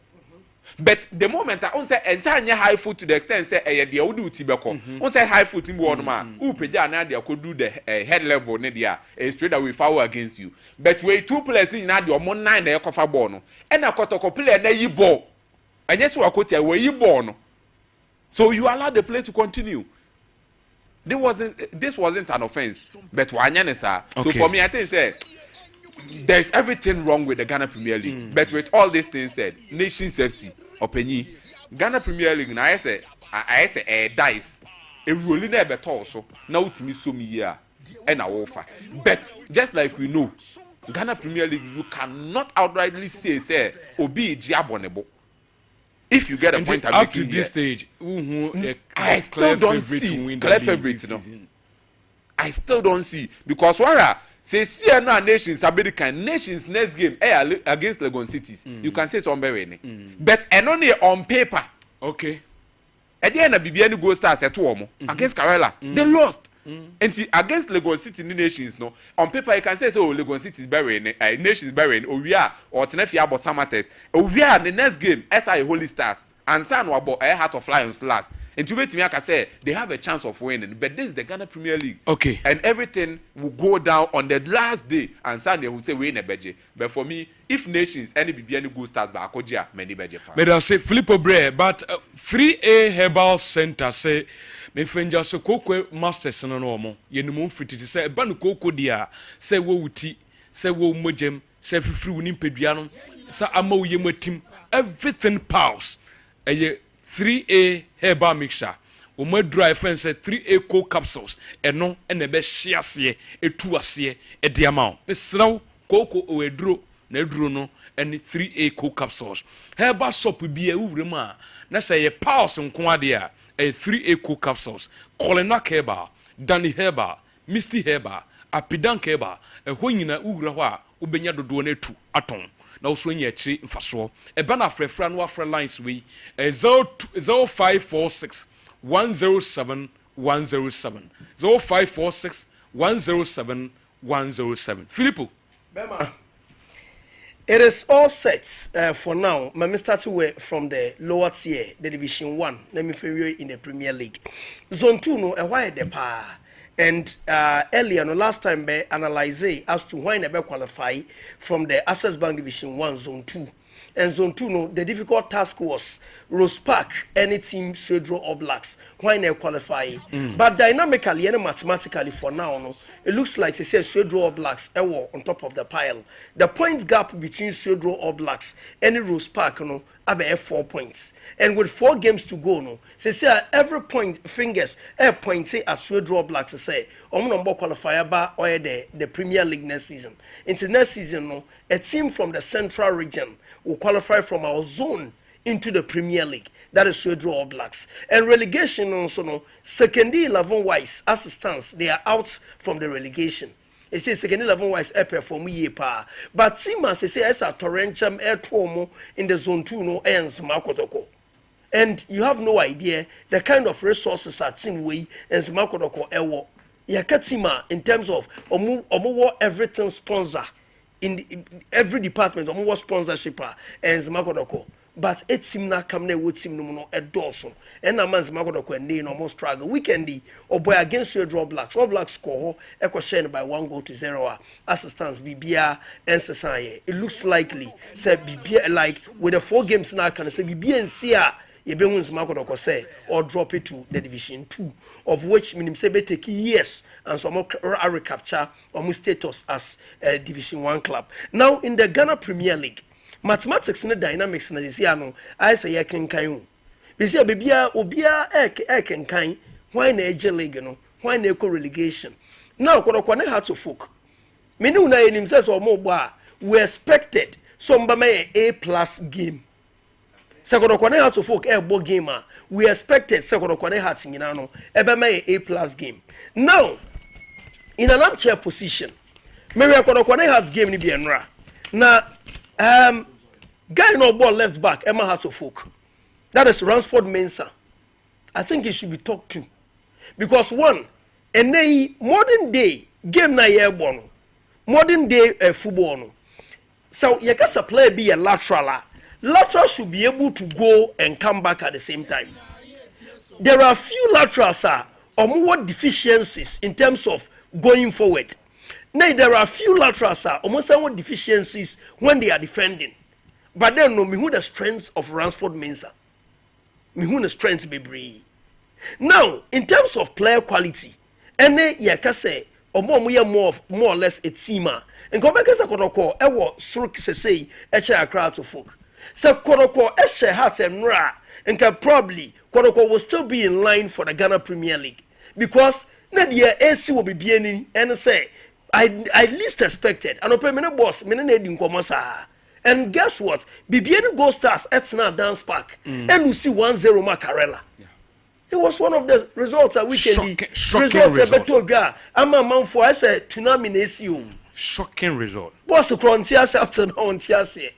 But the moment I say ensanya high foot to the extent say the odu tibeko on say high foot ni one man who peja na dey could do the head level ne dia straight away foul against you but we two players ni na dey omo 9 na ekofa ball no and akotoko player na yi ball and yes we akotia we yi ball no so you allow the play to continue. This wasn't an offense but wanya ne sa so for me I think say there's everything wrong with the Ghana Premier League. But with all these things said, Nations FC, Openyi, Ghana Premier League, I say dice. A ruling a better also. Now to me so me here and our offer. But just like we know, Ghana Premier League, you cannot outrightly say Obi Giabonebo. If you get a point up to this stage, I still don't see clear favorite. I still don't see because say CNA Nations American Nations next game against Legon Cities. You can say somebody, but and only on paper. Okay. At the end of BBN Gold Stars at home against Karela, they lost. And see, against Legon City Nations, no, on paper you can say so Legon City is burying, Nations burying, or we are or Tenefia about Samates, or we are the next game SI Holy Stars and San Wabo a Heart of Lions last. And to me, like I said, they have a chance of winning. But this is the Ghana Premier League. Okay. And everything will go down on the last day. And Sunday will say, we in a budget. But for me, if Nations, any good starts by Akodia, many budget. But I'll say Filippo Bray, but 3A Herbal Center say, me fenja so koko masters no normal. You know, fitty say, Banu Koko dia, say, wo wuti, say, wo mojem, say, free winning pediano, say, amo yemo team, everything pals. 3A herbal mixture. We dry friends say 3A cold capsules. And no, and the best share see a 2 a see a diamond. It's slow, cocoa or a draw, no draw no, and 3A cold capsules. Herbal soap will be a urema. Let's say a pulse on Quadia, a 3A cold capsules. Colina herbal, Danny herbal, Misty herbal, a pedant herbal, a wingina ugrawa, ubenya do donate to atom. Now so nya chi mfaso e ba na frefra no afra lines we 0546 107 107 0546 107 107 Filippo Bema, it is all set for now. Let me start from the lower tier, the Division 1. Let me feel you in the Premier League. Zone 2 no why the pa. And earlier, no last time, we analyze as to why never qualify from the Access Bank Division 1, Zone 2. And Zone 2, no, the difficult task was Rose Park, any team, Swedro or Blacks, why never qualify. But dynamically and mathematically for now, no, it looks like they say Swedro or Blacks on top of the pile. The point gap between Swedro or Blacks and Rose Park, no, about 4 points. And with 4 games to go, no, say every point fingers point at Swedro Blacks to say number qualifier bar or the Premier League next season. Into next season, no, a team from the central region will qualify from our zone into the Premier League. That is Swedro Blacks. And relegation also, no, second 11 wise as it stands, they are out from the relegation. It says second 11 wise perform ye pa. But Simas say as a torrential air tomo in the zone 2 no ends Makotoko. And you have no idea the kind of resources at team way and Makotoko ewo. Yakatima in terms of omu everything sponsor in every department omu sponsorship and Makotoko. But it seem na come there with team no a dorsum. And a man's Magodoko and they no more struggle. Weekendy or boy against your draw Blacks. All Blacks score echo shared by 1-0 assistance BBA and society. It looks likely say BBA like with the 4 games now can say BBA and Sia Yebewins Magodoko say or drop it to the Division 2, of which minim say be take years and some more recapture almost status as a Division 1 club. Now in the Ghana Premier League. Mathematics and dynamics na this no I say ya kenkan we say bibia obia kenkan why na age league no why na eco relegation now kodokwa na had to folk me nu na enim say so mo gbo a we expected some ba may A+ game say kodokwa na had to folk bo game a we expected say kodokwa na hat nyina no e be may A+ game now in an armchair position me we kodokwa na hat game ni bi enra na guy no ball left back Emma Hartofok. That is Ransford Mensah. I think he should be talked to. Because one, and they modern day game na airborne. Modern day football. No. So you can play be a lateral. Lateral should be able to go and come back at the same time. There are few laterals or more deficiencies in terms of going forward. Now there are few laterals almost some deficiencies when they are defending. But then no me who the strength of Ransford Mensah. Me who the strength be. Now in terms of player quality, any yaka say omo ye more or less a teamer and go back as a kodoko e wo soro sesei e che Accra to folk so kodoko e she heart and ra and can probably kodoko will still be in line for the Ghana Premier League because na the AC will be beginning and say I least expected and open me boss me na di nkomo sa and guess what Bibiani Gold Stars at na dance park and you see 1-0 Macarella. It was one of the results that we can be. Results. I'm a man for I said tsunami nation. Shocking result. What's the frontiers after on Tiasi?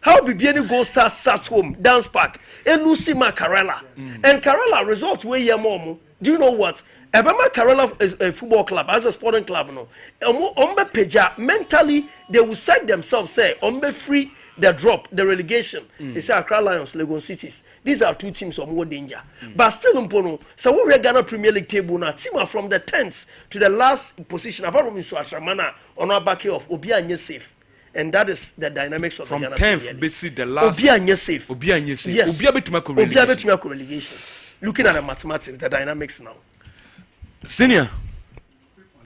How Bibiani Gold Stars sat home, dance park, and Lucy Macarella. And Carella results where your mom. Do you know what? Ebama Carella is a football club, as a sporting club, no. Ombe Peja, mentally, they will set themselves, say, Ombe free. The drop, the relegation. They say Accra Lions, Lagos Cities. These are two teams of more danger. But still, Mpono, so we Ghana Premier League table now. Team are from the 10th to the last position. Apart from Mr. Ashamana, on our back of Obianye safe. And that is the dynamics of from the Ghana Premier League. From 10th, basically the last. Obianye safe. Obianye safe. Yes. Obianye relegation. Looking at the mathematics, the dynamics now. Senior.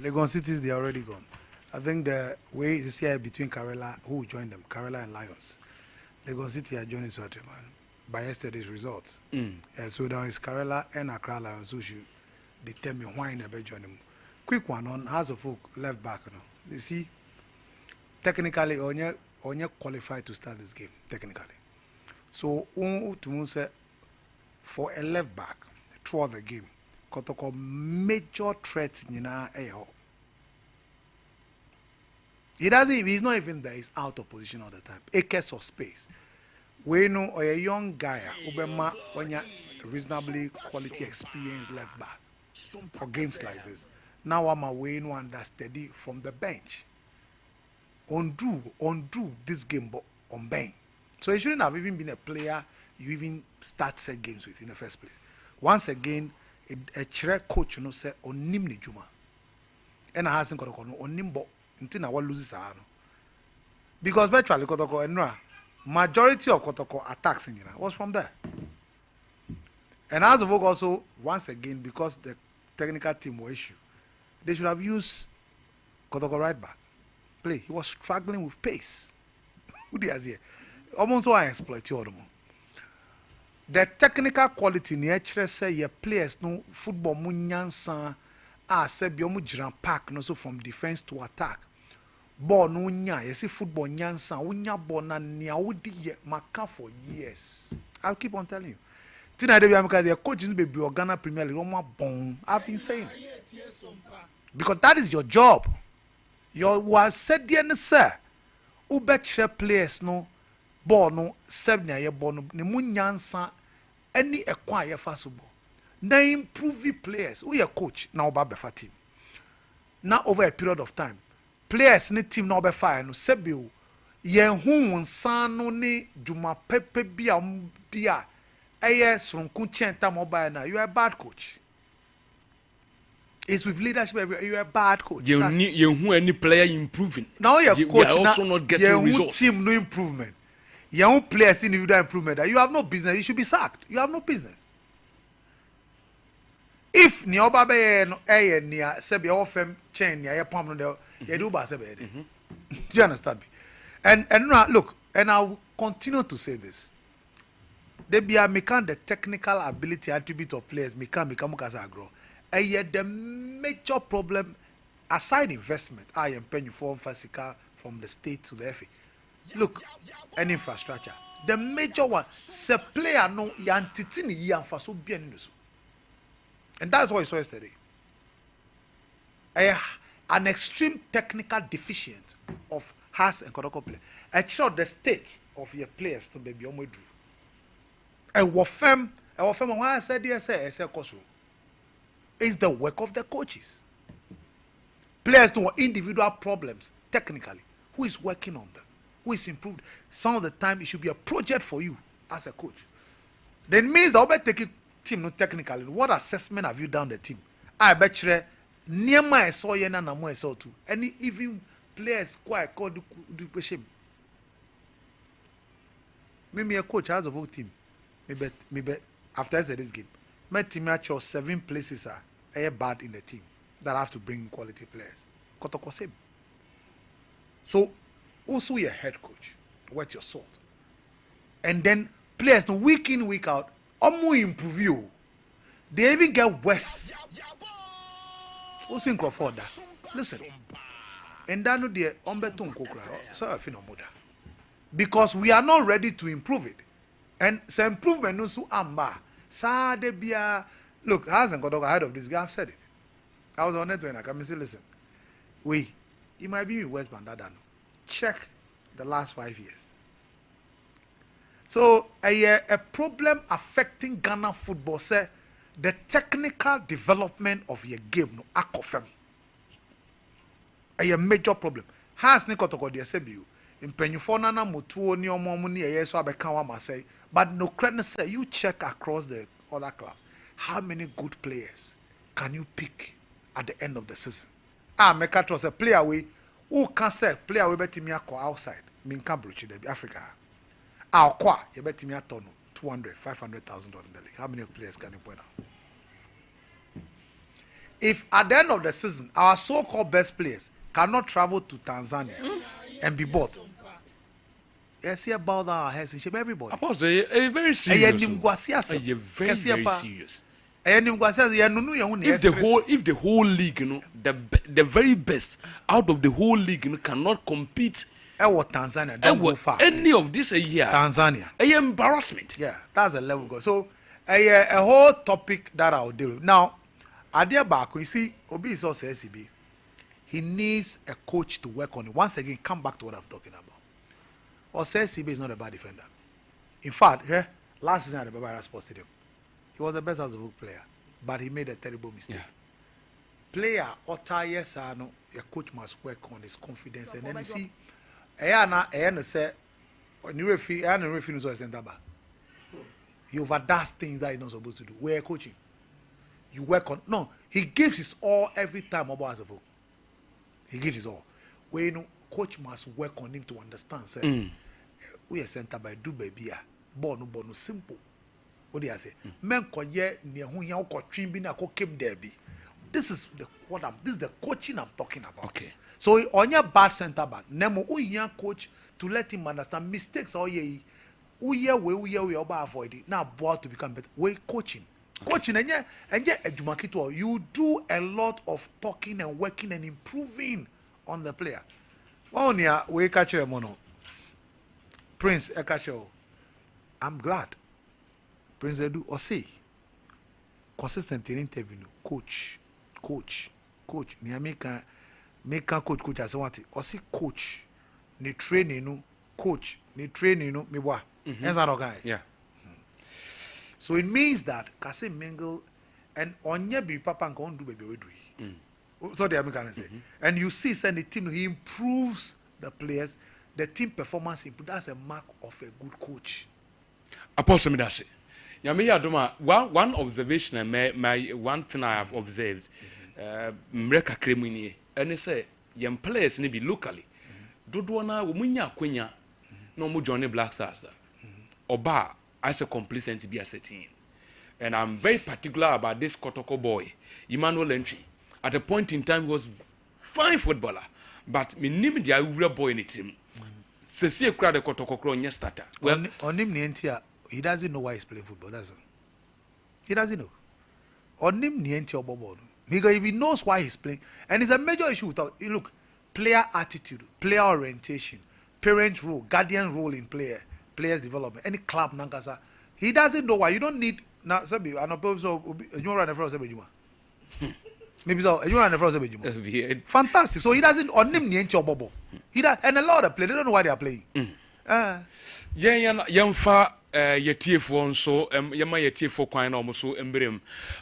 Lagos Cities, they are already gone. I think the way is here between Carella, who joined them, Carella and Lions. Lagos City are joining Sotterman by yesterday's results. And so now it's Carella and Accra Lions who should determine why they join them. Quick one on House of Folk left back. You see, technically, Onye qualified to start this game, technically. So, to say, for a left back throughout the game, Kotoko major threat in our he's not even there, he's out of position all the time. Acres of space. We know a young guy, Ubema, when you reasonably quality experienced left back for games like this. Now I'm away no understudy from the bench. Undo this game but on bench. So he shouldn't have even been a player you even start set games with in the first place. Once again, a chair coach say onim ni juma. And I hasn't got onim bo until what loses because virtually Kotoko and majority of Kotoko attacks in was from there. And as of also once again because the technical team were issue, they should have used Kotoko right back. Play. He was struggling with pace. Who did here? Almost I exploit you. The technical quality near say your players no football munyansa say biomu jiran pack no so from defense to attack. Ball no nya you see football nyansa unya ball na nia wudi maka for years. I'll keep on telling you. Tina de because the coaches be Ghana Premier League bon. I've been saying because that is your job. Your was said the sir. Ubetre players no ball no 7 year ball no ne munyansa any acquire fastball. Now improve players. We are coach now ba befa team. Now over a period of time, players in the team now be fire no sebio yen hu nsan no ne juma pepe bia dia eye sonku chenta mobile na you are a bad coach. It's with leadership. You are a bad coach. You who any player improving. Now your coach are also not getting results. Team no improvement. Your players individual improvement. You have no business. You should be sacked. You have no business. If Nioba be near Sebi ofem chain near palm no you do ba Sebi. Do you understand me? And look, and I will continue to say this. They be a the technical ability attribute of players become grow. The major problem aside investment, I am paying for Fasika from the state to the FA. Look, an infrastructure. The major one, se player no yantitini yanfa so bien. And that's what I saw yesterday. An extreme technical deficient of Haas and Kodoko play. I showed the state of your players to be beyond. And Wafem, why I said yes, I said Kosu. It's the work of the coaches. Players know individual problems technically. Who is working on them? Who is improved? Some of the time it should be a project for you as a coach. Then means I'll bet take it team no technically. What assessment have you done the team? I bet you near my saw yena na mo saw too. Any even players quite called do shame. Maybe a coach has a whole team. Maybe after this game. My team actually 7 places are bad in the team. that have to bring quality players. Kotoko same. So, also your head coach, wet your salt. And then players, week in, week out, omu improve you. They even get worse. Also in Crawford, listen. And then the ombeton kokra, so I feel no more. Because we are not ready to improve it. And some improvement no so amba. Sa de bia. Look, hasn't got ahead of this guy. I've said it. I was on it when I come and say, listen, it might be in West Bandada. Check the last 5 years. So a problem affecting Ghana football, say the technical development of your game no akofem. A major problem. Has Nikotoko de Sebu in Penyufona Mutuo ni omomuni a so abekawa say, but no credit say you check across the other clubs. How many good players can you pick at the end of the season? Make trust a player away who can say player away bet me outside. Min Cambridge, Africa. You bet me a ton $200,000, $500,000 in the league. How many players can you point out? If at the end of the season our so-called best players cannot travel to Tanzania and be bought, yes, about our heads and shape everybody. A very serious. Very serious. If the whole league, you know, the very best out of the whole league, you know, cannot compete. Tanzania, don't go far. Any of this a year. Tanzania. A embarrassment. Yeah, that's a level go. So a whole topic that I'll deal with. Now, Adia Bako, you see, Obi is also SCB. He needs a coach to work on it. Once again, come back to what I'm talking about. SCB is not a bad defender. In fact, last season at the Barbara Sports Stadium, he was the best as a book player, but he made a terrible mistake. Yeah. Player, yes, your coach must work on his confidence. And then you see, say, when you referee center back, you overdoes things that he's not supposed to do. Where coaching? You work on. No, he gives his all every time about as a book. He gives his all. When coach must work on him to understand, say, we are center by do baby, born no simple. What do I say? Men koye near who you got trim na ko came there be. This is the coaching I'm talking about. Okay. So on your bad center back, nemo young coach to let him understand mistakes or ye we avoid it. Now board to become better. We coaching. Okay. Coaching and edumakito, you do a lot of talking and working and improving on the player. Well, we catch a mono. Prince Ekacho. I'm glad. Prince Edu or say consistent in interview. Coach. Ni make coach as want it. Or see coach. Ni training coach. Ni training me wa. That's that okay? Yeah. So it means that Kase mingle and onye be papa and do baby we do. So the American say. And you see send the team he improves the players, the team performance improves. That's a mark of a good coach. Apostle Midasi. One observation and my one thing I have observed, Mreka Kremini, and they say, young players need be locally. Dodwana, Munya Quenya, no more Johnny Black Stars. Oba, as a complacent to be as a team. And I'm very particular about this Kotoko boy, Emmanuel Entry. At a point in time, he was fine footballer, but me name the real boy in the team. Cecile crowd Kotoko Kronya starter. Well, on him, he doesn't know why he's playing football, does he? Doesn't know. On him, because if he knows why he's playing, and it's a major issue without, look, player attitude, player orientation, parent role, guardian role in players development, any club, Nankasa, he doesn't know why. You don't need, now, Sabi, I know, so, you run the first maybe so, you run the first fantastic. So he doesn't, on him, and a lot of players, they don't know why they are playing. Yamfa yetifo nso yama yetifo kwan na omoso embrem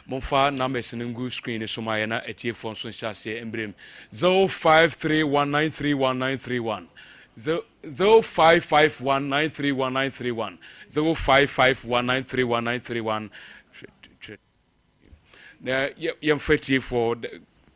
monfa numbers ngu screen so ma na yetifo nso nhyase embrem 0531931931 0551931931 0551931931 na yamfa yetifo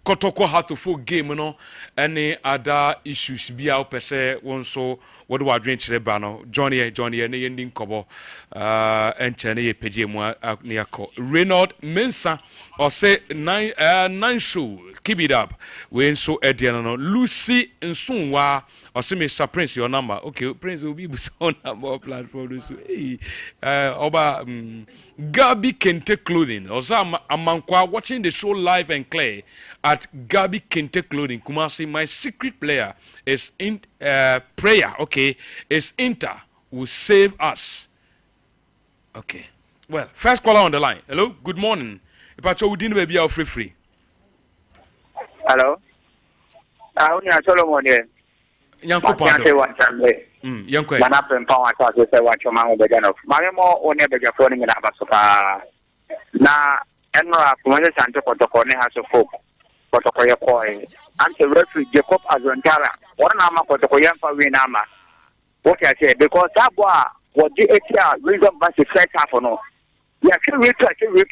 Kotoko had to full game no any other issues be out per se one so what do I drink Rebano Johnny any ending kobo and Chene PG Niako Reynolds Mensa or say nine shoe keep it up when so Ediano Lucy and soon or see Mr. Prince your number okay Prince will be on number platform hey Oba Gabi Kente Clothing or some Amankwa watching the show live and clear at Gabi Kente Clothing Kumasi my secret player is in prayer okay is Inter will save us okay well first caller on the line hello good morning if I told you baby are free hello only a Solomon here Yanko Pando Yanko Mana Pempa wa sa se wa choma ngo beja no mame mo one beja fo ni na basopa na enra kumanye sante kotoko ne haso folk kotoko ye koi ante referee Jacob Azontara wana ma kotoko yampa wi na ma what I say because that boy what the ATR reason by the first half no ya can we try when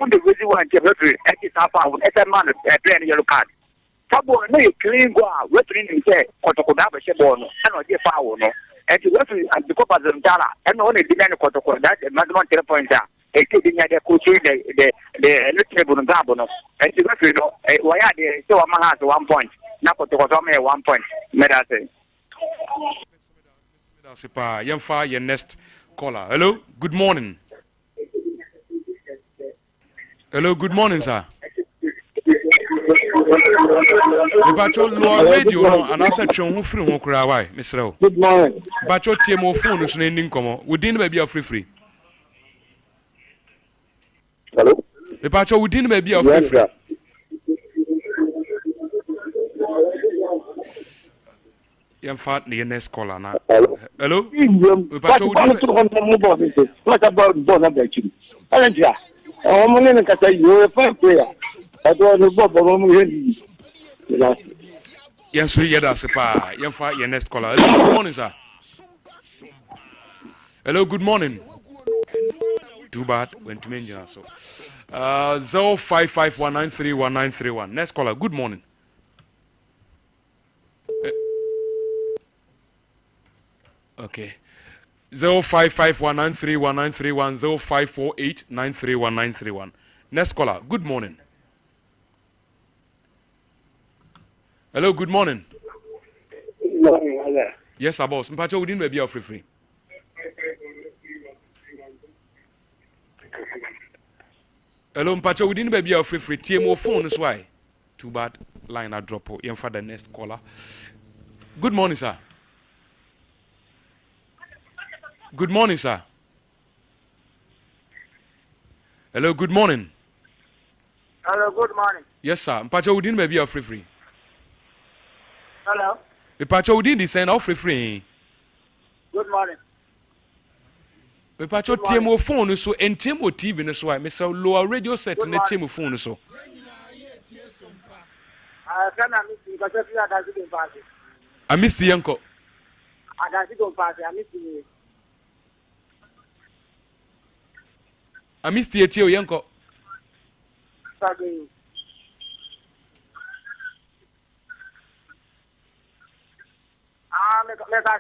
the reason why the referee exit half out every man play yellow card Tabo no clean go referee him say kotoko da ba she ball no and o dey foul no and the referee and Jacob Azontara and only demand kotoko that maximum 3 points e ke dinya de coach the table no and the referee no why are they so am has 1 point na kotoko me 1 point me that say Sipa Yemfa your next caller hello good morning sir Bacho lo radio no anasa twen ho free ho kura why Mr. Good morning Bacho tie mo phone so na ndin komo within ba bia free hello Bacho within ba bia free Yemfa the next caller na hello Bacho what about Bona Bechi Anja I'm only going to say you're a fan player. I don't know what I'm yes, so yeah, that's a pa. Your next caller. Hello, good morning, sir. Hello, good morning. Too bad. Went to mention so. 0551931931. Next caller. Good morning. Okay. 0551931931 0548931931. Next caller. Good morning. Hello, good morning. Good morning, hello. Yes, sir, boss. Mpacho, we didn't be out free. Hello, Mpacho, we didn't be out free. TMO phone is why. Too bad. Line I drop. You for the next caller. Good morning, sir. Good morning, sir. Hello, good morning. Hello, good morning. Yes, sir. Mpacho, we didn't be out free. Hello. Mpacho, we didn't send out free. Good morning. Mpacho, TMO phone so and TMO TV no so I miss a lower radio set and TMO phone so. I miss the uncle. I miss you. I missed the Etio Yanko. Sorry. Like I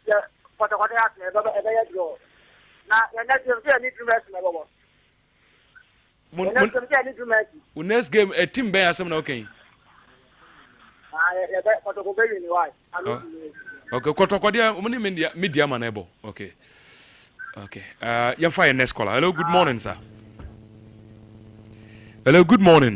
said, for the what happened, now, next game, a team bear some okay. Okay, Kotokodia, media manable. Okay. Okay. You're fine, next caller. Hello, good morning, sir. Hello, good morning.